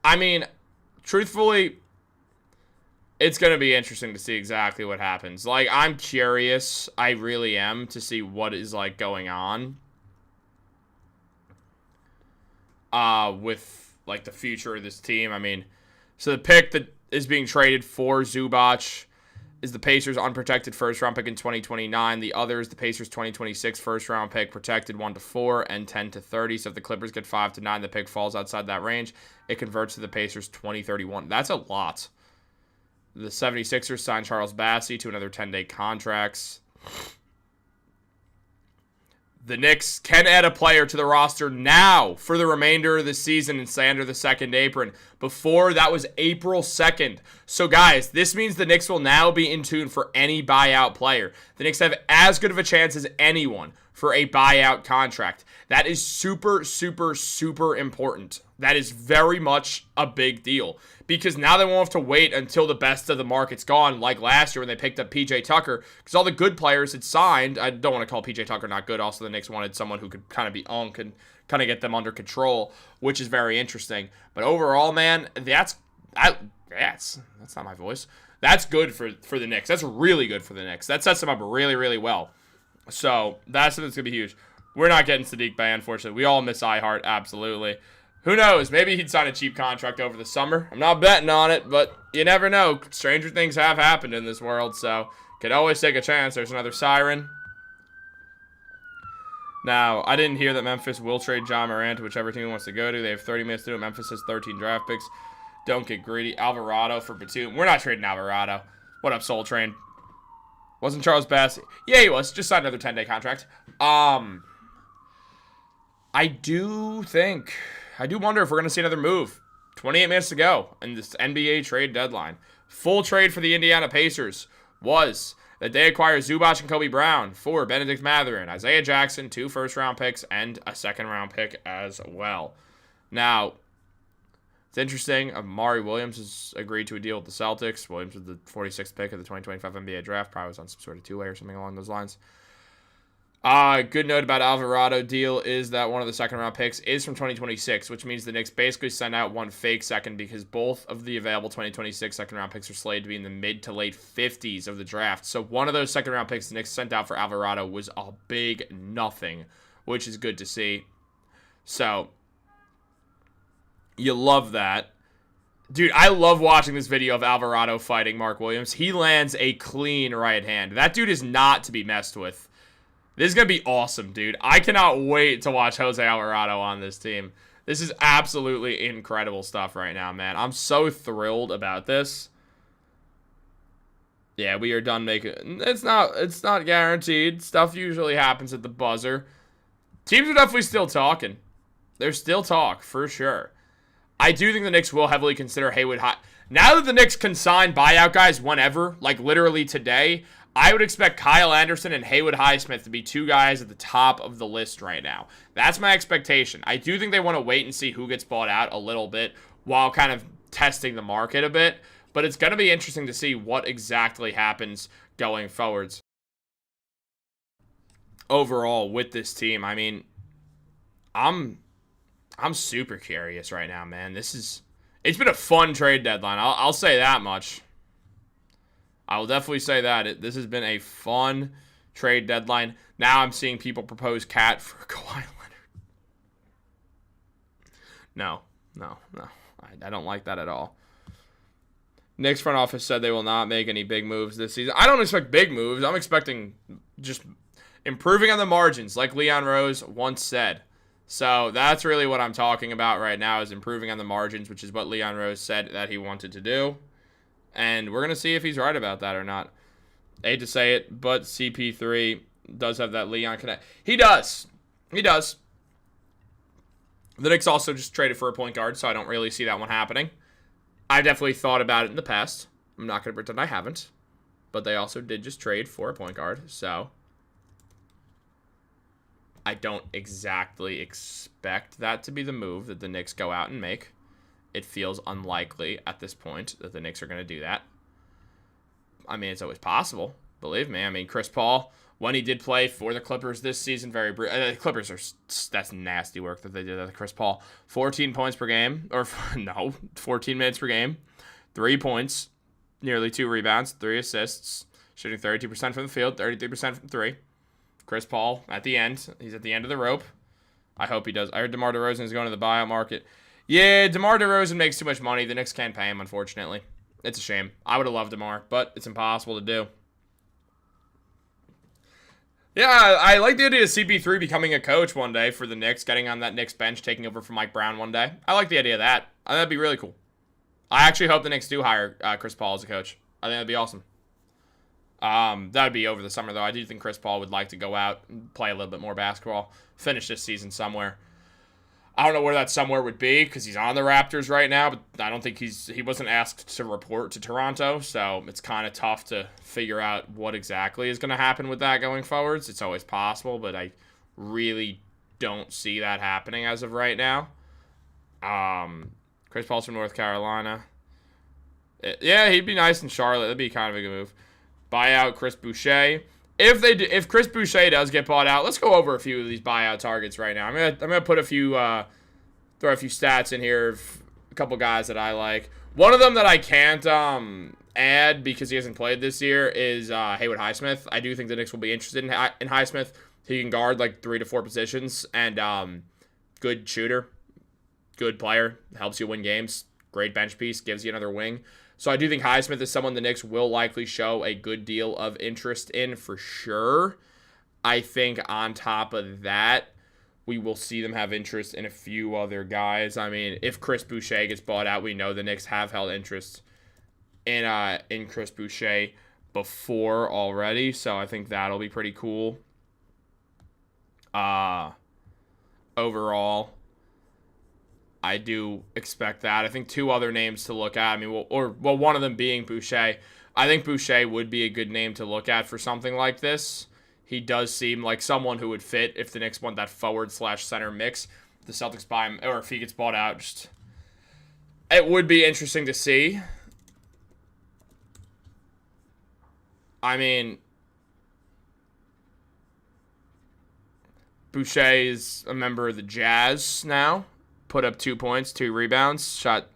I mean, truthfully, it's going to be interesting to see exactly what happens. Like, I'm curious. I really am to see what is, like, going on. with like the future of this team. I mean, so the pick that is being traded for Zubac is the Pacers' unprotected first-round pick in 2029. The other is the Pacers' 2026 first-round pick, protected 1-4 and 10-30. So if the Clippers get 5-9, the pick falls outside that range. It converts to the Pacers' 2031. That's a lot. The 76ers signed Charles Bassey to another 10-day contracts. The Knicks can add a player to the roster now for the remainder of the season and stay under the second apron. Before, that was April 2nd. So, guys, this means the Knicks will now be in tune for any buyout player. The Knicks have as good of a chance as anyone for a buyout contract. That is super, super, super important. That is very much a big deal. Because now they won't have to wait until the best of the market's gone, like last year when they picked up PJ Tucker, because all the good players had signed. I don't want to call PJ Tucker not good. Also, the Knicks wanted someone who could kind of be unk and kind of get them under control, which is very interesting. But overall, man, that's not my voice. That's good for the Knicks. That's really good for the Knicks. That sets them up really, really well. So that's something that's going to be huge. We're not getting Sadiq Bey, unfortunately. We all miss iHeart, absolutely. Who knows? Maybe he'd sign a cheap contract over the summer. I'm not betting on it, but you never know. Stranger things have happened in this world, so could always take a chance. There's another siren. Now, I didn't hear that Memphis will trade John Morant to whichever team he wants to go to. They have 30 minutes to do it. Memphis has 13 draft picks. Don't get greedy. Alvarado for Batum. We're not trading Alvarado. What up, Soul Train? Wasn't Charles Bassey? Yeah, he was. Just signed another 10-day contract. I do wonder if we're going to see another move. 28 minutes to go in this NBA trade deadline. Full trade for the Indiana Pacers was that they acquire Zubac and Kobe Brown for Benedict Mathurin, Isaiah Jackson, 2 first-round picks, and a second-round pick as well. Now, it's interesting. Amari Williams has agreed to a deal with the Celtics. Williams was the 46th pick of the 2025 NBA draft. Probably was on some sort of two-way or something along those lines. Good note about Alvarado deal is that one of the second-round picks is from 2026, which means the Knicks basically sent out one fake second because both of the available 2026 second-round picks are slated to be in the mid to late 50s of the draft. So one of those second-round picks the Knicks sent out for Alvarado was a big nothing, which is good to see. So you love that. Dude, I love watching this video of Alvarado fighting Mark Williams. He lands a clean right hand. That dude is not to be messed with. This is going to be awesome, dude. I cannot wait to watch Jose Alvarado on this team. This is absolutely incredible stuff right now, man. I'm so thrilled about this. Yeah, we are done making... It's not guaranteed. Stuff usually happens at the buzzer. Teams are definitely still talking. There's still talk, for sure. I do think the Knicks will heavily consider Haywood High. Now that the Knicks can sign buyout guys whenever, like literally today, I would expect Kyle Anderson and Haywood Highsmith to be 2 guys at the top of the list right now. That's my expectation. I do think they want to wait and see who gets bought out a little bit while kind of testing the market a bit. But it's going to be interesting to see what exactly happens going forwards. Overall, with this team, I mean, I'm super curious right now, man. It's been a fun trade deadline. I'll say that much. I will definitely say that. This has been a fun trade deadline. Now I'm seeing people propose Cat for Kawhi Leonard. No. I don't like that at all. Knicks front office said they will not make any big moves this season. I don't expect big moves. I'm expecting just improving on the margins, like Leon Rose once said. So that's really what I'm talking about right now, is improving on the margins, which is what Leon Rose said that he wanted to do. And we're going to see if he's right about that or not. I hate to say it, but CP3 does have that Leon connect. He does. The Knicks also just traded for a point guard, so I don't really see that one happening. I definitely thought about it in the past. I'm not going to pretend I haven't. But they also did just trade for a point guard, so I don't exactly expect that to be the move that the Knicks go out and make. It feels unlikely at this point that the Knicks are going to do that. I mean, it's always possible. Believe me. I mean, Chris Paul, when he did play for the Clippers this season, the Clippers are... That's nasty work that they did with Chris Paul. 14 points per game. 14 minutes per game. 3 points. Nearly 2 rebounds. 3 assists. Shooting 32% from the field. 33% from 3. Chris Paul at the end. He's at the end of the rope. I hope he does. I heard DeMar DeRozan is going to the buyout market. Yeah, DeMar DeRozan makes too much money. The Knicks can't pay him, unfortunately. It's a shame. I would have loved DeMar, but it's impossible to do. Yeah, I like the idea of CP3 becoming a coach one day for the Knicks, getting on that Knicks bench, taking over for Mike Brown one day. I like the idea of that. That'd be really cool. I actually hope the Knicks do hire Chris Paul as a coach. I think that'd be awesome. That would be over the summer, though. I do think Chris Paul would like to go out and play a little bit more basketball, finish this season somewhere. I don't know where that somewhere would be because he's on the Raptors right now, but I don't think he wasn't asked to report to Toronto, so it's kind of tough to figure out what exactly is going to happen with that going forwards. It's always possible, but I really don't see that happening as of right now. Chris Paul's from North Carolina. Yeah, he'd be nice in Charlotte. That'd be kind of a good move. Buyout Chris Boucher. If Chris Boucher does get bought out, let's go over a few of these buyout targets right now. I'm gonna put throw a few stats in here of a couple guys that I like. One of them that I can't add because he hasn't played this year is Haywood Highsmith. I do think the Knicks will be interested in Highsmith. He can guard like 3 to 4 positions and good shooter, good player, helps you win games. Great bench piece, gives you another wing. So I do think Highsmith is someone the Knicks will likely show a good deal of interest in for sure. I think on top of that, we will see them have interest in a few other guys. I mean, if Chris Boucher gets bought out, we know the Knicks have held interest in Chris Boucher before already. So I think that'll be pretty cool. Overall, I do expect that. I think 2 other names to look at. I mean, one of them being Boucher. I think Boucher would be a good name to look at for something like this. He does seem like someone who would fit if the Knicks want that forward/center mix. The Celtics buy him, or if he gets bought out, it would be interesting to see. I mean, Boucher is a member of the Jazz now. Put up 2 points, 2 rebounds, shot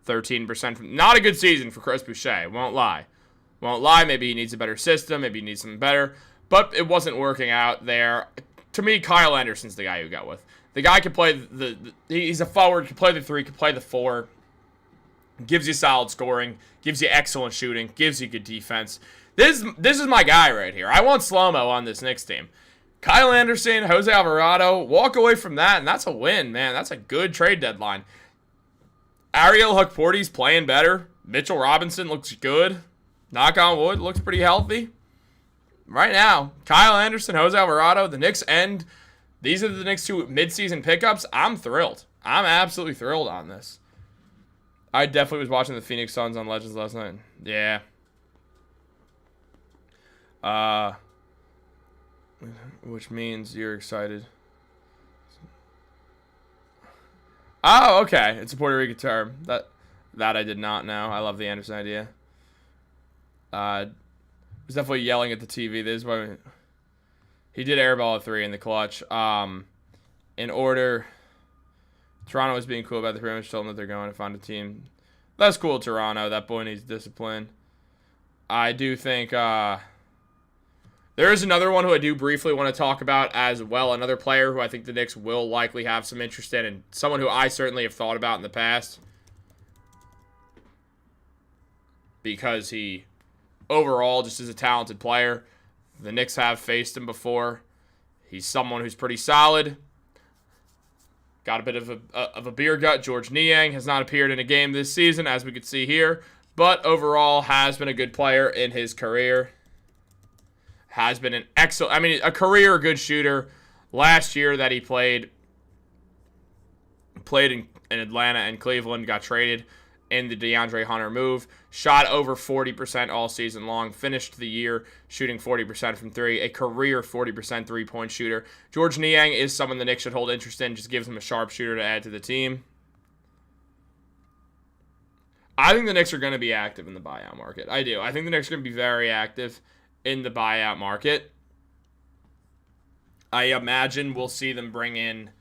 13% from... Not a good season for Chris Boucher, won't lie. Maybe he needs a better system, maybe he needs something better, but it wasn't working out there. To me, Kyle Anderson's the guy you go with. The guy can play he's a forward, can play the 3, can play the 4, gives you solid scoring, gives you excellent shooting, gives you good defense. This is my guy right here. I want slow-mo on this Knicks team. Kyle Anderson, Jose Alvarado, walk away from that, and that's a win, man. That's a good trade deadline. Ariel Hukporty's playing better. Mitchell Robinson looks good. Knock on wood, looks pretty healthy. Right now, Kyle Anderson, Jose Alvarado, the Knicks end. These are the Knicks 2 midseason pickups. I'm thrilled. I'm absolutely thrilled on this. I definitely was watching the Phoenix Suns on Legends last night. Yeah. Which means you're excited. Oh, okay. It's a Puerto Rican term. That I did not know. I love the Anderson idea. Was definitely yelling at the TV. This is why he did airball a 3 in the clutch. In order, Toronto was being cool about the perimeter. Told them that they're going to find a team. That's cool, Toronto. That boy needs discipline. I do think. There is another one who I do briefly want to talk about as well. Another player who I think the Knicks will likely have some interest in, and someone who I certainly have thought about in the past. Because he, overall, just is a talented player. The Knicks have faced him before. He's someone who's pretty solid. Got a bit of a beer gut. George Niang has not appeared in a game this season, as we could see here. But overall, has been a good player in his career. Has been an excellent, a career good shooter. Last year that he played in Atlanta and Cleveland, got traded in the DeAndre Hunter move. Shot over 40% all season long. Finished the year shooting 40% from 3. A career 40% three-point shooter. George Niang is someone the Knicks should hold interest in. Just gives him a sharpshooter to add to the team. I think the Knicks are going to be active in the buyout market. I do. I think the Knicks are going to be very active in the buyout market. I imagine we'll see them bring in...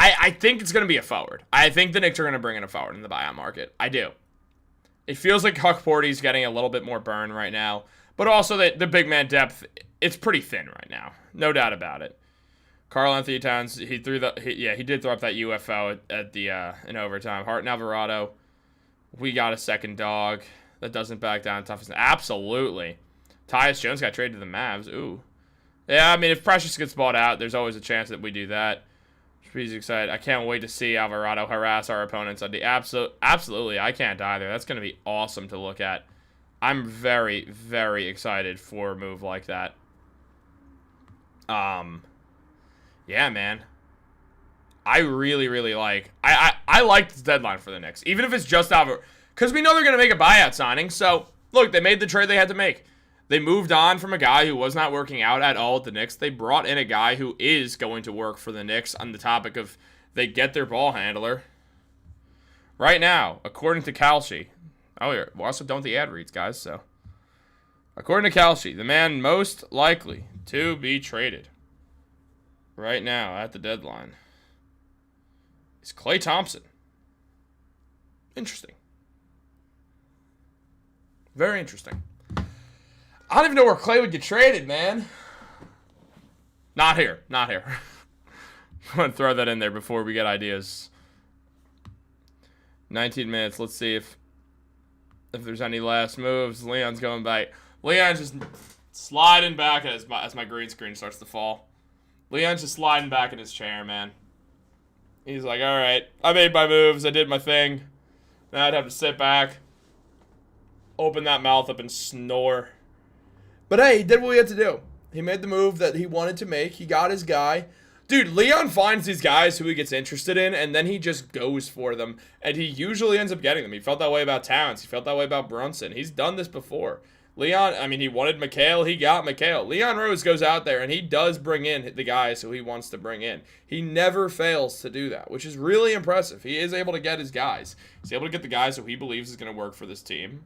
I think it's going to be a forward. I think the Knicks are going to bring in a forward in the buyout market. I do. It feels like Hukporty's getting a little bit more burn right now. But also the big man depth, it's pretty thin right now. No doubt about it. Karl-Anthony Towns, he did throw up that UFO at the in overtime. Hart and Alvarado, we got a second dog that doesn't back down toughness. Absolutely. Tyus Jones got traded to the Mavs. Ooh. Yeah, I mean, if Precious gets bought out, there's always a chance that we do that. He's excited. I can't wait to see Alvarado harass our opponents on the absolutely. I can't either. That's going to be awesome to look at. I'm very, very excited for a move like that. Yeah, man. I really, really like. I like this deadline for the Knicks, even if it's just Alvarado, because we know they're going to make a buyout signing. So look, they made the trade they had to make. They moved on from a guy who was not working out at all at the Knicks. They brought in a guy who is going to work for the Knicks on the topic of they get their ball handler. Right now, according to Kalshi. Oh, yeah, we're also done with the ad reads, guys. So, according to Kalshi, the man most likely to be traded right now at the deadline is Klay Thompson. Interesting. Very interesting. I don't even know where Klay would get traded, man. Not here. Not here. I'm going to throw that in there before we get ideas. 19 minutes. Let's see if there's any last moves. Leon's going back. Leon's just sliding back as my green screen starts to fall. Leon's just sliding back in his chair, man. He's like, all right, I made my moves. I did my thing. Now I'd have to sit back, open that mouth up, and snore. But hey, he did what he had to do. He made the move that he wanted to make. He got his guy. Dude, Leon finds these guys who he gets interested in, and then he just goes for them. And he usually ends up getting them. He felt that way about Towns. He felt that way about Brunson. He's done this before. Leon, I mean, he wanted Mikal. He got Mikal. Leon Rose goes out there, and he does bring in the guys who he wants to bring in. He never fails to do that, which is really impressive. He is able to get his guys. He's able to get the guys who he believes is going to work for this team.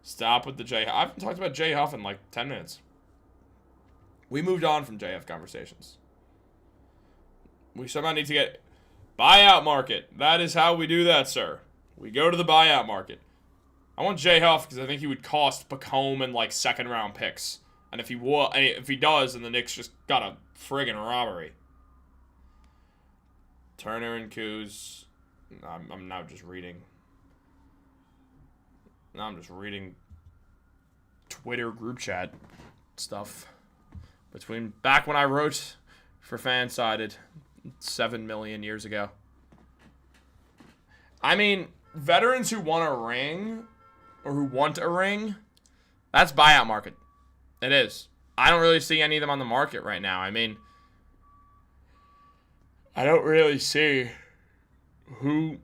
Stop with the J. I haven't talked about J. Huff in like 10 minutes. We moved on from JF conversations. We somehow need to get buyout market. That is how we do that, sir. We go to the buyout market. I want J. Huff because I think he would cost Pacome and like second round picks. And if he does, then the Knicks just got a friggin' robbery. Turner and Kuz. I'm now just reading. Now I'm just reading Twitter group chat stuff between back when I wrote for Fansided 7 million years ago. I mean, veterans who want a ring or who want a ring, that's buyout market. It is. I don't really see any of them on the market right now. I mean, I don't really see who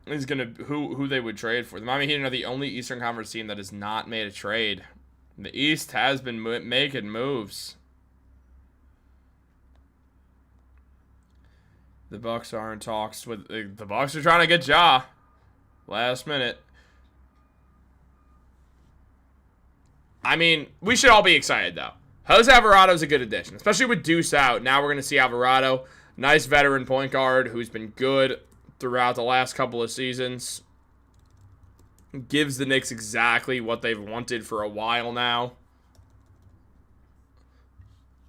they would trade for. The Miami Heat are the only Eastern Conference team that has not made a trade. The East has been making moves. The Bucks are in talks with the Bucks are trying to get Ja last minute. I mean, we should all be excited though. Jose Alvarado is a good addition, especially with Deuce out. Now we're going to see Alvarado, nice veteran point guard who's been good throughout the last couple of seasons. Gives the Knicks exactly what they've wanted for a while now.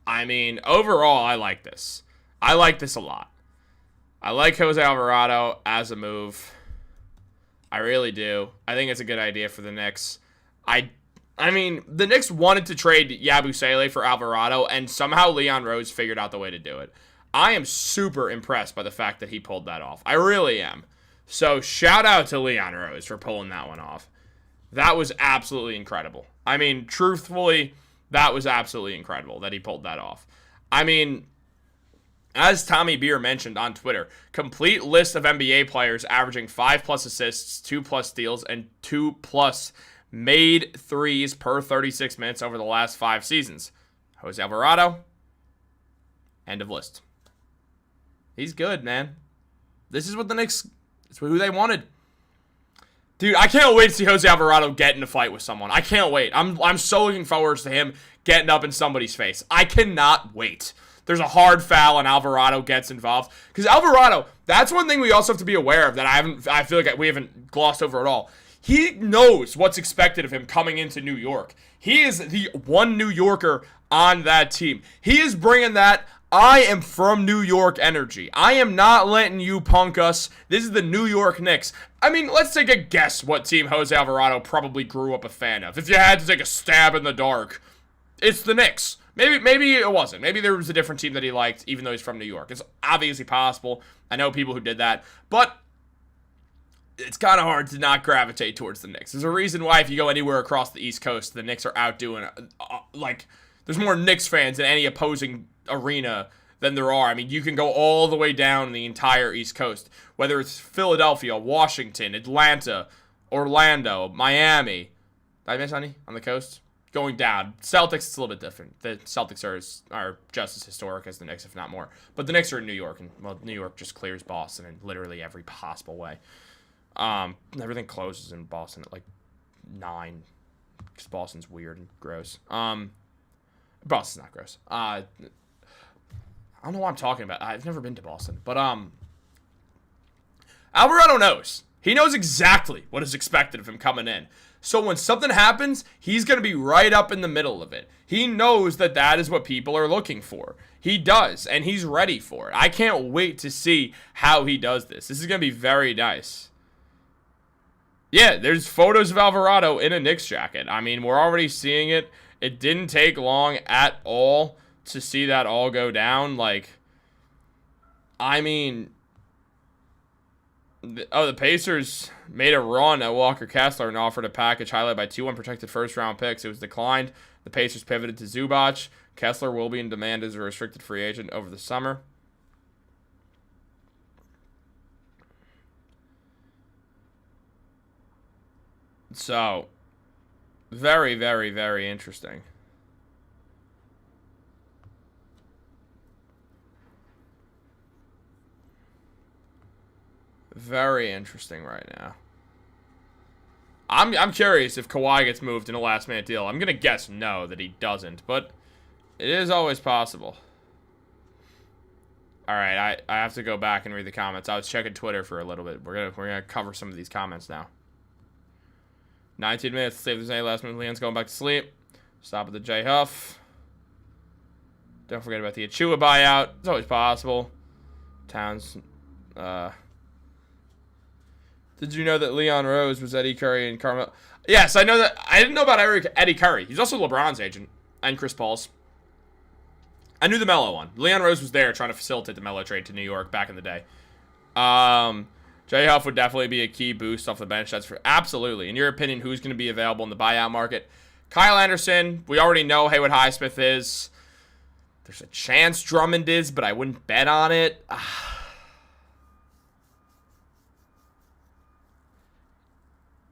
I mean, overall, I like this. I like this a lot. I like Jose Alvarado as a move. I really do. I think it's a good idea for the Knicks. I mean, the Knicks wanted to trade Yabusele for Alvarado, and somehow Leon Rose figured out the way to do it. I am super impressed by the fact that he pulled that off. I really am. So, shout out to Leon Rose for pulling that one off. That was absolutely incredible. I mean, truthfully, that was absolutely incredible that he pulled that off. I mean, as Tommy Beer mentioned on Twitter, complete list of NBA players averaging 5+ assists, 2+ steals, and 2+ made threes per 36 minutes over the last 5 seasons. Jose Alvarado, end of list. He's good, man. This is what the Knicks, it's who they wanted. Dude, I can't wait to see Jose Alvarado get in a fight with someone. I can't wait. I'm so looking forward to him getting up in somebody's face. I cannot wait. There's a hard foul and Alvarado gets involved. Because Alvarado, that's one thing we also have to be aware of that I feel like we haven't glossed over at all. He knows what's expected of him coming into New York. He is the one New Yorker on that team. He is bringing that I am from New York energy. I am not letting you punk us. This is the New York Knicks. I mean, let's take a guess what team Jose Alvarado probably grew up a fan of. If you had to take a stab in the dark, it's the Knicks. Maybe it wasn't. Maybe there was a different team that he liked, even though he's from New York. It's obviously possible. I know people who did that. But it's kind of hard to not gravitate towards the Knicks. There's a reason why if you go anywhere across the East Coast, the Knicks are out doing, there's more Knicks fans in any opposing arena than there are. I mean, you can go all the way down the entire East Coast, whether it's Philadelphia, Washington, Atlanta, Orlando, Miami. Did I miss any on the coast? Going down. Celtics, it's a little bit different. The Celtics are just as historic as the Knicks, if not more. But the Knicks are in New York, and, well, New York just clears Boston in literally every possible way. Everything closes in Boston at, 9, because Boston's weird and gross. Boston's not gross. I don't know what I'm talking about. I've never been to Boston. But, Alvarado knows. He knows exactly what is expected of him coming in. So when something happens, he's going to be right up in the middle of it. He knows that that is what people are looking for. He does, and he's ready for it. I can't wait to see how he does this. This is going to be very nice. Yeah, there's photos of Alvarado in a Knicks jacket. I mean, we're already seeing it. It didn't take long at all to see that all go down. The Pacers made a run at Walker Kessler and offered a package highlighted by 2 unprotected first-round picks. It was declined. The Pacers pivoted to Zubac. Kessler will be in demand as a restricted free agent over the summer. So, very, very, very interesting. Very interesting right now. I'm curious if Kawhi gets moved in a last-minute deal. I'm going to guess no, that he doesn't, but it is always possible. All right, I have to go back and read the comments. I was checking Twitter for a little bit. We're gonna cover some of these comments now. 19 minutes. See if there's any last-minute Leon's going back to sleep. Stop at the J Huff. Don't forget about the Achua buyout. It's always possible. Towns. Did you know that Leon Rose was Eddie Curry and Carmelo? Yes, I know that. I didn't know about Eddie Curry. He's also LeBron's agent and Chris Paul's. I knew the Melo one. Leon Rose was there trying to facilitate the Melo trade to New York back in the day. J Huff would definitely be a key boost off the bench. That's for absolutely. In your opinion, who's going to be available in the buyout market? Kyle Anderson. We already know Haywood Highsmith is. There's a chance Drummond is, but I wouldn't bet on it.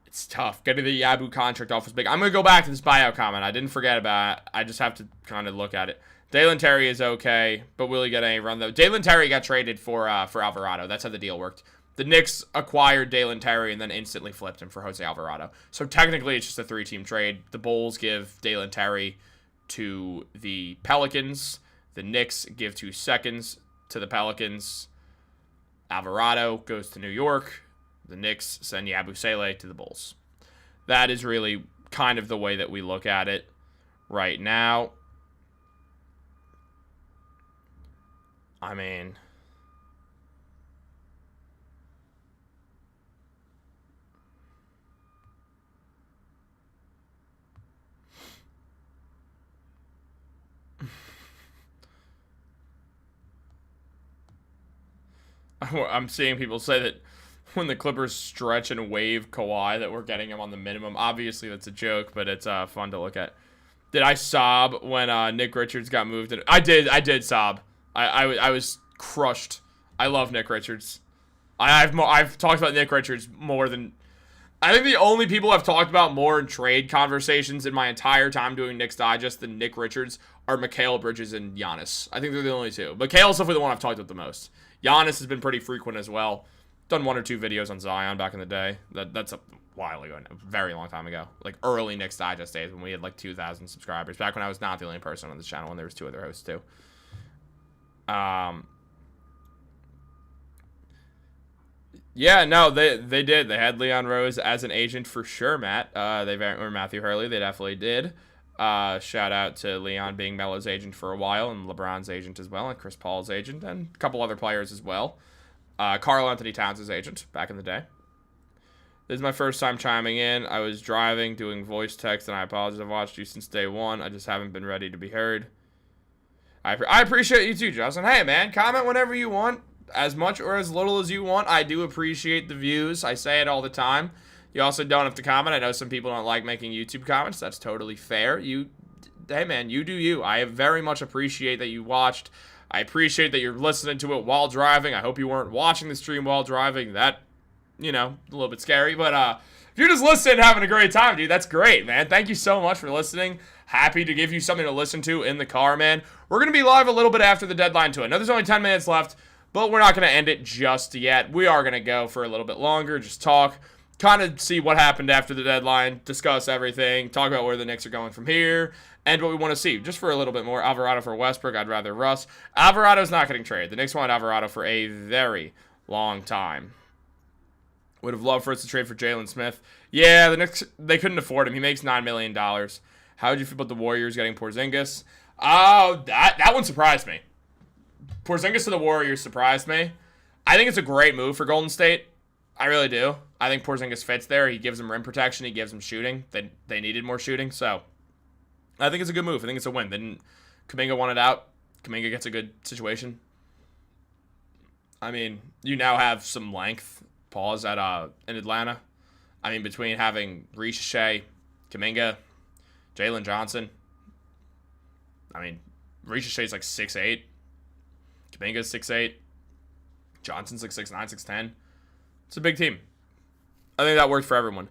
It's tough. Getting the Yabu contract off was big. I'm going to go back to this buyout comment. I didn't forget about it. I just have to kind of look at it. Dalen Terry is okay, but will he get any run, though? Dalen Terry got traded for Alvarado. That's how the deal worked. The Knicks acquired Dalen Terry and then instantly flipped him for Jose Alvarado. So technically, it's just a 3-team trade. The Bulls give Dalen Terry to the Pelicans. The Knicks give 2 seconds to the Pelicans. Alvarado goes to New York. The Knicks send Yabusele to the Bulls. That is really kind of the way that we look at it right now. I mean, I'm seeing people say that when the Clippers stretch and waive Kawhi that we're getting him on the minimum. Obviously, that's a joke, but it's fun to look at. Did I sob when Nick Richards got moved? I did sob. I was crushed. I love Nick Richards. I've talked about Nick Richards more than... I think the only people I've talked about more in trade conversations in my entire time doing Knicks Digest than Nick Richards are Mikal Bridges and Giannis. I think they're the only two. Mikal's definitely the one I've talked about the most. Giannis has been pretty frequent as well. Done 1 or 2 videos on Zion back in the day. That's a while ago, a very long time ago. Like early Knicks Digest days when we had like 2,000 subscribers. Back when I was not the only person on this channel and there was 2 other hosts too. Yeah, no, they did. They had Leon Rose as an agent for sure, Matt. Or Matthew Hurley. They definitely did. Shout out to Leon being Melo's agent for a while, and LeBron's agent as well, and Chris Paul's agent, and a couple other players as well. Karl-Anthony Towns' agent back in the day. This is my first time chiming in. I was driving, doing voice text, and I apologize. I've watched you since day one. I just haven't been ready to be heard. I appreciate you too, Justin. Hey, man, comment whenever you want, as much or as little as you want. I do appreciate the views. I say it all the time. You also don't have to comment. I know some people don't like making YouTube comments. That's totally fair. Hey, man, you do you. I very much appreciate that you watched. I appreciate that you're listening to it while driving. I hope you weren't watching the stream while driving. That, a little bit scary. But if you're just listening and having a great time, dude, that's great, man. Thank you so much for listening. Happy to give you something to listen to in the car, man. We're going to be live a little bit after the deadline too. I know there's only 10 minutes left, but we're not going to end it just yet. We are going to go for a little bit longer, just talk, kind of see what happened after the deadline, discuss everything, talk about where the Knicks are going from here, and what we want to see, just for a little bit more. Alvarado for Westbrook, I'd rather Russ. Alvarado's not getting traded. The Knicks wanted Alvarado for a very long time. Would have loved for us to trade for Jalen Smith. Yeah, the Knicks, they couldn't afford him. He makes $9 million. How would you feel about the Warriors getting Porzingis? Oh, that one surprised me. Porzingis to the Warriors surprised me. I think it's a great move for Golden State. I really do. I think Porzingis fits there. He gives them rim protection. He gives them shooting. They needed more shooting, so I think it's a good move. I think it's a win. Kuminga wanted out. Kuminga gets a good situation. I mean, you now have some length. Pause in Atlanta. I mean, between having Ricochet, Kuminga, Jalen Johnson. I mean, Ricochet's like 6'8". Kuminga's 6'8". Johnson's like 6'9", 6'10". It's a big team. I think that worked for everyone.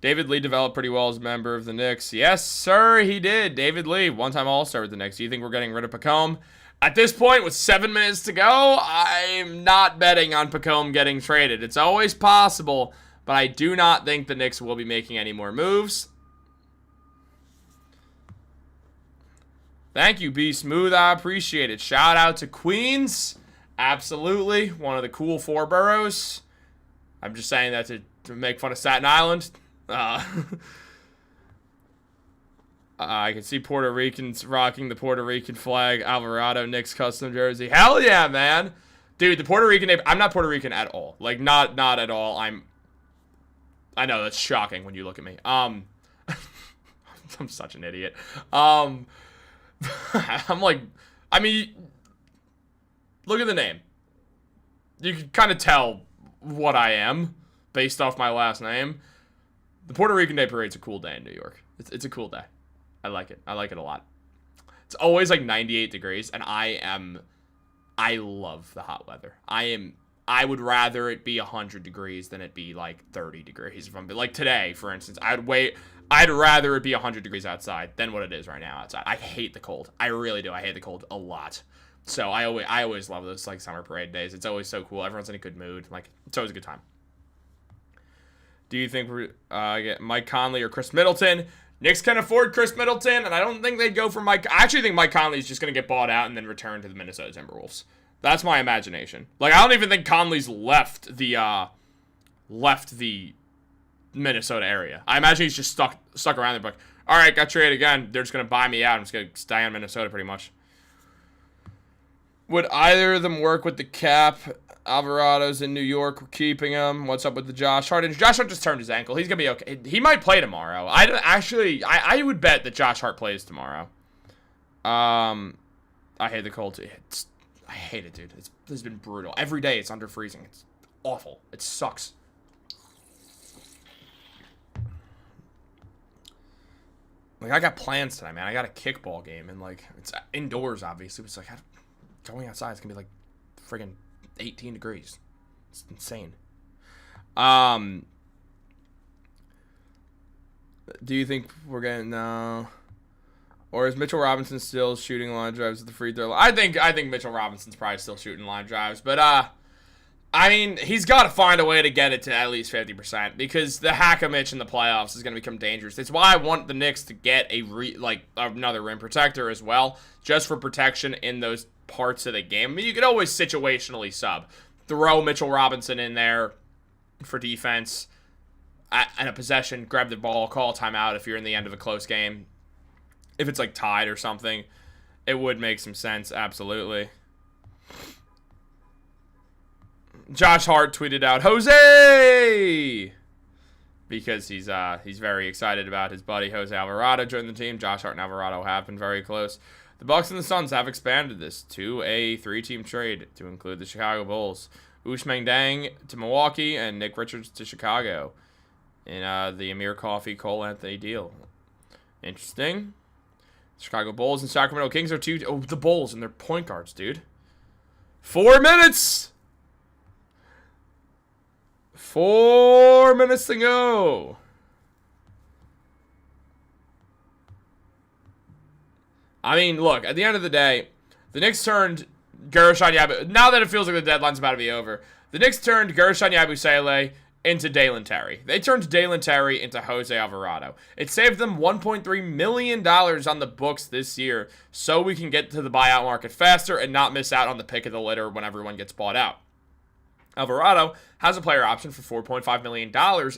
David Lee developed pretty well as a member of the Knicks. Yes, sir, he did. David Lee, one-time All-Star with the Knicks. Do you think we're getting rid of Pacome? At this point, with 7 minutes to go, I'm not betting on Pacome getting traded. It's always possible, but I do not think the Knicks will be making any more moves. Thank you, B Smooth. I appreciate it. Shout out to Queens. Absolutely. One of the cool 4 boroughs. I'm just saying that to make fun of Staten Island. I can see Puerto Ricans rocking the Puerto Rican flag. Alvarado, Knicks custom jersey. Hell yeah, man. Dude, the Puerto Rican name. I'm not Puerto Rican at all. Like, not at all. I know, that's shocking when you look at me. I'm such an idiot. I'm like, I mean, look at the name. You can kind of tell what I am based off my last name. The Puerto Rican Day Parade's a cool day in New York. It's a cool day. I like it. I like it a lot. It's always like 98 degrees, and I love the hot weather. I would rather it be 100 degrees than it be like 30 degrees. If I'm like today, for instance, I'd rather it be 100 degrees outside than what it is right now outside. I hate the cold. I really do. I hate the cold a lot. So I always love those like summer parade days. It's always so cool. Everyone's in a good mood. Like, it's always a good time. Do you think we get Mike Conley or Chris Middleton? Knicks can afford Chris Middleton, and I don't think they'd go for Mike. I actually think Mike Conley is just going to get bought out and then return to the Minnesota Timberwolves. That's my imagination. Like, I don't even think Conley's left the Minnesota area. I imagine he's just stuck around there. Like, all right, got traded again. They're just going to buy me out. I'm just going to stay in Minnesota pretty much. Would either of them work with the cap? Alvarado's in New York. We're keeping him. What's up with the Josh Hart? Josh Hart just turned his ankle. He's going to be okay. He might play tomorrow. I would bet that Josh Hart plays tomorrow. I hate the cold. I hate it, dude. It's been brutal. Every day it's under freezing. It's awful. It sucks. Like, I got plans tonight, man. I got a kickball game, and, like, it's indoors, obviously. It's like, going outside, it's going to be, like, friggin' 18 degrees. It's insane. Do you think we're getting or is Mitchell Robinson still shooting line drives at the free throw line? I think Mitchell Robinson's probably still shooting line drives, but I mean, he's got to find a way to get it to at least 50% because the hack-a-Mitch in the playoffs is going to become dangerous. It's why I want the Knicks to get another rim protector as well, just for protection in those parts of the game. I mean, you could always situationally sub. Throw Mitchell Robinson in there for defense and a possession, grab the ball, call a timeout if you're in the end of a close game. If it's like tied or something, it would make some sense. Absolutely. Josh Hart tweeted out Jose because he's very excited about his buddy Jose Alvarado joining the team. Josh Hart and Alvarado have been very close. The Bucks and the Suns have expanded this to a 3-team trade to include the Chicago Bulls, Ousmane Deng to Milwaukee, and Nick Richards to Chicago in the Amir Coffey Karl-Anthony deal. Interesting. Chicago Bulls and Sacramento Kings are the Bulls and their point guards, dude. 4 minutes. 4 minutes to go. I mean, look, at the end of the day, the Knicks turned Guerschon Yabusele. Now that it feels like the deadline's about to be over, the Knicks turned Guerschon Yabusele into Dalen Terry. They turned Dalen Terry into Jose Alvarado. It saved them $1.3 million on the books this year so we can get to the buyout market faster and not miss out on the pick of the litter when everyone gets bought out. Alvarado has a player option for $4.5 million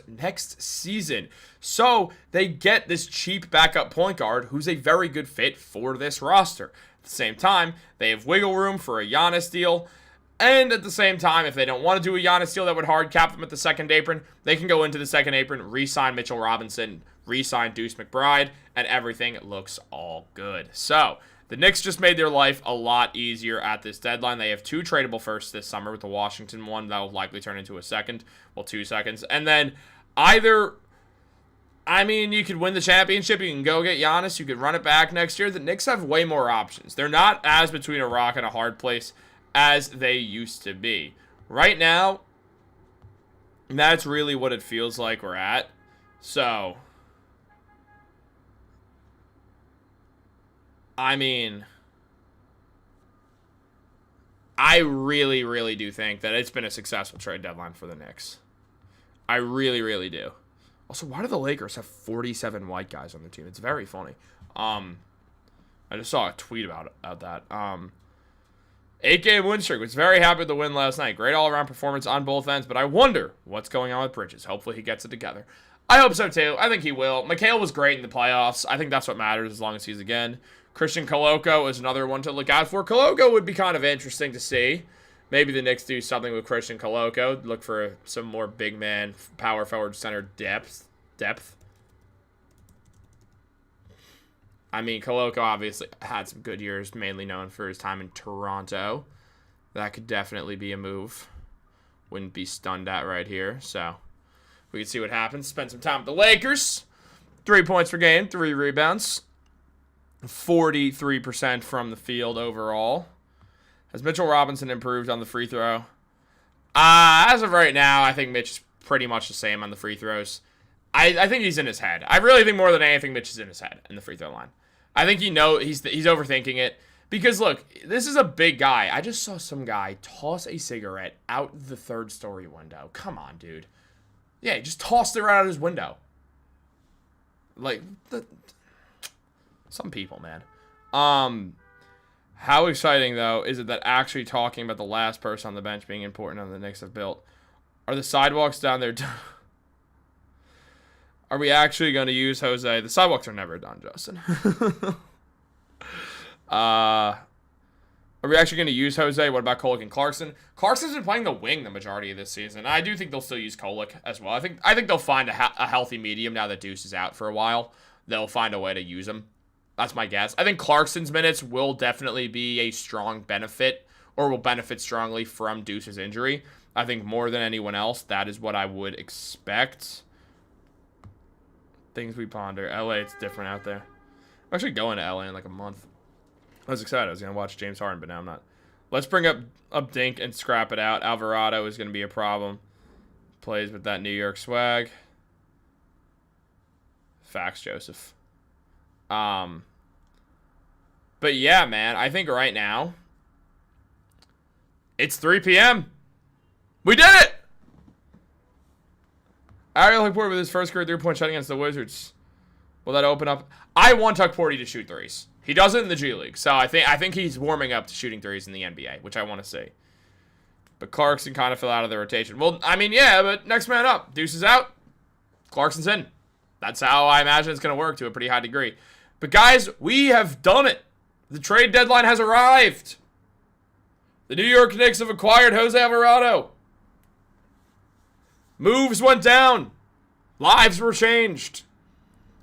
next season. So they get this cheap backup point guard who's a very good fit for this roster. At the same time, they have wiggle room for a Giannis deal. And at the same time, if they don't want to do a Giannis deal that would hard cap them at the second apron, they can go into the second apron, re-sign Mitchell Robinson, re-sign Deuce McBride, and everything looks all good. So the Knicks just made their life a lot easier at this deadline. They have 2 tradable firsts this summer with the Washington one that will likely turn into a second. Well, 2 seconds. And then you could win the championship. You can go get Giannis. You could run it back next year. The Knicks have way more options. They're not as between a rock and a hard place as they used to be. Right now, that's really what it feels like we're at. So I mean, I really, really do think that it's been a successful trade deadline for the Knicks. I really, really do. Also, why do the Lakers have 47 white guys on their team? It's very funny. I just saw a tweet about that. 8-game win streak. Was very happy with the win last night. Great all-around performance on both ends, but I wonder what's going on with Bridges. Hopefully he gets it together. I hope so, too. I think he will. Mikal was great in the playoffs. I think that's what matters as long as he's again. Christian Koloko is another one to look out for. Koloko would be kind of interesting to see. Maybe the Knicks do something with Christian Koloko. Look for some more big man, power forward, center depth. I mean, Koloko obviously had some good years, mainly known for his time in Toronto. That could definitely be a move. Wouldn't be stunned at right here. So we can see what happens. Spend some time with the Lakers. 3 points per game, 3 rebounds. 43% from the field overall. Has Mitchell Robinson improved on the free throw? As of right now, I think Mitch is pretty much the same on the free throws. I think he's in his head. I really think more than anything, Mitch is in his head in the free throw line. I think he's overthinking it. Because, look, this is a big guy. I just saw some guy toss a cigarette out the 3rd-story window. Come on, dude. Yeah, he just tossed it right out his window. Like, some people, man. How exciting, though, is it that actually talking about the last person on the bench being important on the Knicks have built? Are the sidewalks down there... Are we actually going to use Jose? The sidewalks are never done, Justin. Are we actually going to use Jose? What about Kolek and Clarkson? Clarkson's been playing the wing the majority of this season. I do think they'll still use Kolek as well. I think they'll find a healthy medium now that Deuce is out for a while. They'll find a way to use him. That's my guess. I think Clarkson's minutes will definitely be a strong benefit, or will benefit strongly from Deuce's injury. I think more than anyone else, that is what I would expect. Things we ponder. LA, it's different out there. I'm actually going to LA in like a month. I was excited. I was going to watch James Harden, but now I'm not. Let's bring up Dink and scrap it out. Alvarado is going to be a problem. Plays with that New York swag. Facts, Joseph. But yeah, man, I think right now it's 3 p.m. We did it! Ariel Hukporty with his first career 3-point shot against the Wizards. Will that open up? I want Hukporty to shoot threes. He does it in the G League, so I think he's warming up to shooting threes in the NBA, which I want to see. But Clarkson kind of fell out of the rotation. Well, I mean, yeah, but next man up. Deuce is out. Clarkson's in. That's how I imagine it's going to work to a pretty high degree. But guys, we have done it. The trade deadline has arrived. The New York Knicks have acquired Jose Alvarado. Moves went down. Lives were changed.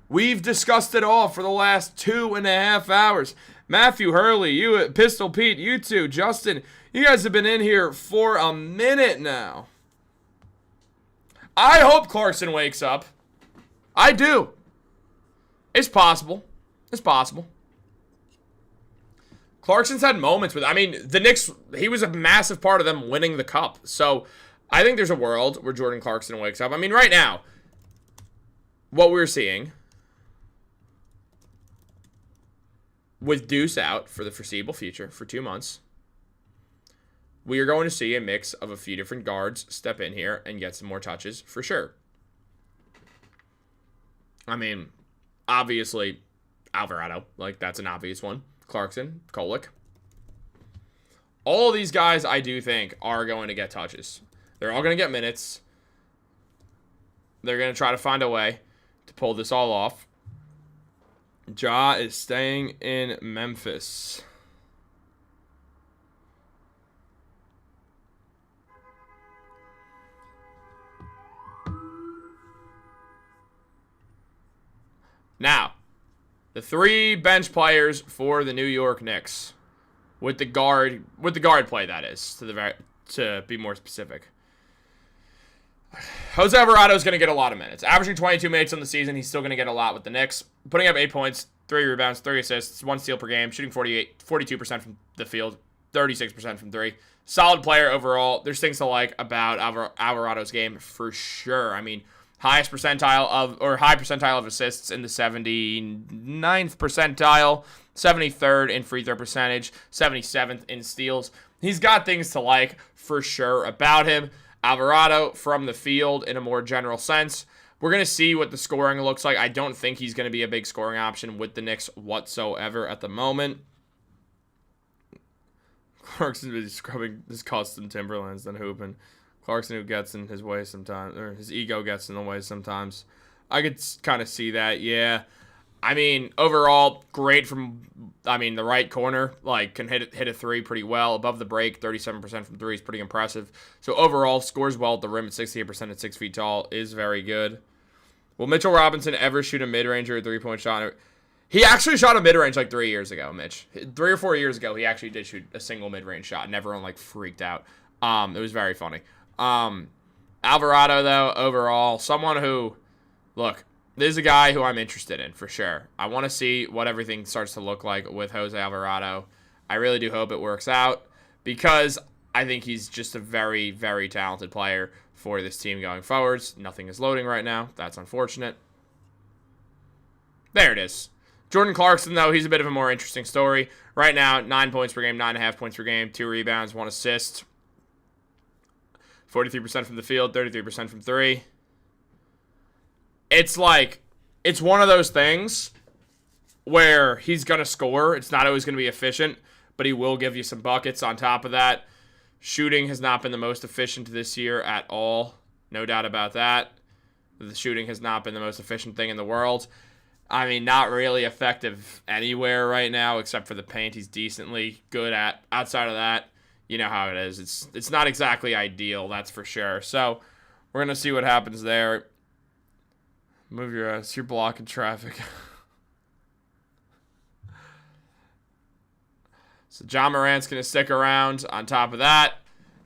We've discussed it all for the last 2.5 hours. Matthew Hurley, you, Pistol Pete, you two, Justin, you guys have been in here for a minute now. I hope Clarkson wakes up. I do. It's possible. It's possible. Clarkson's had moments with, I mean, the Knicks, he was a massive part of them winning the cup. So I think there's a world where Jordan Clarkson wakes up. I mean, right now, what we're seeing with Deuce out for the foreseeable future for 2 months, we are going to see a mix of a few different guards step in here and get some more touches for sure. I mean, obviously, Alvarado, like that's an obvious one. Clarkson, Kolek. All of these guys, I do think, are going to get touches. They're all going to get minutes. They're going to try to find a way to pull this all off. Ja is staying in Memphis. Now, the 3 bench players for the New York Knicks, with the guard play, that is, to be more specific. Jose Alvarado is going to get a lot of minutes. Averaging 22 minutes on the season, he's still going to get a lot with the Knicks. Putting up 8 points, 3 rebounds, 3 assists, 1 steal per game, shooting 42% from the field, 36% from 3. Solid player overall. There's things to like about Alvarado's game for sure. I mean, high percentile of assists in the 79th percentile, 73rd in free throw percentage, 77th in steals. He's got things to like for sure about him. Alvarado from the field in a more general sense. We're going to see what the scoring looks like. I don't think he's going to be a big scoring option with the Knicks whatsoever at the moment. Clarkson is scrubbing his custom Timberlands than hooping. Clarkson who gets in his way sometimes, or his ego gets in the way sometimes. I could kind of see that, yeah. I mean, overall, great from, the right corner. Like, can hit a 3 pretty well. Above the break, 37% from 3 is pretty impressive. So, overall, scores well at the rim at 68% at 6 feet tall is very good. Will Mitchell Robinson ever shoot a mid-range or a 3-point shot? He actually shot a mid-range like 3 years ago, Mitch. 3 or 4 years ago, he actually did shoot a single mid-range shot, and everyone, freaked out. It was very funny. Alvarado, though, overall, someone who, look, this is a guy who I'm interested in, for sure. I want to see what everything starts to look like with Jose Alvarado. I really do hope it works out, because I think he's just a very, very talented player for this team going forwards. Nothing is loading right now. That's unfortunate. There it is. Jordan Clarkson, though, he's a bit of a more interesting story. Right now, 9 points per game, 9.5 points per game, 2 rebounds, 1 assist. 43% from the field, 33% from 3. It's one of those things where he's going to score. It's not always going to be efficient, but he will give you some buckets on top of that. Shooting has not been the most efficient this year at all. No doubt about that. The shooting has not been the most efficient thing in the world. Not really effective anywhere right now except for the paint. He's decently good at. Outside of that, you know how it is. It's not exactly ideal, that's for sure. So we're going to see what happens there. Move your ass. You're blocking traffic. So John Morant's going to stick around. On top of that,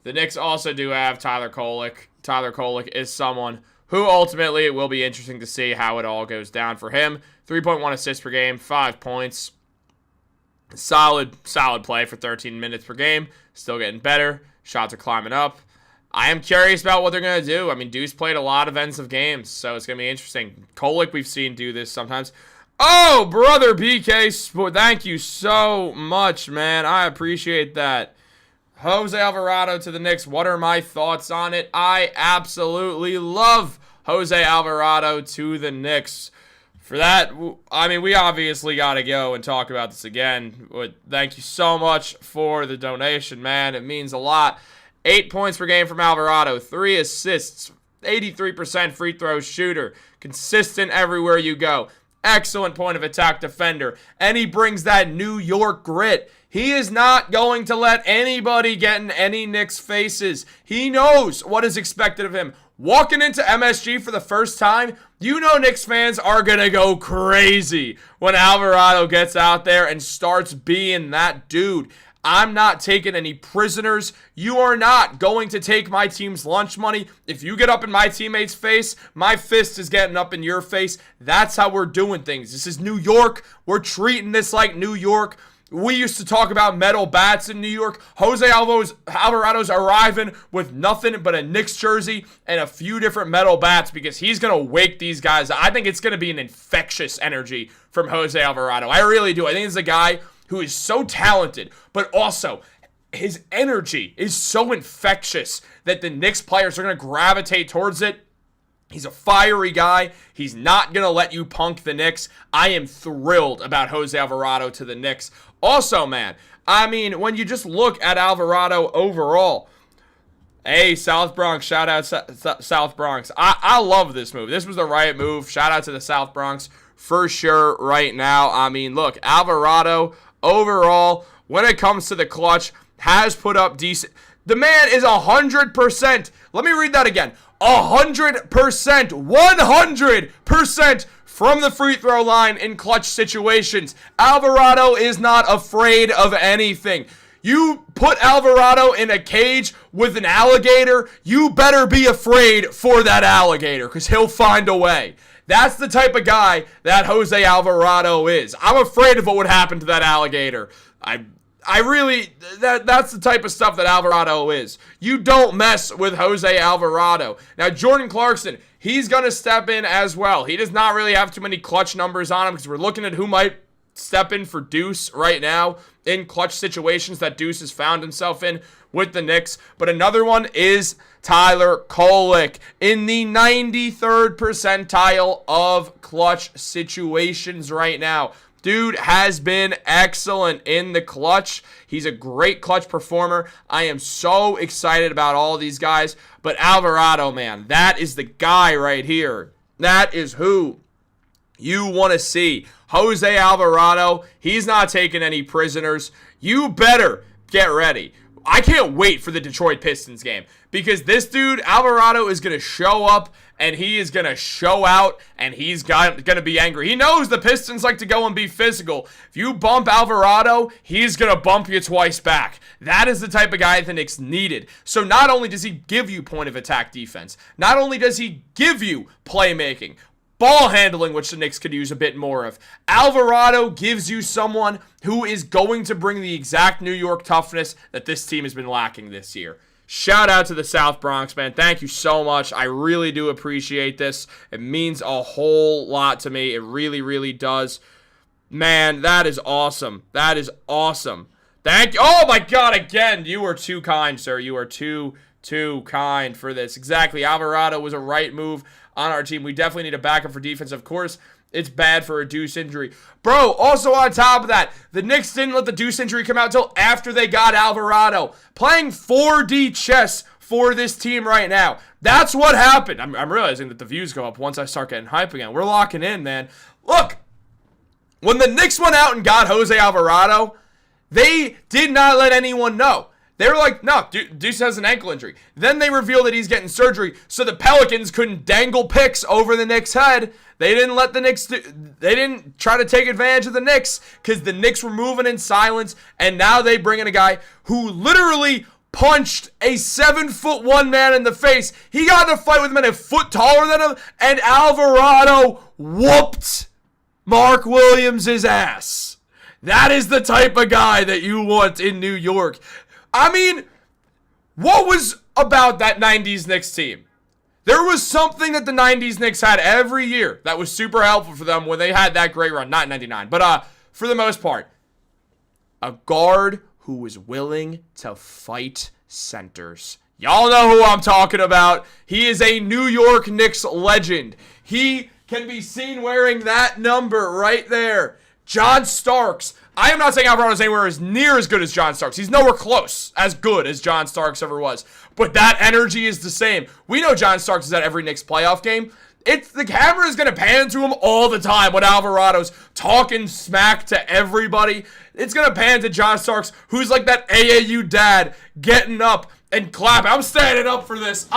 the Knicks also do have Tyler Kolek. Tyler Kolek is someone who ultimately it will be interesting to see how it all goes down for him. 3.1 assists per game, 5 points. Solid play for 13 minutes per game. Still getting better. Shots are climbing up. I am curious about what they're going to do. Deuce played a lot of ends of games, so it's going to be interesting. Kolek, we've seen do this sometimes. Oh, brother BK, thank you so much, man. I appreciate that. Jose Alvarado to the Knicks. What are my thoughts on it? I absolutely love Jose Alvarado to the Knicks. For that, we obviously got to go and talk about this again. But thank you so much for the donation, man. It means a lot. 8 points per game from Alvarado. 3 assists. 83% free throw shooter. Consistent everywhere you go. excellent point of attack defender, and he brings that New York grit. He is not going to let anybody get in any Knicks faces. He knows what is expected of him. Walking into MSG for the first time, you know Knicks fans are going to go crazy when Alvarado gets out there and starts being that dude. I'm not taking any prisoners. You are not going to take my team's lunch money. If you get up in my teammate's face, my fist is getting up in your face. That's how we're doing things. This is New York. We're treating this like New York. We used to talk about metal bats in New York. Jose Alvarado's arriving with nothing but a Knicks jersey and a few different metal bats because he's going to wake these guys up. I think it's going to be an infectious energy from Jose Alvarado. I really do. I think it's a guy who is so talented, but also his energy is so infectious that the Knicks players are going to gravitate towards it. He's a fiery guy. He's not going to let you punk the Knicks. I am thrilled about Jose Alvarado to the Knicks. Also, man, I mean, when you just look at Alvarado overall, hey, South Bronx, shout out South Bronx. I love this move. This was the right move. Shout out to the South Bronx for sure right now. I mean, look, Alvarado overall, when it comes to the clutch, has put up decent. The man is 100%. Let me read that again. 100%. 100% from the free throw line in clutch situations. Alvarado is not afraid of anything. You put Alvarado in a cage with an alligator, you better be afraid for that alligator because he'll find a way. That's the type of guy that Jose Alvarado is. I'm afraid of what would happen to that alligator. That's the type of stuff that Alvarado is. You don't mess with Jose Alvarado. Now, Jordan Clarkson, he's going to step in as well. He does not really have too many clutch numbers on him because we're looking at who might step in for Deuce right now in clutch situations that Deuce has found himself in with the Knicks. But another one is Tyler Kolek in the 93rd percentile of clutch situations right now. Dude has been excellent in the clutch. He's a great clutch performer. I am so excited about all these guys. But Alvarado, man, that is the guy right here. That is who you want to see. Jose Alvarado, he's not taking any prisoners. You better get ready. I can't wait for the Detroit Pistons game because this dude, Alvarado, is going to show up and he is going to show out and he's going to be angry. He knows the Pistons like to go and be physical. If you bump Alvarado, he's going to bump you twice back. That is the type of guy the Knicks needed. So not only does he give you point of attack defense, not only does he give you playmaking, ball handling, which the Knicks could use a bit more of. Alvarado gives you someone who is going to bring the exact New York toughness that this team has been lacking this year. Shout out to the South Bronx, man. Thank you so much. I really do appreciate this. It means a whole lot to me. It really, really does. Man, that is awesome. That is awesome. Thank you. Oh, my God, again. You are too kind, sir. You are too kind for this. Exactly. Alvarado was a right move on our team. We definitely need a backup for defense. Of course, it's bad for a Deuce injury. Bro, also on top of that, the Knicks didn't let the Deuce injury come out until after they got Alvarado. Playing 4D chess for this team right now. That's what happened. I'm realizing that the views go up once I start getting hype again. We're locking in, man. Look, when the Knicks went out and got Jose Alvarado, they did not let anyone know. They were like, no, Deuce has an ankle injury. Then they revealed that he's getting surgery, so the Pelicans couldn't dangle picks over the Knicks' head. They didn't let the Knicks they didn't try to take advantage of the Knicks because the Knicks were moving in silence, and now they bring in a guy who literally punched a 7'1" man in the face. He got in a fight with a man a foot taller than him, and Alvarado whooped Mark Williams' ass. That is the type of guy that you want in New York. I mean, what was about that 90s Knicks team? There was something that the 90s Knicks had every year that was super helpful for them when they had that great run. Not in 99, but for the most part. A guard who was willing to fight centers. Y'all know who I'm talking about. He is a New York Knicks legend. He can be seen wearing that number right there. John Starks. I am not saying Alvarado's anywhere as near as good as John Starks. He's nowhere close as good as John Starks ever was. But that energy is the same. We know John Starks is at every Knicks playoff game. The camera is going to pan to him all the time when Alvarado's talking smack to everybody. It's going to pan to Josh Starks, who's like that AAU dad getting up and clapping. I'm standing up for this.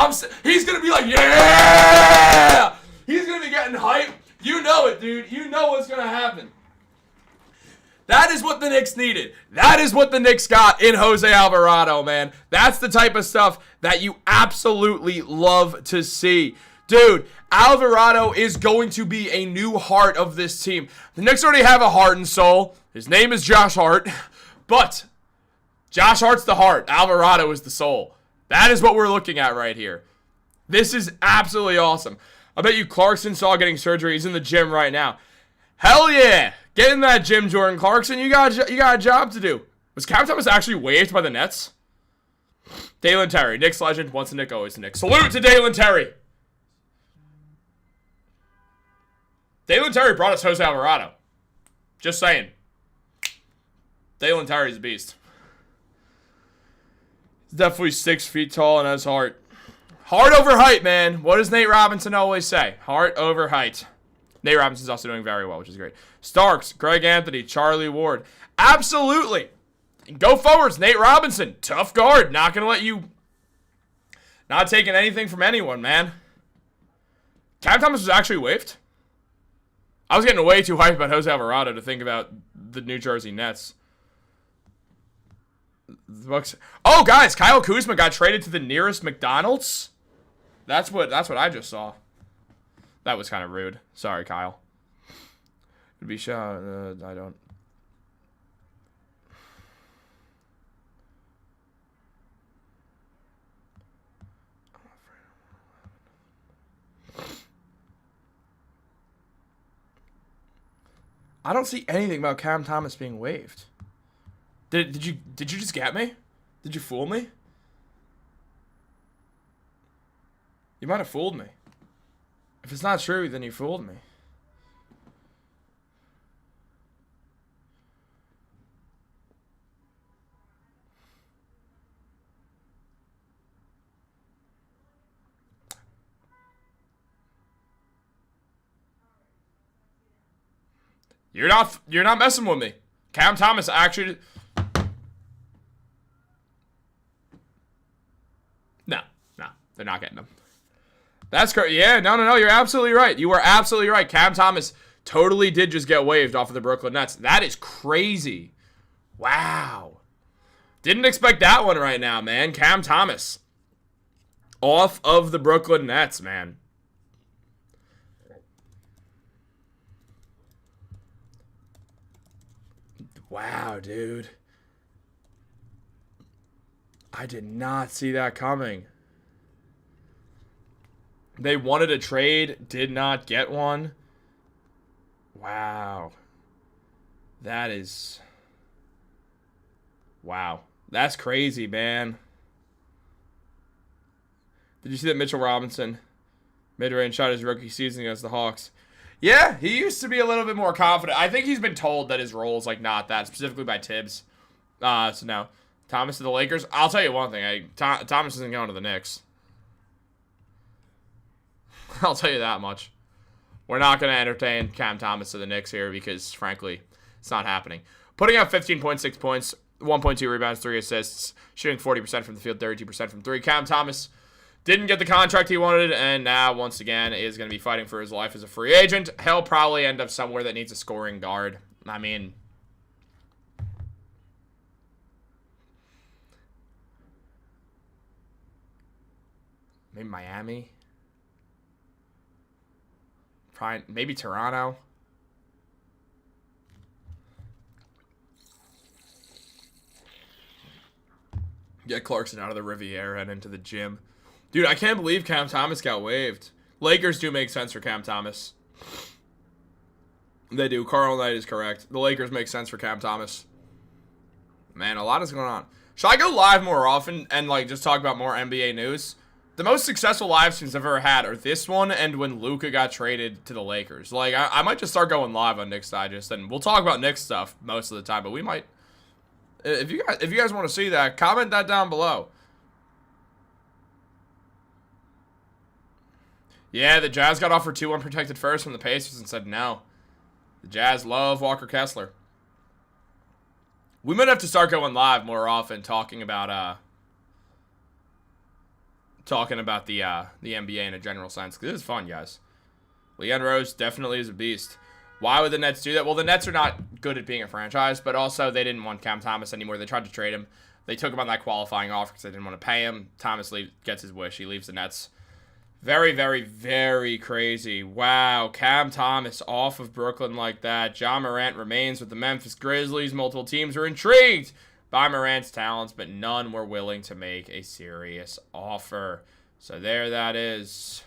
He's going to be like, yeah! He's going to be getting hype. You know it, dude. You know what's going to happen. That is what the Knicks needed. That is what the Knicks got in Jose Alvarado, man. That's the type of stuff that you absolutely love to see. Dude, Alvarado is going to be a new heart of this team. The Knicks already have a heart and soul. His name is Josh Hart. But Josh Hart's the heart. Alvarado is the soul. That is what we're looking at right here. This is absolutely awesome. I bet you Clarkson saw getting surgery. He's in the gym right now. Hell yeah. Get in that gym, Jordan Clarkson. You got a job to do. Was Cam Thomas actually waived by the Nets? Dalen Terry, Knicks legend. Once a Knick, always a Knick. Salute to Dalen Terry. Dalen Terry brought us Jose Alvarado. Just saying. Dalen Terry's a beast. He's definitely 6 feet tall and has heart. Heart over height, man. What does Nate Robinson always say? Heart over height. Nate Robinson's also doing very well, which is great. Starks, Greg Anthony, Charlie Ward. Absolutely. Go forwards, Nate Robinson. Tough guard. Not going to let you... Not taking anything from anyone, man. Cam Thomas was actually waived. I was getting way too hyped about Jose Alvarado to think about the New Jersey Nets. The Bucks. Oh, guys, Kyle Kuzma got traded to the nearest McDonald's. That's what I just saw. That was kind of rude. Sorry, Kyle. It'd be shot. I don't. I don't see anything about Cam Thomas being waived. Did you just get me? Did you fool me? You might have fooled me. If it's not true, then you fooled me. You're not messing with me. Cam Thomas actually... No, they're not getting him. That's correct. Yeah, no, you're absolutely right. You are absolutely right. Cam Thomas totally did just get waived off of the Brooklyn Nets. That is crazy. Wow. Didn't expect that one right now, man. Cam Thomas off of the Brooklyn Nets, man. Wow, dude. I did not see that coming. They wanted a trade, did not get one. Wow. That is... Wow. That's crazy, man. Did you see that Mitchell Robinson mid-range shot his rookie season against the Hawks? Yeah, he used to be a little bit more confident. I think he's been told that his role is like not that, specifically by Tibbs. So no. Thomas to the Lakers. I'll tell you one thing. Thomas isn't going to the Knicks. I'll tell you that much. We're not going to entertain Cam Thomas to the Knicks here because, frankly, it's not happening. Putting up 15.6 points, 1.2 rebounds, 3 assists, shooting 40% from the field, 32% from 3. Cam Thomas didn't get the contract he wanted, and now, once again, is going to be fighting for his life as a free agent. He'll probably end up somewhere that needs a scoring guard. I mean... Maybe Miami. Probably, maybe Toronto. Get Clarkson out of the Riviera and into the gym. Dude, I can't believe Cam Thomas got waived. Lakers do make sense for Cam Thomas. They do. Carl Knight is correct. The Lakers make sense for Cam Thomas. Man, a lot is going on. Should I go live more often and like just talk about more NBA news? The most successful live streams I've ever had are this one and when Luka got traded to the Lakers. Like, I might just start going live on Knicks Digest, and we'll talk about Knicks stuff most of the time, but we might... If you guys want to see that, comment that down below. Yeah, the Jazz got offered 2 unprotected firsts from the Pacers and said no. The Jazz love Walker Kessler. We might have to start going live more often talking about the NBA in a general sense, because it is fun, guys. Leon Rose definitely is a beast. Why would the Nets do that? Well, the Nets are not good at being a franchise, but also they didn't want Cam Thomas anymore. They tried to trade him. They took him on that qualifying offer because they didn't want to pay him. Thomas gets his wish. He leaves the Nets. Very, very, very crazy. Wow, Cam Thomas off of Brooklyn like that. Ja Morant remains with the Memphis Grizzlies. Multiple teams are intrigued by Morant's talents, but none were willing to make a serious offer. So there that is.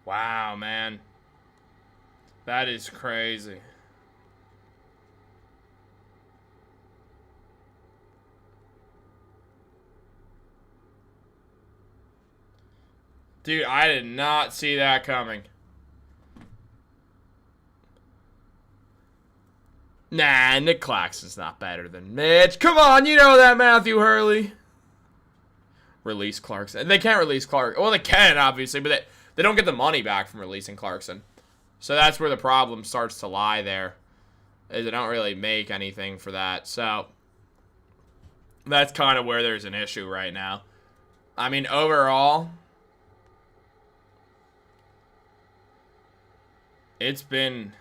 Wow, man. That is crazy. Dude, I did not see that coming. Nah, Nick Claxton's not better than Mitch. Come on, you know that, Matthew Hurley. Release Clarkson. They can't release Clarkson. Well, they can, obviously, but they don't get the money back from releasing Clarkson. So that's where the problem starts to lie there. Is they don't really make anything for that. So that's kind of where there's an issue right now. I mean, overall, it's been...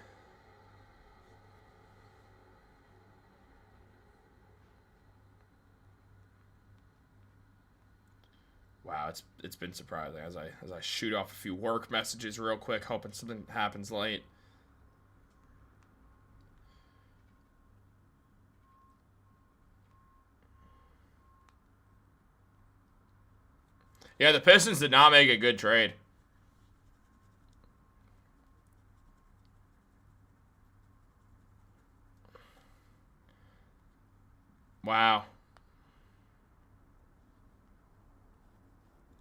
Wow, it's been surprising as I shoot off a few work messages real quick, hoping something happens late. Yeah, the Pistons did not make a good trade. Wow.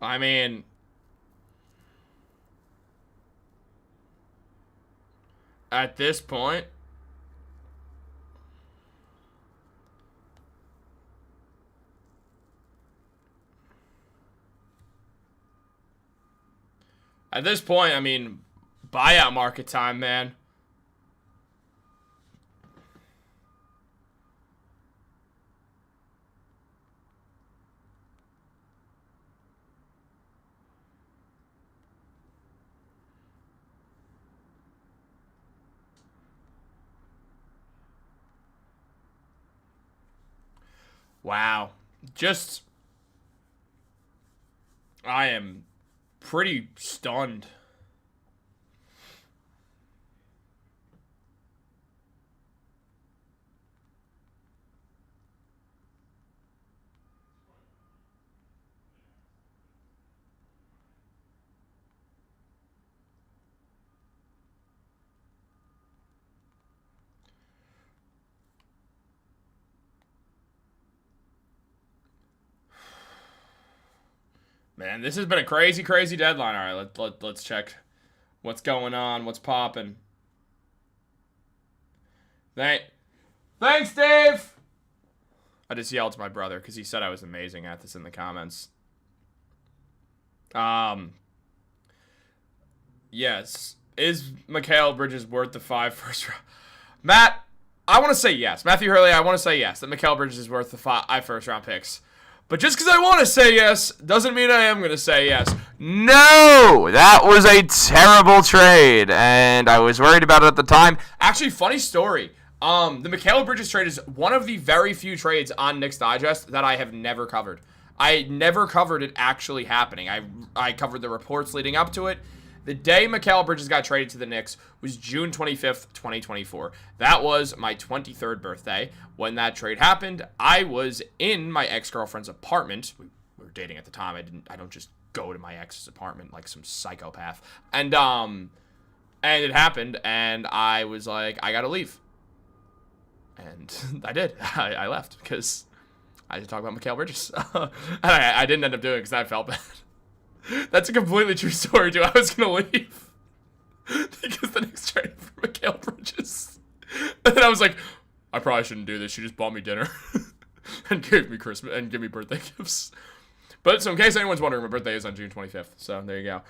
I mean, at this point, I mean, buyout market time, man. Wow. I am pretty stunned. Man, this has been a crazy, crazy deadline. All right, let's check what's going on, what's popping. Thanks, Dave! I just yelled to my brother because he said I was amazing at this in the comments. Yes. Is Mikal Bridges worth the 5 first round? Matt, I want to say yes. Matthew Hurley, I want to say yes, that Mikal Bridges is worth the 5 first round picks. But just because I want to say yes doesn't mean I am going to say yes. No! That was a terrible trade, and I was worried about it at the time. Actually, funny story. The Mikal Bridges trade is one of the very few trades on Knicks Digest that I have never covered. I never covered it actually happening. I covered the reports leading up to it. The day Mikal Bridges got traded to the Knicks was June 25th, 2024. That was my 23rd birthday. When that trade happened, I was in my ex-girlfriend's apartment. We were dating at the time. I don't just go to my ex's apartment like some psychopath. And it happened, and I was like, I gotta leave. And I did. I left because I had to talk about Mikal Bridges. And I didn't end up doing it because I felt bad. That's a completely true story, too. I was going to leave because the Knicks traded for Mikal Bridges. And then I was like, I probably shouldn't do this. She just bought me dinner and gave me Christmas and give me birthday gifts. But so in case anyone's wondering, my birthday is on June 25th. So there you go.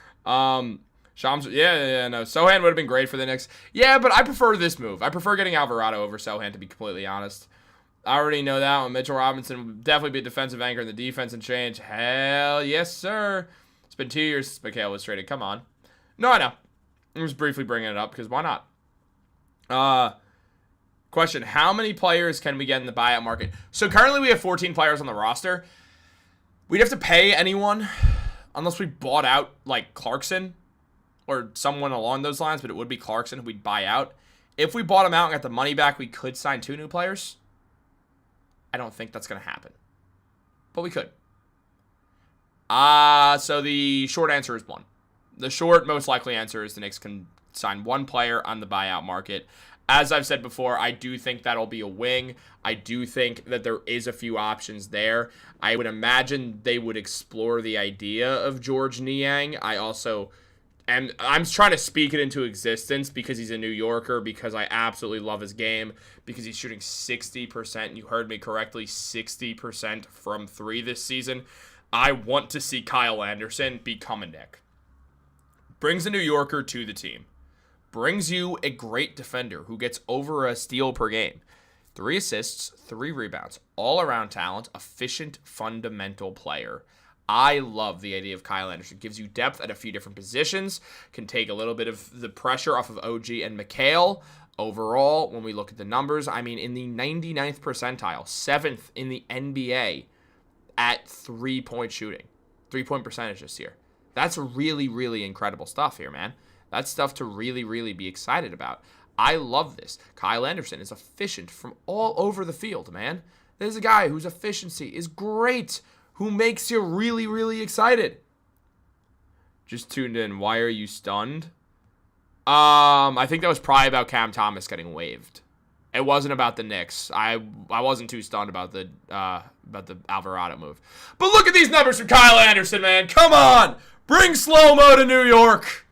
Shams, no. Sohan would have been great for the Knicks. Yeah, but I prefer this move. I prefer getting Alvarado over Sohan, to be completely honest. I already know that one. Mitchell Robinson would definitely be a defensive anchor in the defense and change. Hell yes, sir. It's been 2 years since Mikal was traded. Come on. No, I know. I'm just briefly bringing it up because why not? Question, how many players can we get in the buyout market? So currently we have 14 players on the roster. We'd have to pay anyone unless we bought out, like, Clarkson or someone along those lines, but it would be Clarkson who we'd buy out. If we bought him out and got the money back, we could sign 2 new players. I don't think that's going to happen, but we could. So the short answer is 1. The short, most likely answer is the Knicks can sign 1 player on the buyout market. As I've said before, I do think that'll be a wing. I do think that there is a few options there. I would imagine they would explore the idea of George Niang. I'm trying to speak it into existence because he's a New Yorker, because I absolutely love his game, because he's shooting 60%. You heard me correctly, 60% from 3 this season. I want to see Kyle Anderson become a Knick. Brings a New Yorker to the team. Brings you a great defender who gets over a steal per game. 3 assists, 3 rebounds, all-around talent, efficient, fundamental player. I love the idea of Kyle Anderson. Gives you depth at a few different positions, can take a little bit of the pressure off of OG and Mikal. Overall, when we look at the numbers, I mean, in the 99th percentile, 7th in the NBA at 3-point shooting, 3-point percentage this year. That's really, really incredible stuff here, man. That's stuff to really, really be excited about. I love this. Kyle Anderson is efficient from all over the field, man. There's a guy whose efficiency is great, who makes you really, really excited. Just tuned in. Why are you stunned? I think that was probably about Cam Thomas getting waived. It wasn't about the Knicks. I wasn't too stunned about the Alvarado move. But look at these numbers from Kyle Anderson, man. Come on. Bring slow-mo to New York.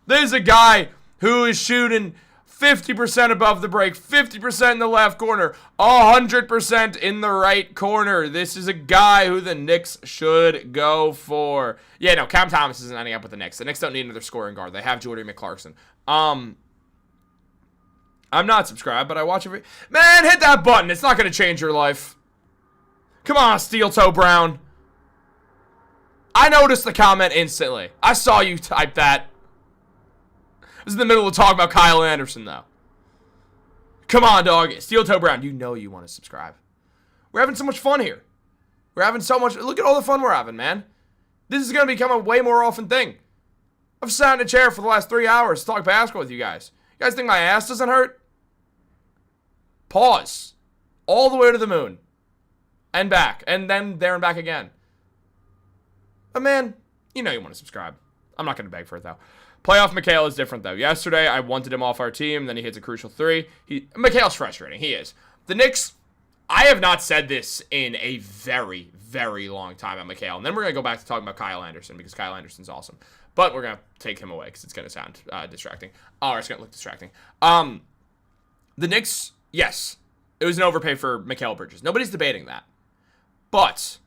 There's a guy who is shooting 50% above the break, 50% in the left corner, 100% in the right corner. This is a guy who the Knicks should go for. Yeah, no, Cam Thomas isn't ending up with the Knicks. The Knicks don't need another scoring guard. They have Jordy McClarkson. I'm not subscribed, but I watch every... Man, hit that button. It's not going to change your life. Come on, Steel Toe Brown. I noticed the comment instantly. I saw you type that. I was in the middle of talking about Kyle Anderson, though. Come on, dog. Steel Toe Brown, you know you want to subscribe. We're having so much fun here. We're having so much... Look at all the fun we're having, man. This is going to become a way more often thing. I've sat in a chair for the last 3 hours to talk basketball with you guys. You guys think my ass doesn't hurt? Pause. All the way to the moon. And back. And then there and back again. But, man, you know you want to subscribe. I'm not going to beg for it, though. Playoff Mikal is different, though. Yesterday, I wanted him off our team. Then he hits a crucial 3. Mikal's frustrating. He is. The Knicks, I have not said this in a very, very long time at Mikal. And then we're going to go back to talking about Kyle Anderson because Kyle Anderson's awesome. But we're going to take him away because it's going to sound distracting. Or it's going to look distracting. The Knicks, yes, it was an overpay for Mikal Bridges. Nobody's debating that. But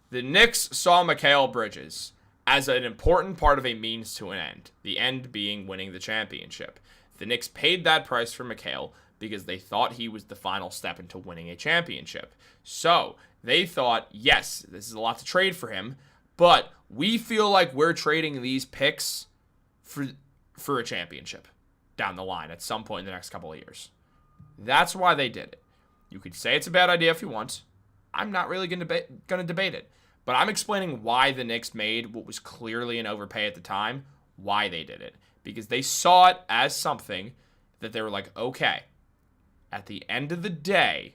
the Knicks saw Mikal Bridges as an important part of a means to an end, the end being winning the championship. The Knicks paid that price for Mikal because they thought he was the final step into winning a championship. So they thought, yes, this is a lot to trade for him, but we feel like we're trading these picks for a championship down the line at some point in the next couple of years. That's why they did it. You could say it's a bad idea if you want. I'm not really going to debate it. But I'm explaining why the Knicks made what was clearly an overpay at the time, why they did it. Because they saw it as something that they were like, okay, at the end of the day,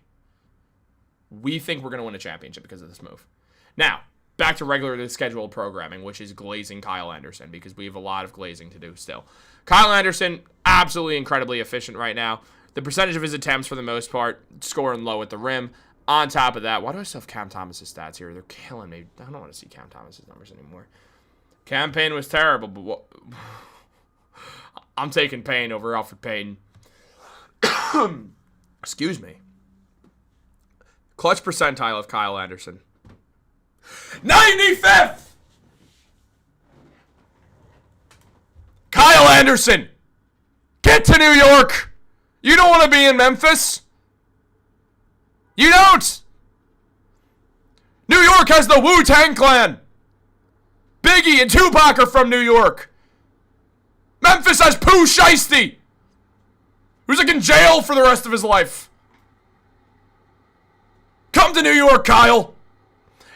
we think we're going to win a championship because of this move. Now, back to regularly scheduled programming, which is glazing Kyle Anderson, because we have a lot of glazing to do still. Kyle Anderson, absolutely incredibly efficient right now. The percentage of his attempts, for the most part, scoring low at the rim. On top of that, why do I still have Cam Thomas's stats here? They're killing me. I don't want to see Cam Thomas's numbers anymore. Campaign was terrible, but what? I'm taking Payne over Alfred Payton. Excuse me. Clutch percentile of Kyle Anderson. 95th! Kyle Anderson! Get to New York! You don't want to be in Memphis! You don't! New York has the Wu-Tang Clan! Biggie and Tupac are from New York! Memphis has Pooh Shiesty! Who's like in jail for the rest of his life. Come to New York, Kyle!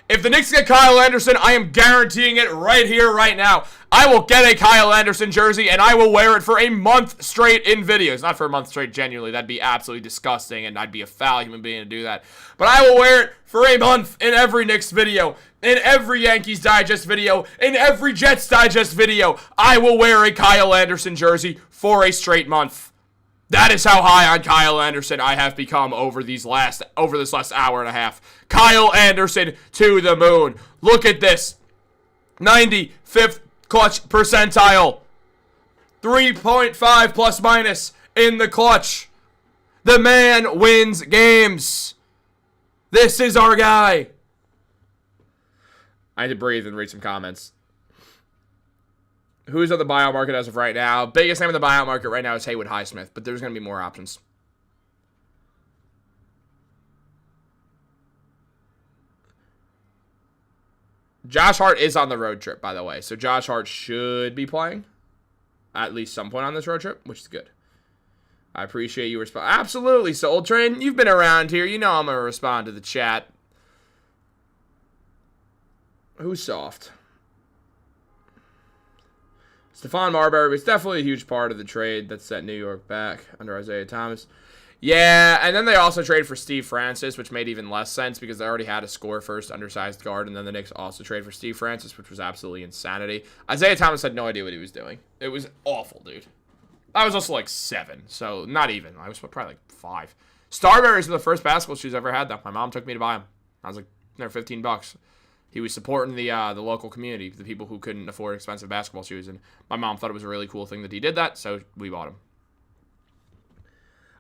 If the Knicks get Kyle Anderson, I am guaranteeing it right here, right now. I will get a Kyle Anderson jersey, and I will wear it for a month straight in videos. Not for a month straight, genuinely. That'd be absolutely disgusting, and I'd be a foul human being to do that. But I will wear it for a month in every Knicks video, in every Yankees Digest video, in every Jets Digest video. I will wear a Kyle Anderson jersey for a straight month. That is how high on Kyle Anderson I have become over this last hour and a half. Kyle Anderson to the moon. Look at this. 95th clutch percentile. 3.5 plus minus in the clutch. The man wins games. This is our guy. I need to breathe and read some comments. Who's on the buyout market as of right now? Biggest name in the buyout market right now is Haywood Highsmith, but there's going to be more options. Josh Hart is on the road trip, by the way. So Josh Hart should be playing at least some point on this road trip, which is good. I appreciate you respond. Absolutely, Soul Train. You've been around here. You know I'm going to respond to the chat. Who's soft? Stephon Marbury was definitely a huge part of the trade that set New York back under Isaiah Thomas. Yeah, and then they also traded for Steve Francis, which made even less sense because they already had a score-first undersized guard, and then the Knicks also traded for Steve Francis, which was absolutely insanity. Isaiah Thomas had no idea what he was doing. It was awful, dude. I was also like 7, so not even. I was probably like 5. Starberries were the first basketball shoes I ever had, though. My mom took me to buy them. I was like, they're $15. He was supporting the local community, the people who couldn't afford expensive basketball shoes, and my mom thought it was a really cool thing that he did that, so we bought him.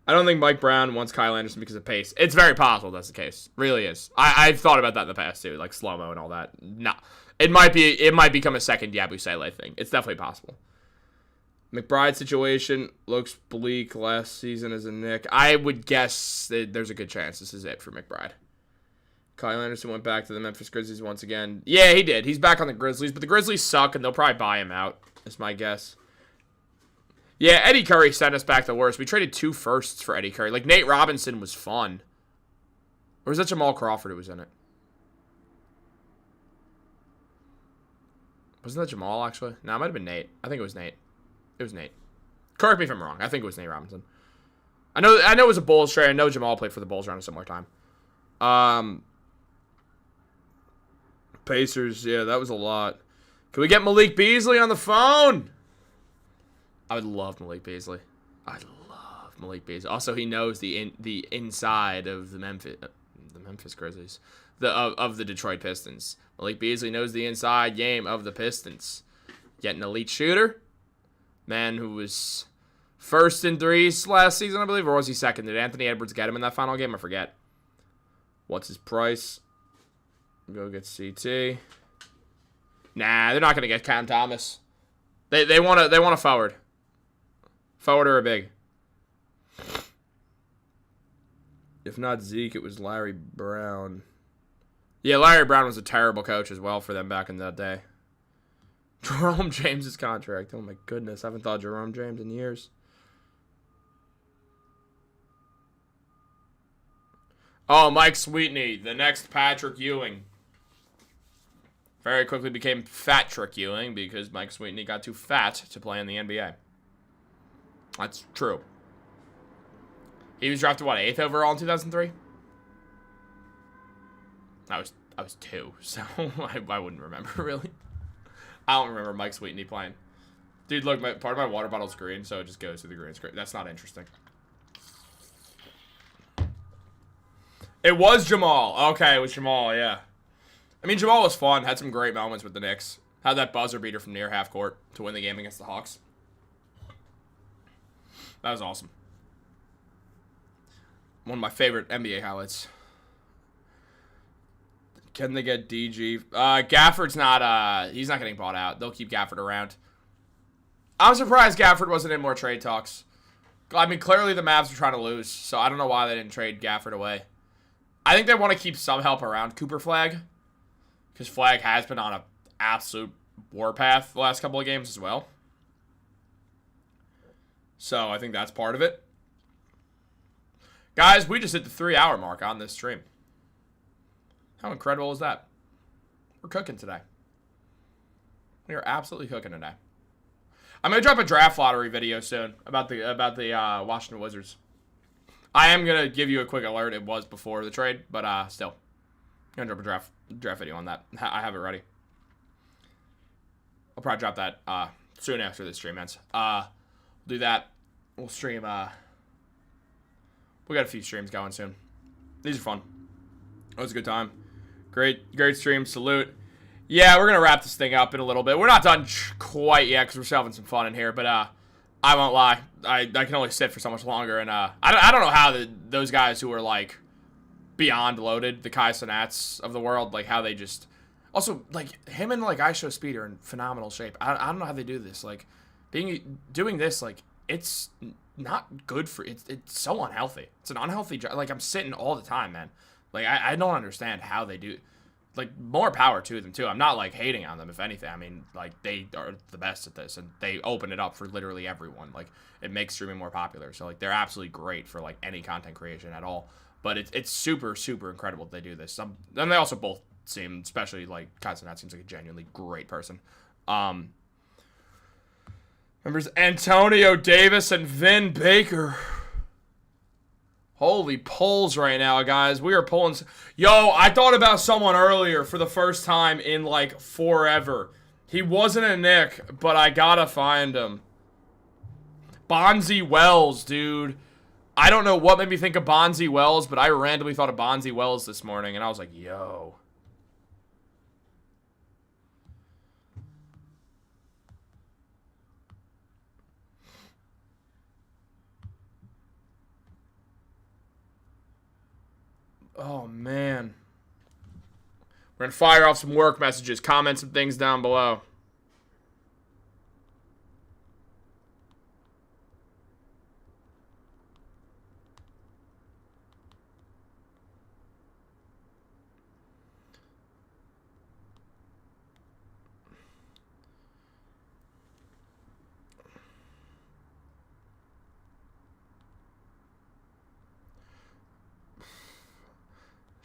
I don't think Mike Brown wants Kyle Anderson because of pace. It's very possible that's the case. Really is. I've thought about that in the past, too, like slow-mo and all that. No. It might become a second Yabusele thing. It's definitely possible. McBride situation looks bleak last season as a Knick. I would guess that there's a good chance this is it for McBride. Kyle Anderson went back to the Memphis Grizzlies once again. Yeah, he did. He's back on the Grizzlies, but the Grizzlies suck, and they'll probably buy him out, is my guess. Yeah, Eddie Curry sent us back the worst. We traded 2 firsts for Eddie Curry. Like, Nate Robinson was fun. Or was that Jamal Crawford who was in it? Wasn't that Jamal, actually? No, it might have been Nate. I think it was Nate. It was Nate. Correct me if I'm wrong. I think it was Nate Robinson. I know it was a Bulls trade. I know Jamal played for the Bulls around a similar time. Pacers, yeah, that was a lot. Can we get Malik Beasley on the phone? I would love Malik Beasley. I'd love Malik Beasley. Also, he knows the inside of the Memphis Grizzlies, of the Detroit Pistons. Malik Beasley knows the inside game of the Pistons. Get an elite shooter, man who was first in threes last season, I believe, or was he second? Did Anthony Edwards get him in that final game? I forget. What's his price? Go get CT. Nah, they're not gonna get Cam Thomas. They want a forward. Forward or a big. If not Zeke, it was Larry Brown. Yeah, Larry Brown was a terrible coach as well for them back in that day. Jerome James's contract. Oh my goodness, I haven't thought Jerome James in years. Oh, Mike Sweetney, the next Patrick Ewing. Very quickly became Fat-Trick Ewing because Mike Sweetney got too fat to play in the NBA. That's true. He was drafted, what, 8th overall in 2003? I was 2, so I wouldn't remember, really. I don't remember Mike Sweetney playing. Dude, look, part of my water bottle's green, so it just goes through the green screen. That's not interesting. It was Jamal. Okay, it was Jamal, yeah. I mean, Jamal was fun. Had some great moments with the Knicks. Had that buzzer beater from near half court to win the game against the Hawks. That was awesome. One of my favorite NBA highlights. Can they get DG? Gafford's not, he's not getting bought out. They'll keep Gafford around. I'm surprised Gafford wasn't in more trade talks. I mean, clearly the Mavs were trying to lose, so I don't know why they didn't trade Gafford away. I think they want to keep some help around Cooper Flag, because Flag has been on an absolute warpath the last couple of games as well. So I think that's part of it. Guys, we just hit the 3-hour mark on this stream. How incredible is that? We're cooking today. We are absolutely cooking today. I'm gonna drop a draft lottery video soon about the Washington Wizards. I am gonna give you a quick alert. It was before the trade, but still, I'm gonna drop a draft video on that. I have it ready. I'll probably drop that soon after this stream ends. Do that. We'll stream. We got a few streams going soon. These are fun. It was a good time. Great stream. Salute. Yeah, we're going to wrap this thing up in a little bit. We're not done quite yet because we're still having some fun in here. But I won't lie. I can only sit for so much longer. And I don't know how those guys who are, like, beyond loaded, the Kai Cenats of the world, like, how they just... Also, like, him and, like, ISO Speed are in phenomenal shape. I don't know how they do this. Like, doing this, like, it's not good for... It's so unhealthy. It's an unhealthy job. Like, I'm sitting all the time, man. Like, I don't understand how they do... Like, more power to them, too. I'm not, like, hating on them, if anything. I mean, like, they are the best at this, and they open it up for literally everyone. Like, it makes streaming more popular. So, like, they're absolutely great for, like, any content creation at all. But it's super, super incredible that they do this. And they also both seem, especially, like, Kaizenat seems like a genuinely great person. Members Antonio Davis and Vin Baker. Holy polls right now, guys. We are pulling. Yo, I thought about someone earlier for the first time in, like, forever. He wasn't a Knick, but I gotta find him. Bonzi Wells, dude. I don't know what made me think of Bonzi Wells, but I randomly thought of Bonzi Wells this morning, and I was like, yo. Oh, man. We're going to fire off some work messages. Comment some things down below.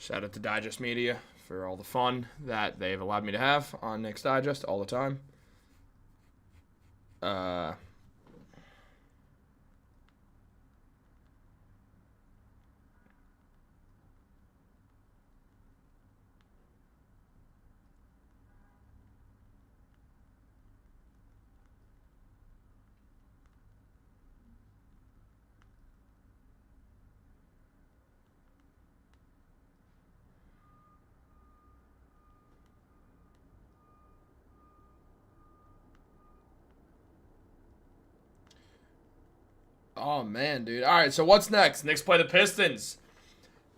Shout out to Digest Media for all the fun that they've allowed me to have on Knicks Digest all the time. Oh, man, dude. All right, so what's next? Knicks play the Pistons.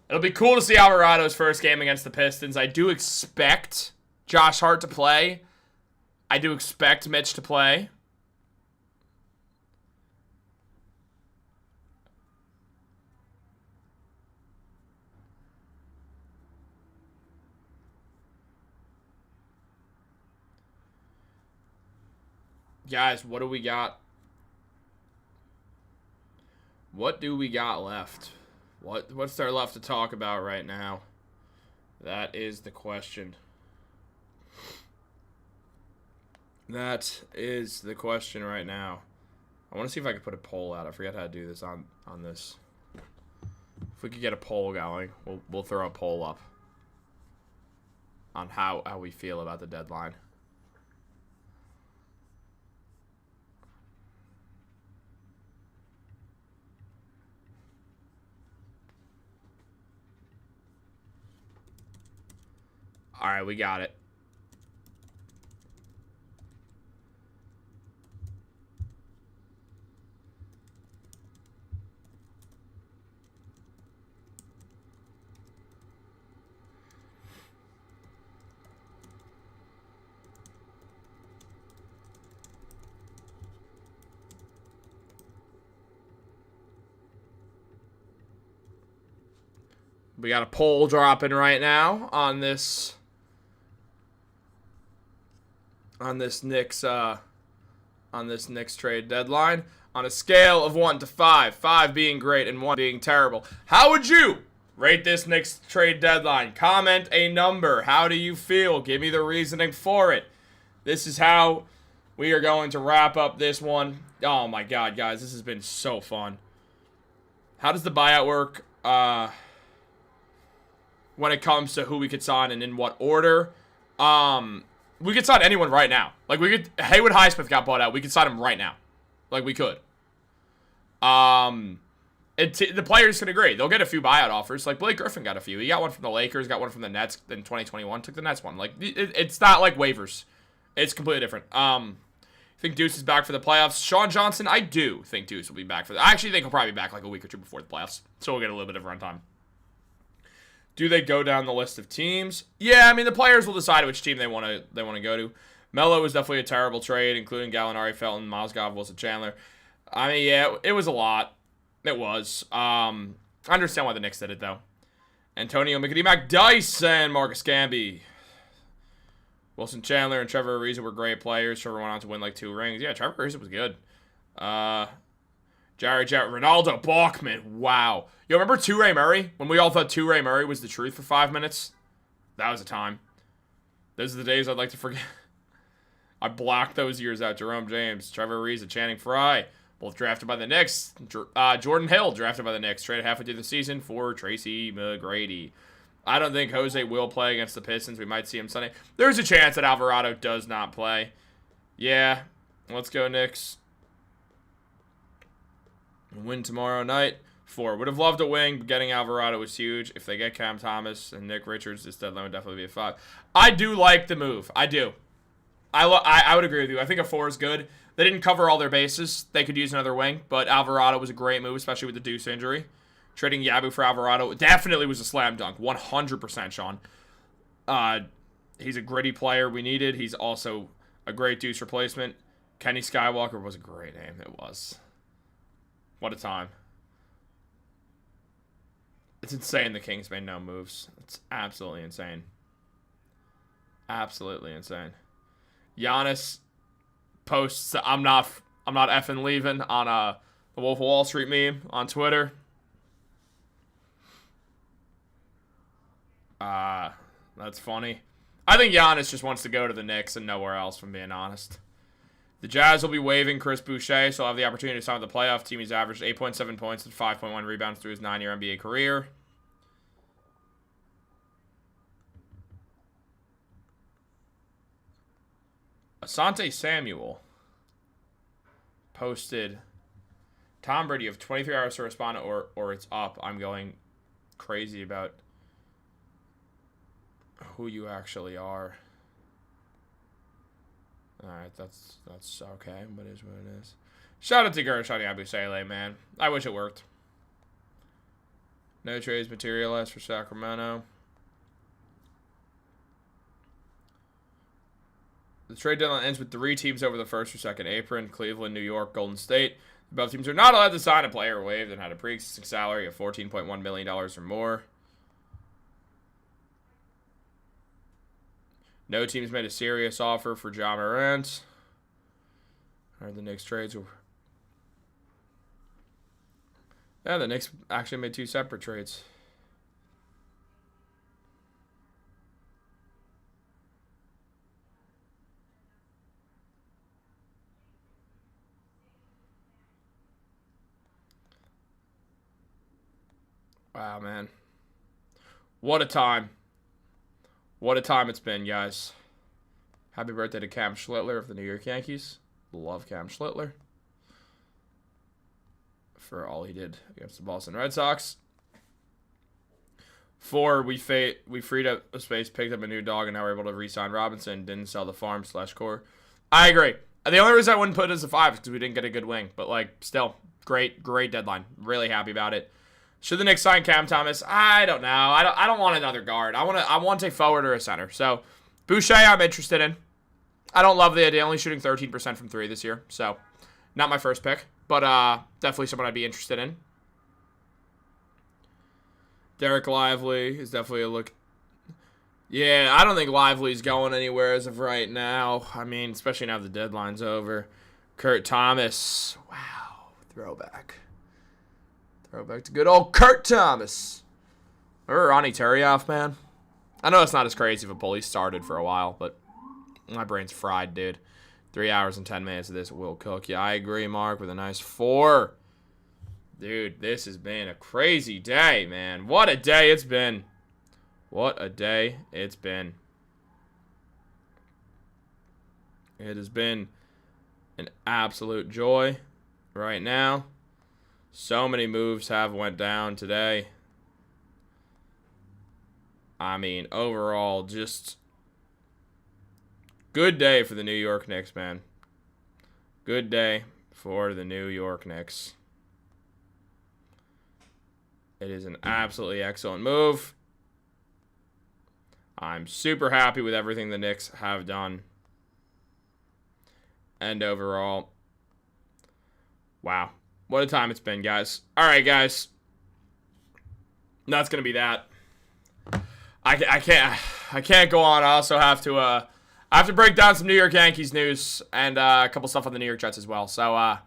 It'll be cool to see Alvarado's first game against the Pistons. I do expect Josh Hart to play. I do expect Mitch to play. Guys, what do we got? What do we got left? What's there left to talk about right now? That is the question. That is the question right now. I want to see if I can put a poll out. I forget how to do this on this. If we could get a poll going, we'll throw a poll up on how we feel about the deadline. All right, we got it. We got a poll dropping right now on this Knicks trade deadline. On a scale of 1 to 5, 5 being great and 1 being terrible, how would you rate this Knicks trade deadline? Comment a number. How do you feel? Give me the reasoning for it. This is how we are going to wrap up this one. Oh my God, guys, this has been so fun. How does the buyout work? When it comes to who we could sign and in what order. We could sign anyone right now. Like, Haywood Highsmith got bought out. We could sign him right now. Like, we could. The players can agree. They'll get a few buyout offers. Like, Blake Griffin got a few. He got one from the Lakers, got one from the Nets in 2021. Took the Nets one. Like, it's not like waivers. It's completely different. I think Deuce is back for the playoffs. Sean Johnson, I do think Deuce will be back for I actually think he'll probably be back like a week or two before the playoffs. So we'll get a little bit of runtime. Do they go down the list of teams? Yeah, I mean, the players will decide which team they want to go to. Melo was definitely a terrible trade, including Gallinari, Felton, Mozgov, Wilson, Chandler. I mean, yeah, it was a lot. It was. I understand why the Knicks did it, though. Antonio McDyess and Marcus Camby. Wilson Chandler and Trevor Ariza were great players. Trevor went on to win like 2 rings. Yeah, Trevor Ariza was good. Jared Ronaldo Bachman. Wow. Yo, remember Two-Ray Murray? When we all thought Two-Ray Murray was the truth for 5 minutes? That was a time. Those are the days I'd like to forget. I blocked those years out. Jerome James, Trevor Ariza, Channing Frye, both drafted by the Knicks. Jordan Hill, drafted by the Knicks. Traded halfway through the season for Tracy McGrady. I don't think Jose will play against the Pistons. We might see him Sunday. There's a chance that Alvarado does not play. Yeah. Let's go, Knicks. Win tomorrow night. 4. Would have loved a wing, but getting Alvarado was huge. If they get Cam Thomas and Nick Richards, this deadline would definitely be a 5. I do like the move. I do. I would agree with you. I think a 4 is good. They didn't cover all their bases. They could use another wing, but Alvarado was a great move, especially with the Deuce injury. Trading Yabu for Alvarado definitely was a slam dunk. 100%, Sean. He's a gritty player we needed. He's also a great Deuce replacement. Kenny Skywalker was a great name. It was. What a time. It's insane the Kings made no moves. It's absolutely insane. Absolutely insane. Giannis posts, I'm not effing leaving on the Wolf of Wall Street meme on Twitter. That's funny. I think Giannis just wants to go to the Knicks and nowhere else, from being honest. The Jazz will be waiving Chris Boucher, so he'll have the opportunity to sign with the playoff team. He's averaged 8.7 points and 5.1 rebounds through his 9-year NBA career. Asante Samuel posted, Tom Brady, you have 23 hours to respond or it's up. I'm going crazy about who you actually are. Alright, that's okay, but it is what it is. Shout out to Guerschon Yabusele, man. I wish it worked. No trades materialized for Sacramento. The trade deadline ends with 3 teams over the first or second apron: Cleveland, New York, Golden State. The above teams are not allowed to sign a player waived and had a pre-existing salary of $14.1 million or more. No teams made a serious offer for Ja Morant. Or the Knicks trades were... Yeah, the Knicks actually made 2 separate trades. Wow, man. What a time. What a time it's been, guys. Happy birthday to Cam Schlittler of the New York Yankees. Love Cam Schlittler for all he did against the Boston Red Sox. 4, we freed up a space, picked up a new dog, and now we're able to re-sign Robinson. Didn't sell the farm/core. I agree. The only reason I wouldn't put it as a 5 is because we didn't get a good wing. But, like, still, great deadline. Really happy about it. Should the Knicks sign Cam Thomas? I don't know. I don't want another guard. I want a forward or a center. So, Boucher, I'm interested in. I don't love the idea. Only shooting 13% from 3 this year. So, not my first pick. But definitely someone I'd be interested in. Derek Lively is definitely a look. Yeah, I don't think Lively's going anywhere as of right now. I mean, especially now the deadline's over. Kurt Thomas. Wow. Throwback. Throwback to good old Kurt Thomas. Remember Ronnie Turioff, man? I know it's not as crazy of a pull. He started for a while, but my brain's fried, dude. 3 hours and 10 minutes of this will cook. Yeah, I agree, Mark, with a nice 4. Dude, this has been a crazy day, man. What a day it's been. What a day it's been. It has been an absolute joy right now. So many moves have went down today. I mean, overall, just good day for the New York Knicks, man. Good day for the New York Knicks. It is an absolutely excellent move. I'm super happy with everything the Knicks have done. And overall, wow. What a time it's been, guys. All right, guys. That's going to be that. I can't go on. I also have to break down some New York Yankees news and a couple stuff on the New York Jets as well. So,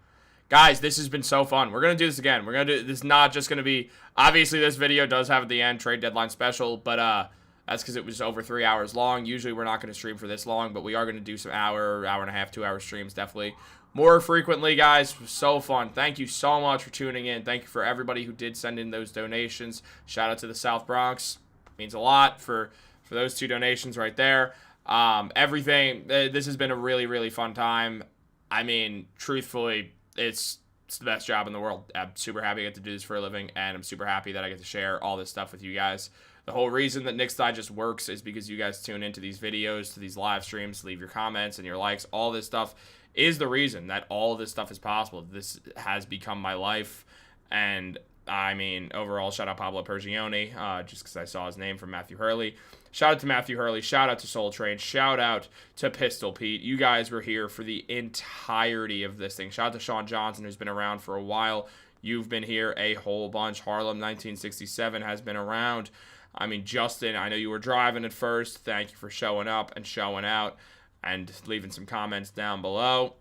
guys, this has been so fun. We're going to do this again. We're going to do this. Not just going to be, obviously this video does have at the end trade deadline special, but that's because it was over 3 hours long. Usually we're not going to stream for this long, but we are going to do some hour and a half, 2 hour streams definitely more frequently, guys. It was so fun. Thank you so much for tuning in. Thank you for everybody who did send in those donations. Shout out to the South Bronx. Means a lot for those 2 donations right there. Everything. This has been a really, really fun time. I mean, truthfully, it's the best job in the world. I'm super happy I get to do this for a living, and I'm super happy that I get to share all this stuff with you guys. The whole reason that Knicks Digest works is because you guys tune into these videos, to these live streams, leave your comments and your likes. All this stuff is the reason that all of this stuff is possible. This has become my life, and I mean, overall, shout out Pablo Pergione, just because I saw his name from Matthew Hurley. Shout out to Matthew Hurley. Shout out to Soul Train. Shout out to Pistol Pete. You guys were here for the entirety of this thing. Shout out to Sean Johnson, who's been around for a while. You've been here a whole bunch. Harlem 1967 has been around. I mean, Justin, I know you were driving at first. Thank you for showing up and showing out and leaving some comments down below.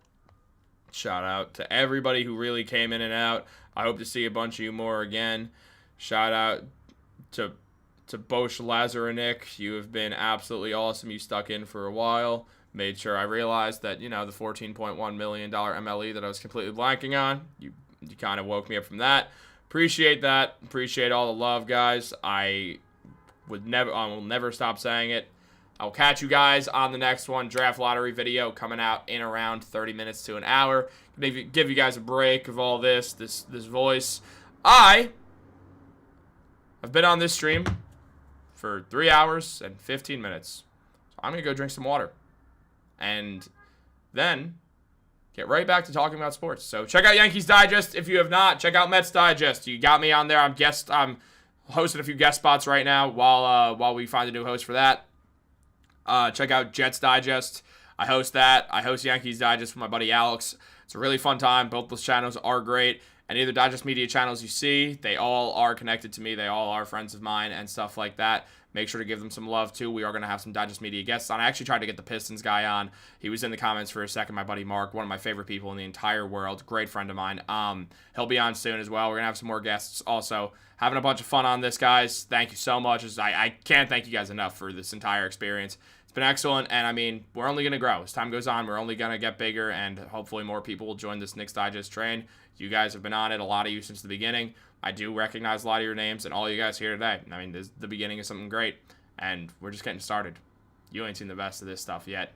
Shout out to everybody who really came in and out. I hope to see a bunch of you more again. Shout out to Bosch Lazaranik. You have been absolutely awesome. You stuck in for a while. Made sure I realized that, you know, the $14.1 million MLE that I was completely blanking on. You kind of woke me up from that. Appreciate that. Appreciate all the love, guys. I will never stop saying it. I'll catch you guys on the next one. Draft lottery video coming out in around 30 minutes to an hour. Give you guys a break of all this voice. I have been on this stream for 3 hours and 15 minutes. So I'm going to go drink some water. And then get right back to talking about sports. So check out Yankees Digest if you have not. Check out Mets Digest. You got me on there. I'm hosting a few guest spots right now while we find a new host for that. Check out Jets Digest. I host that. I host Yankees Digest with my buddy Alex. It's a really fun time. Both those channels are great. Any of the Digest Media channels you see, they all are connected to me. They all are friends of mine and stuff like that. Make sure to give them some love, too. We are going to have some Digest Media guests on. I actually tried to get the Pistons guy on. He was in the comments for a second, my buddy Mark, one of my favorite people in the entire world. Great friend of mine. He'll be on soon as well. We're going to have some more guests also. Having a bunch of fun on this, guys. Thank you so much. I can't thank you guys enough for this entire experience. It's been excellent, and I mean, we're only going to grow. As time goes on, we're only going to get bigger, and hopefully more people will join this Knicks Digest train. You guys have been on it, a lot of you since the beginning. I do recognize a lot of your names and all you guys here today. I mean, this is the beginning of something great, and we're just getting started. You ain't seen the best of this stuff yet.